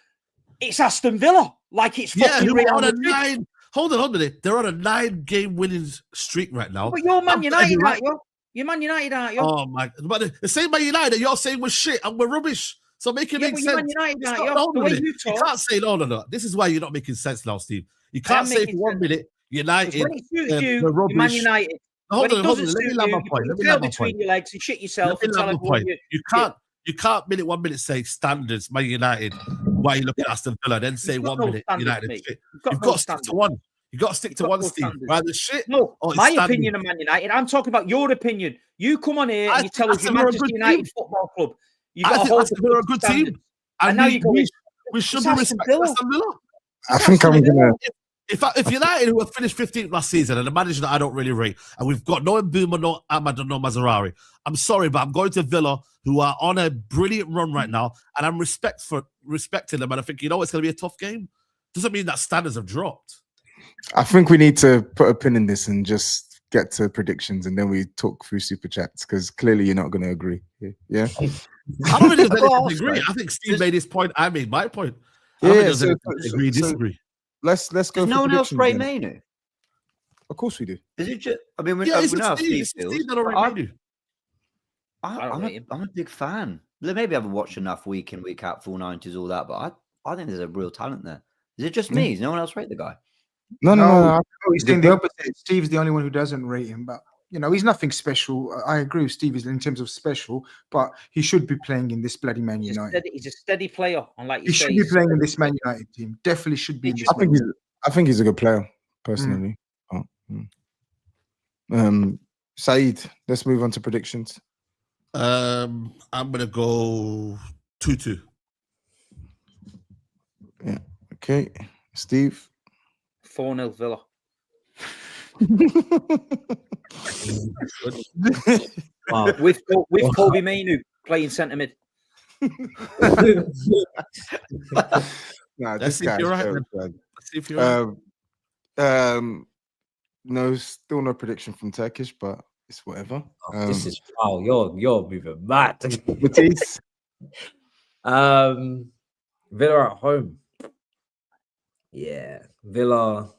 it's Aston Villa. Like it's Yeah, fucking who Real are on a Madrid. 9. Hold on a minute. They're on a 9-game winning streak right now. But you're Man I'm United, telling you, aren't you? You're Man United, aren't you? Oh my! But the same Man United, you're saying we're shit and we're rubbish. So make it Yeah, make but you're Man sense. United, It's aren't not- you? hold The on a way minute. you You talk. can't say no. This is why you're not making sense now, Steve. You I am can't say for making 1 sense. minute Because United. when it suits we're you, you're Man rubbish. United. Hold When it on, hold doesn't on. Let me suit land you, my you point. put Let your me tail land my between point. your legs and shit yourself Let me and tell land my everyone point. you You can't minute 1 minute say standards Man United. Why you look at Aston Villa? Then say You've got 1 no minute standards, United mate. shit. You've got You've no got to stick to standards. one. You got to stick You've to got one, no Steve. standards. Rather shit. No, or it's my standards. opinion of Man United. I'm talking about your opinion. You come on here I and you tell think us you're Aston Villa are a Manchester good United team. Football Club. You've I got to think hold Aston the Villa are a good team. standards. And And now you're going, we should it's be Aston respecting Villa. Aston Villa. I think I'm gonna. If United, who have finished 15th last season, and the manager that I don't really rate, and we've got no Mbuma, no Ahmad, and no Mazzarari, I'm sorry, but I'm going to Villa, who are on a brilliant run right now, and I'm respecting them, and I think, it's going to be a tough game. Doesn't mean that standards have dropped. I think we need to put a pin in this and just get to predictions, and then we talk through super chats because clearly you're not going to agree. Yeah. I don't think there's anything Well, to agree. I think Steve made his point. I made my point. I Yeah, don't think there's so- anything to so- agree, so- disagree. Let's go. Does for no one else predictions rate then. Mainoo? Of course we do. Is it just? I mean, we Yeah, it's know how Steve Steve feels. that already made you. I'm a big fan. Maybe I haven't watched enough week in, week out, full 90s, all that, but I think there's a real talent there. Is it just me? Does no one else rate the guy? No. He's saying the opposite. Steve's the only one who doesn't rate him, but he's nothing special. I agree with Steve in terms of special, but he should be playing in this bloody Man United. He's a steady player. And like you He say, should be playing in this Man United team. Definitely should be. In this I think he's a good player personally. Saeed, let's move on to predictions. I'm gonna go 2-2. Yeah. Okay. Steve. 4-0 Villa. Wow. With Kobe Mainoo playing centre mid. Nah, Let's this see if guy's you're right, joke, then. man. Let's see if you're right. No, still no prediction from Turkish, but it's whatever. This is you're moving mad. Matisse. Villa at home. Yeah, Villa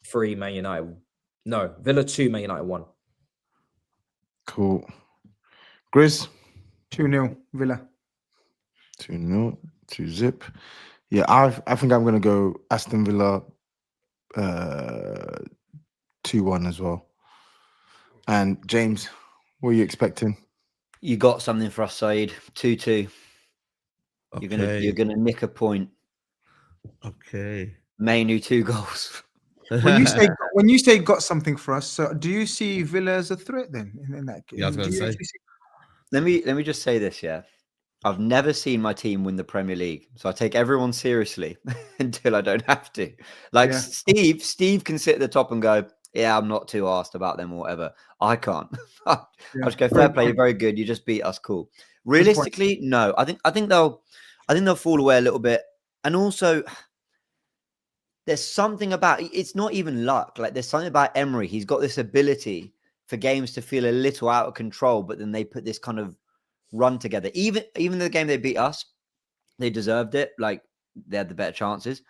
3, Man United. No, Villa 2, Man United 1. Cool. GRIZZ. 2-0 Villa. 2-0. 2-zip. Yeah, I think I'm gonna go Aston Villa 2-1 as well. And James, what are you expecting? You got something for us, Saeed. 2-2. You're gonna nick a point. Okay. Mainoo 2 goals. When you say got something for us, so do you see Villa as a threat then in that game? Yeah, I was gonna Do you say. actually see- Let me just say this, yeah. I've never seen my team win the Premier League, so I take everyone seriously until I don't have to. Like Yeah. Steve can sit at the top and go, "Yeah, I'm not too arsed about them or whatever." I can't. I just go, "Fair play, you're very good. You just beat us, cool." Realistically, no. I think they'll fall away a little bit, and also there's something about it's not even luck. Like there's something about Emery. He's got this ability for games to feel a little out of control, but then they put this kind of run together. Even the game they beat us, They deserved it. Like, they had the better chances.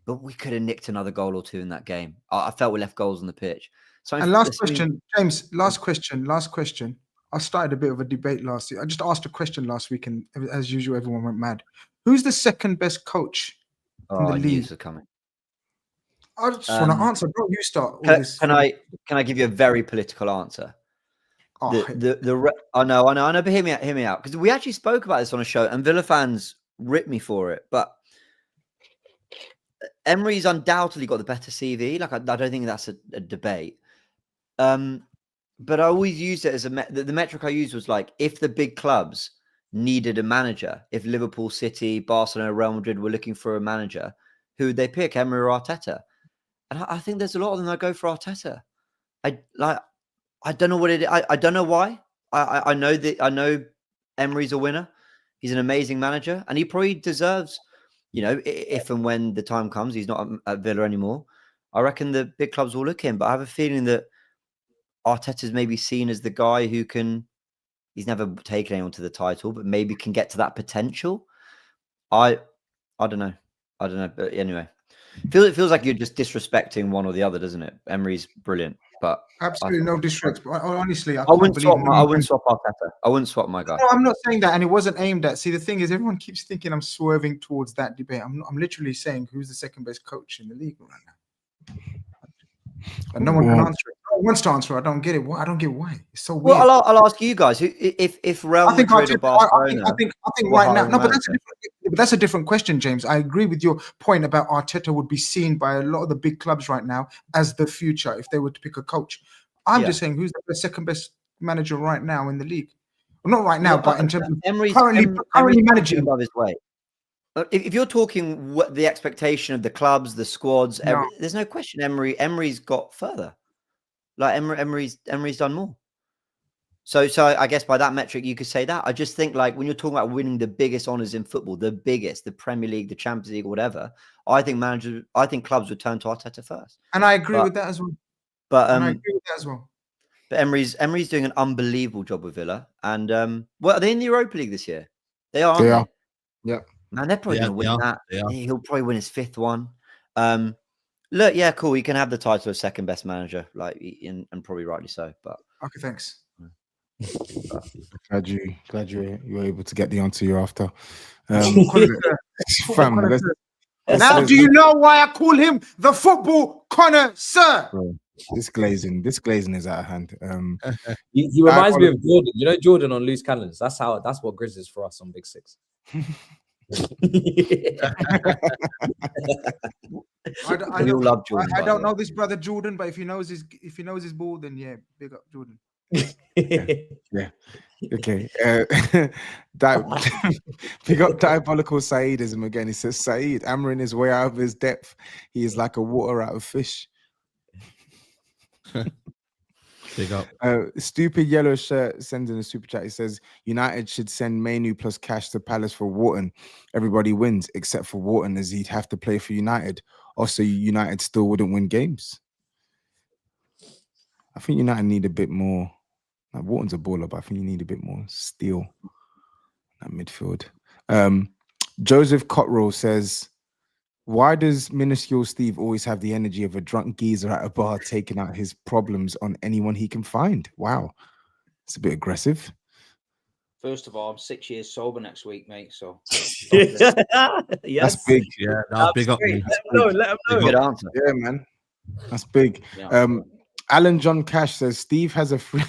But we could have nicked another goal or two in that game. I felt we left goals on the pitch. So And last question, James. Last question. I started a bit of a debate last year. I just asked a question last week, and as usual, everyone went mad. Who's the second best coach in the league? Coming. I just want to answer, bro. You start. All this. Can I give you a very political answer? Oh, I know, but hear me out. Because we actually spoke about this on a show, and Villa fans ripped me for it. But Emery's undoubtedly got the better CV. Like, I don't think that's a debate. But I always used it as the metric I used was like, if the big clubs needed a manager, if Liverpool, City, Barcelona, Real Madrid were looking for a manager, who would they pick, Emery or Arteta? And I think there's a lot of them that go for Arteta. I don't know what it is. I don't know why. I know Emery's a winner. He's an amazing manager, and he probably deserves, if and when the time comes, he's not at Villa anymore. I reckon the big clubs will look at him, but I have a feeling that Arteta's maybe seen as the guy who he's never taken anyone to the title, but maybe can get to that potential. I don't know. But anyway, it feels like you're just disrespecting one or the other, doesn't it? Emery's brilliant, but absolutely no disrespect. Honestly, I wouldn't swap Arteta. I wouldn't swap my guy. No, I'm not saying that, and it wasn't aimed at. See, the thing is, everyone keeps thinking I'm swerving towards that debate. I'm literally saying who's the second best coach in the league right now. And no one can answer it. No one wants to answer it. I don't get it. I don't get why. It's so weird. Well, I'll ask you guys. If Real Madrid or Barcelona, I think right now. No, but that's a different question, James. I agree with your point about Arteta would be seen by a lot of the big clubs right now as the future if they were to pick a coach. I'm just saying who's the second best manager right now in the league. Well, not right now, but in terms of currently managing above his weight. If you're talking what the expectation of the clubs, the squads, there's no question. Emery's got further. Like Emery's done more. So I guess by that metric you could say that. I just think, like, when you're talking about winning the biggest honors in football, the Premier League, the Champions League, or whatever, I think clubs would turn to Arteta first. And I agree with that as well. But Emery's doing an unbelievable job with Villa, and are they in the Europa League this year? They are. They are. Yeah. Man, they're probably going to win that. He'll probably win his 5th one. Look, yeah, cool. He can have the title of second best manager, and probably rightly so. But okay, thanks. Glad you were able to get the answer you're after. Now, do you know why I call him the football connoisseur? This glazing is out of hand. He reminds me of Jordan. You know Jordan on Loose Cannons. That's what GRIZZ is for us on Big Six. I love Jordan. I don't know this brother Jordan, but if he knows his ball, then yeah, big up Jordan. Yeah. Okay. Pick up diabolical Saeedism again. He says Saeed Amrin is way out of his depth. He is like a water out of fish. Big up. Stupid yellow shirt sends in a super chat. He says United should send Mainoo plus cash to Palace for Wharton. Everybody wins except for Wharton, as he'd have to play for United. Also, United still wouldn't win games. I think United need a bit more. Like, Wharton's a baller, but I think you need a bit more steel at midfield. Joseph Cottrell says, why does Minuscule Steve always have the energy of a drunk geezer at a bar taking out his problems on anyone he can find? Wow. It's a bit aggressive. First of all, I'm 6 years sober next week, mate. So yes. That's big. Yeah, that's big up. Let him know. Good answer. Yeah, man. That's big. Yeah. Alan John Cash says Steve has a free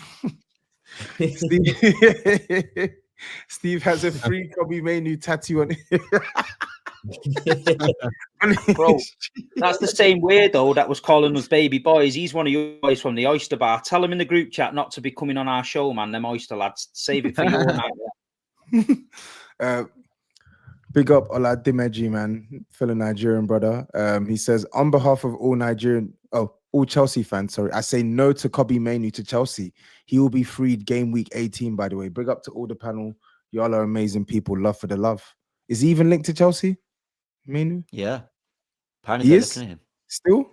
Steve has a free Kobe Mainoo tattoo on it. Bro, that's the same weirdo that was calling us baby boys. He's one of you boys from the Oyster Bar. Tell him in the group chat not to be coming on our show, man. Them Oyster lads. Save it for your night. Big up Ola Dimeji, man, fellow Nigerian brother. He says, on behalf of all Chelsea fans, sorry, I say no to Kobe Mainoo to Chelsea. He will be freed game week 18, by the way. Big up to all the panel. Y'all are amazing people. Love for the love. Is he even linked to Chelsea? Mainoo? Yeah. Apparently he they're is looking at him. still?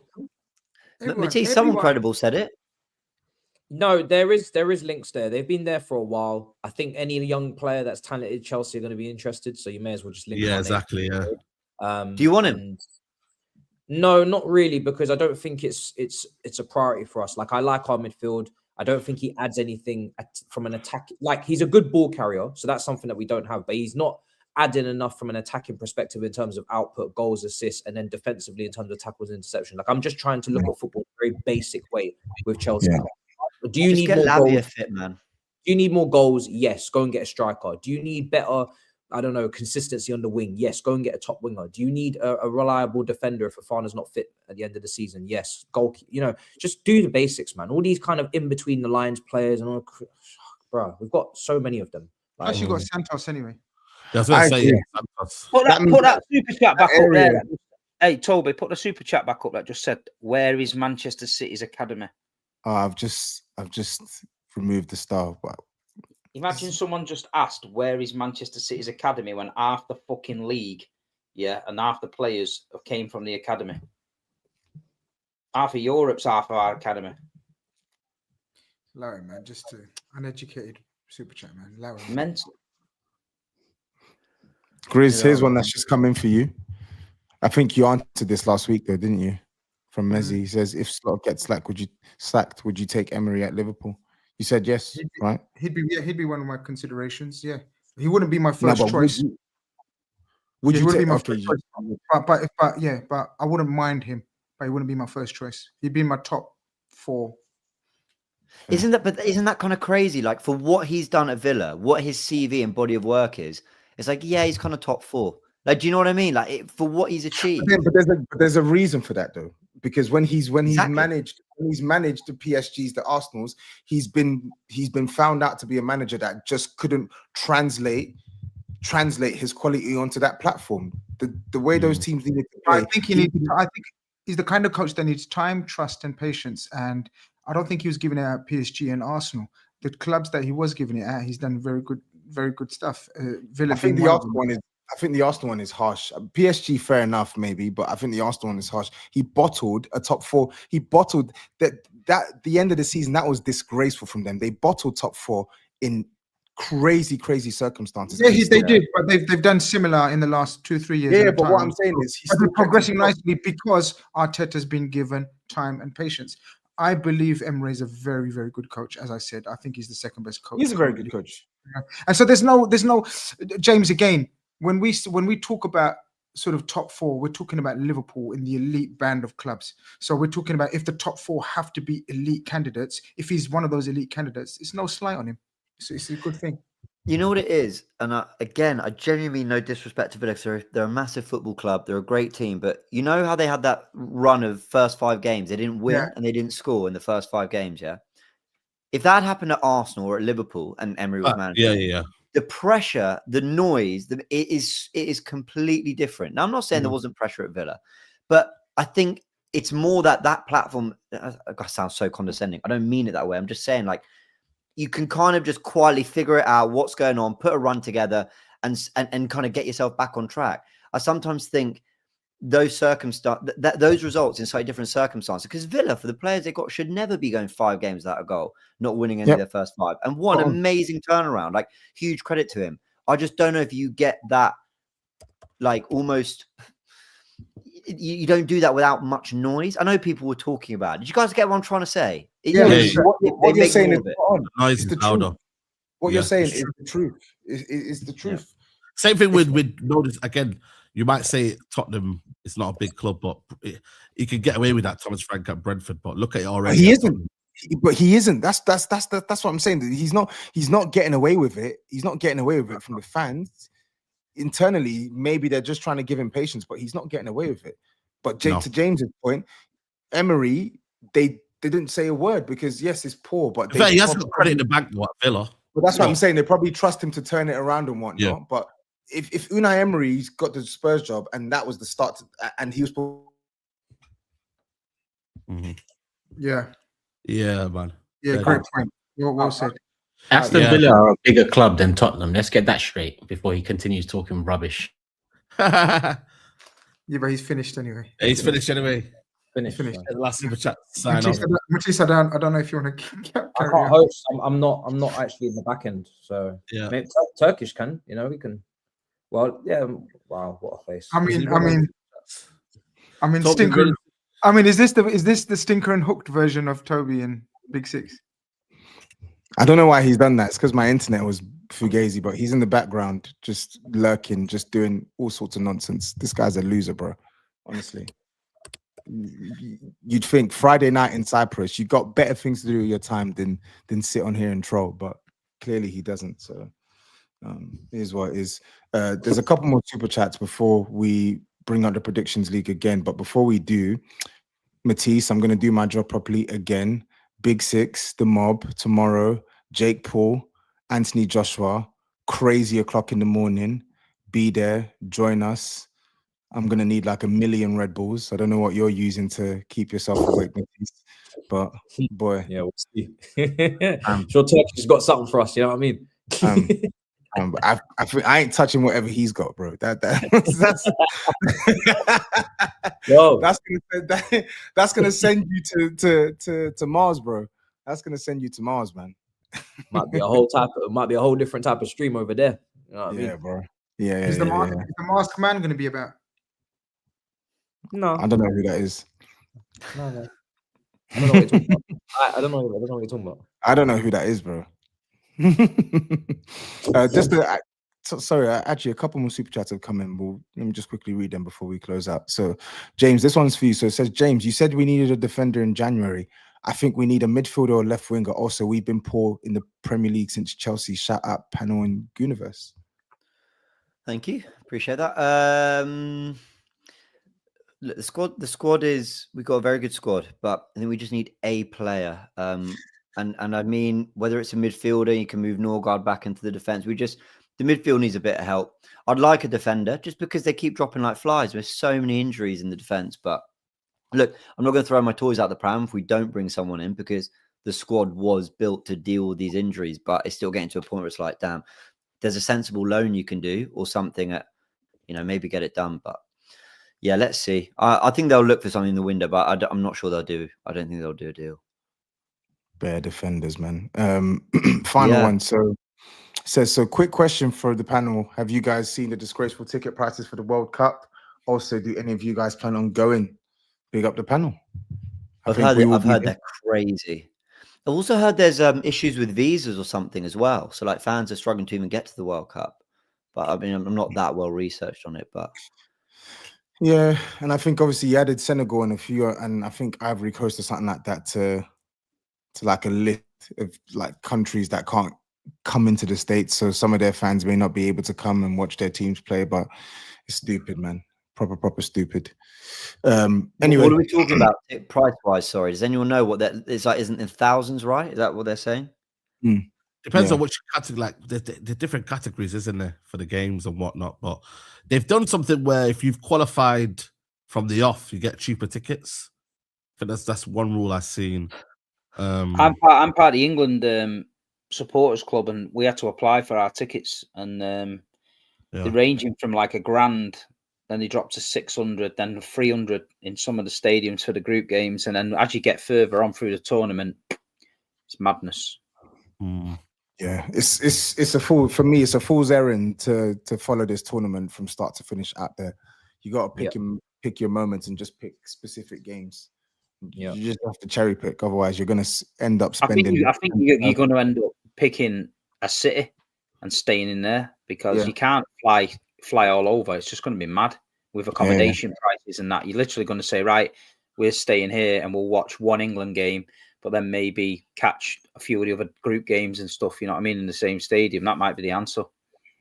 Matisse, someone credible said it. No, there is links there. They've been there for a while. I think any young player that's talented Chelsea are going to be interested. So you may as well just link. Yeah, exactly. Yeah. Do you want him? No, not really, because I don't think it's a priority for us. Like, I like our midfield. I don't think he adds anything from an attack. Like, he's a good ball carrier, so that's something that we don't have. But he's not adding enough from an attacking perspective in terms of output, goals, assists, and then defensively in terms of tackles and interception. Like, I'm just trying to look at football in a very basic way with Chelsea. Yeah. Do you need more goals? Fit, man. Do you need more goals? Yes, go and get a striker. Do you need better, I don't know, consistency on the wing? Yes, go and get a top winger. Do you need a reliable defender if Fofana's not fit at the end of the season? Yes, just do the basics, man. All these kind of in between the lines players and all, bro, we've got so many of them. Plus, you got Santos anyway. That's what I say. Yeah. Put that super chat back up there. Hey, Toby, put the super chat back up that just said, "Where is Manchester City's academy?" I've just removed the star. But imagine someone just asked, "Where is Manchester City's academy?" when half the fucking league, and half the players came from the academy. Half of Europe's half of our academy. Larry, man, just uneducated super chat, man. Larry, mental. Grizz, here's one that's just come in for you. I think you answered this last week, though, didn't you? From Mezzi, he says, if Slot gets sacked, would you take Emery at Liverpool? You said yes, right? He'd be one of my considerations. Yeah, he wouldn't be my first choice. Would you take? Be my first choice. But I wouldn't mind him. But he wouldn't be my first choice. He'd be in my top 4. Isn't that kind of crazy? Like, for what he's done at Villa, what his CV and body of work is, it's like, yeah, he's kind of top 4. Like, do you know what I mean? Like, for what he's achieved. But there's a reason for that, though, because when he's managed the PSGs, the Arsenals, he's been found out to be a manager that just couldn't translate his quality onto that platform. The way those teams needed to play. I think he's the kind of coach that needs time, trust, and patience. And I don't think he was giving it at PSG and Arsenal. The clubs that he was giving it at, he's done very good stuff. Villa. I think the Arsenal one is harsh. PSG, fair enough, maybe, but I think the Arsenal one is harsh. He bottled a top 4. He bottled that at the end of the season. That was disgraceful from them. They bottled top 4 in crazy circumstances. Yeah, they did, but they've done similar in the last 2-3 years. Yeah, but what I'm saying is he's still progressing nicely because Arteta's been given time and patience. I believe Emery is a very, very good coach. As I said, I think he's the second best coach. He's a very good coach. Yeah. And so there's no James, again, when we talk about sort of top 4, we're talking about Liverpool in the elite band of clubs. So we're talking about if the top 4 have to be elite candidates, if he's one of those elite candidates, it's no slight on him. So it's a good thing. You know what it is? And I genuinely mean no disrespect to Villa. They're a massive football club. They're a great team. But you know how they had that run of first 5 games? They didn't win and they didn't score in the first 5 games, yeah? If that happened at Arsenal or at Liverpool and Emery was manager, yeah. The pressure, the noise, it is completely different. Now, I'm not saying there wasn't pressure at Villa, but I think it's more that platform. I sound so condescending. I don't mean it that way. I'm just saying, like, you can kind of just quietly figure it out, what's going on, put a run together, and kind of get yourself back on track. I sometimes think those those results in slightly different circumstances, because Villa, for the players they got, should never be going 5 games without a goal, not winning any of their first 5. And what an amazing turnaround! Like, huge credit to him. I just don't know if you get that, like, almost. You don't do that without much noise. I know people were talking about it. Did you guys get what I'm trying to say? What you're saying is the truth. What you're saying is the truth. It's the truth. Yeah. Same thing with notice again. You might say Tottenham is not a big club, but he could get away with that. Thomas Frank at Brentford, but look at it already. He isn't. That's what I'm saying. He's not getting away with it. He's not getting away with it from the fans. Internally, maybe they're just trying to give him patience, but he's not getting away with it. But to James's point, Emery, they didn't say a word because yes, it's poor, but he has got credit in the bank. What Villa? But that's what I'm saying. They probably trust him to turn it around and whatnot. Yeah. But if Unai Emery's got the Spurs job and that was the start, and he was. Yeah, man. Yeah, great point. Well said. Aston Villa are a bigger club than Tottenham. Let's get that straight before he continues talking rubbish. Yeah, but he's finished anyway. He's finished anyway. Finished. Finished. So. The last super chat. Sign off. Matisse, I don't know if you want to I carry can't on. host. I'm not actually in the back end. So Yeah. maybe Turkish can. We can. Well, yeah. Wow, what a face. I mean, Toby, Stinker. really- I mean, is this the Stinker and Hooked version of Toby and Big Six? I don't know why he's done that. It's because my internet was fugazi, but he's in the background, just lurking, just doing all sorts of nonsense. This guy's a loser, bro. Honestly. You'd think Friday night in Cyprus, you got better things to do with your time than sit on here and troll, but clearly he doesn't. So here's what it is. There's a couple more super chats before we bring out the predictions league again. But before we do, Matisse, I'm going to do my job properly again. Big Six, The Mob, tomorrow, Jake Paul, Anthony Joshua, crazy o'clock in the morning. Be there, join us. I'm going to need like 1 million Red Bulls. I don't know what you're using to keep yourself awake, Matisse, but boy. Yeah, we'll see. Sure, Turkey's got something for us, you know what I mean? I ain't touching whatever he's got, bro. That's gonna send you to Mars, bro. That's gonna send you to Mars, man. Might be a whole different type of stream over there. You know what I mean? Bro. Yeah. Is the Masked Man going to be about? No, I don't know who that is. No. I don't know what you're talking about. I don't know what you're talking about. I don't know who that is, bro. Sorry, actually, a couple more super chats have come in. Let me just quickly read them before we close out. So, James, this one's for you. So it says, James, you said we needed a defender in January. I think we need a midfielder or left winger. Also, we've been poor in the Premier League since Chelsea. Shout out Pano and Universe. Thank you. Appreciate that. Look, the squad is, we've got a very good squad, but I think we just need a player. And I mean, whether it's a midfielder, you can move Norgard back into the defense. The midfield needs a bit of help. I'd like a defender just because they keep dropping like flies. There's so many injuries in the defense. But look, I'm not going to throw my toys out the pram if we don't bring someone in, because the squad was built to deal with these injuries. But it's still getting to a point where it's like, damn, there's a sensible loan you can do or something at, maybe get it done. But yeah, let's see. I think they'll look for something in the window, but I'm not sure they'll do. I don't think they'll do a deal. Bare defenders, man. Final one. So quick question for the panel. Have you guys seen the disgraceful ticket prices for the World Cup? Also, do any of you guys plan on going? Big up the panel. I've heard they're crazy. I've also heard there's issues with visas or something as well. So like fans are struggling to even get to the World Cup. But I mean, I'm not that well researched on it, but yeah, and I think obviously you added Senegal and a few, and I think Ivory Coast or something like that to like a list of like countries that can't come into the States, so some of their fans may not be able to come and watch their teams play. But it's stupid, man. Proper stupid. Anyway, what are we talking about price wise? Sorry, does anyone know what that is? Like, isn't it thousands, right? Is that what they're saying? Depends on which category. Like the different categories, isn't there, for the games and whatnot? But they've done something where if you've qualified from the off, you get cheaper tickets. I think that's one rule I've seen. I'm part of the England supporters club, and we had to apply for our tickets, and they're ranging from like £1,000, then they drop to 600, then 300 in some of the stadiums for the group games, and then as you get further on through the tournament, it's madness. Yeah, it's a fool for me. It's a fool's errand to follow this tournament from start to finish out there. You got to pick your moments and just pick specific games. You just have to cherry pick, otherwise you're going to end up spending. I think you're going to end up picking a city and staying in there, because you can't fly all over. It's just going to be mad with accommodation prices and that. You're literally going to say, right, we're staying here and we'll watch one England game, but then maybe catch a few of the other group games and stuff, you know what I mean, in the same stadium. That might be the answer.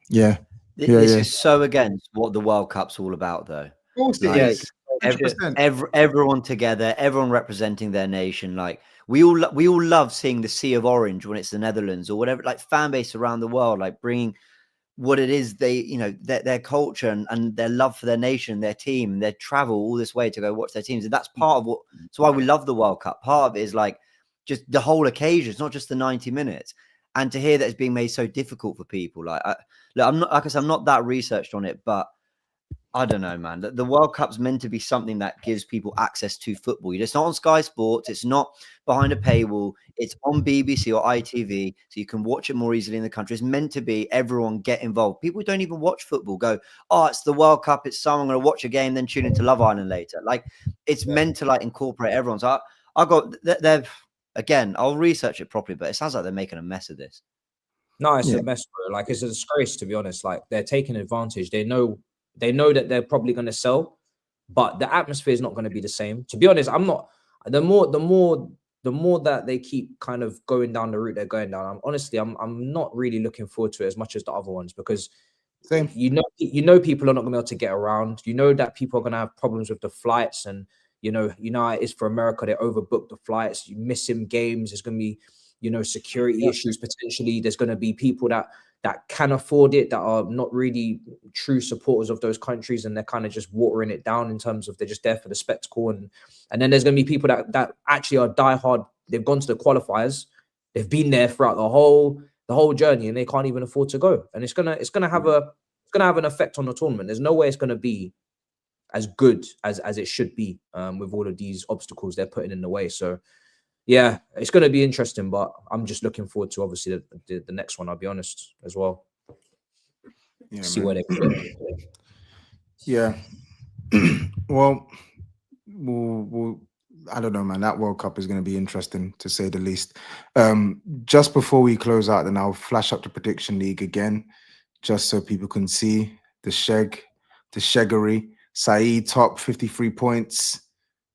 This is so against what the World Cup's all about, though. Of course it is. Everyone together, everyone representing their nation. Like we all love seeing the Sea of Orange when it's the Netherlands or whatever, like fan base around the world, like bringing what it is their culture and their love for their nation, their team, their travel all this way to go watch their teams. And that's part of it's why we love the World Cup. Part of it is like just the whole occasion. It's not just the 90 minutes. And to hear that it's being made so difficult for people, I'm not that researched on it, but I don't know, man. The World Cup's meant to be something that gives people access to football. It's not on Sky Sports. It's not behind a paywall. It's on BBC or ITV, so you can watch it more easily in the country. It's meant to be everyone get involved. People who don't even watch football go, oh, it's the World Cup. It's someone going to watch a game, then tune into Love Island later. Like, it's meant to like incorporate everyone. So I got, they've, again, I'll research it properly, but it sounds like they're making a mess of this. No, it's a mess, bro. Like, it's a disgrace, to be honest. Like, they're taking advantage. They know that they're probably going to sell, but the atmosphere is not going to be the same. To be honest, I'm not. The more that they keep kind of going down the route they're going down, I'm not really looking forward to it as much as the other ones, because you know people are not going to be able to get around. You know that people are going to have problems with the flights, and you know how it is for America. They overbook the flights. You miss him games. There's going to be security issues potentially. There's going to be people that can afford it, that are not really true supporters of those countries, and they're kind of just watering it down in terms of they're just there for the spectacle. And then there's going to be people that actually are diehard. They've gone to the qualifiers, they've been there throughout the whole journey, and they can't even afford to go. And it's gonna have an effect on the tournament. There's no way it's gonna be as good as it should be with all of these obstacles they're putting in the way. So yeah, it's going to be interesting, but I'm just looking forward to obviously the next one. I'll be honest as well. Yeah, see man. where they go. Yeah. Well, we'll I don't know, man. That World Cup is going to be interesting, to say the least. Just before we close out, then I'll flash up the prediction league again, just so people can see the Sheggery. SAEED top, 53 points.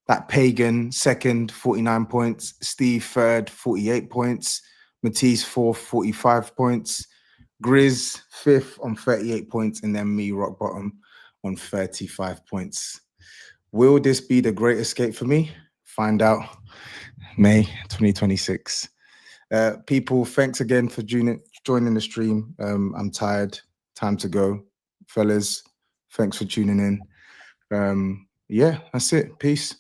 That Pagan second, 49 points. Steve third, 48 points. MATISSE fourth, 45 points. GRIZZ fifth on 38 points. And then me, rock bottom, on 35 points. Will this be the great escape for me? Find out May 2026. People, thanks again for joining the stream. I'm tired. Time to go. Fellas, thanks for tuning in. Yeah, that's it. Peace.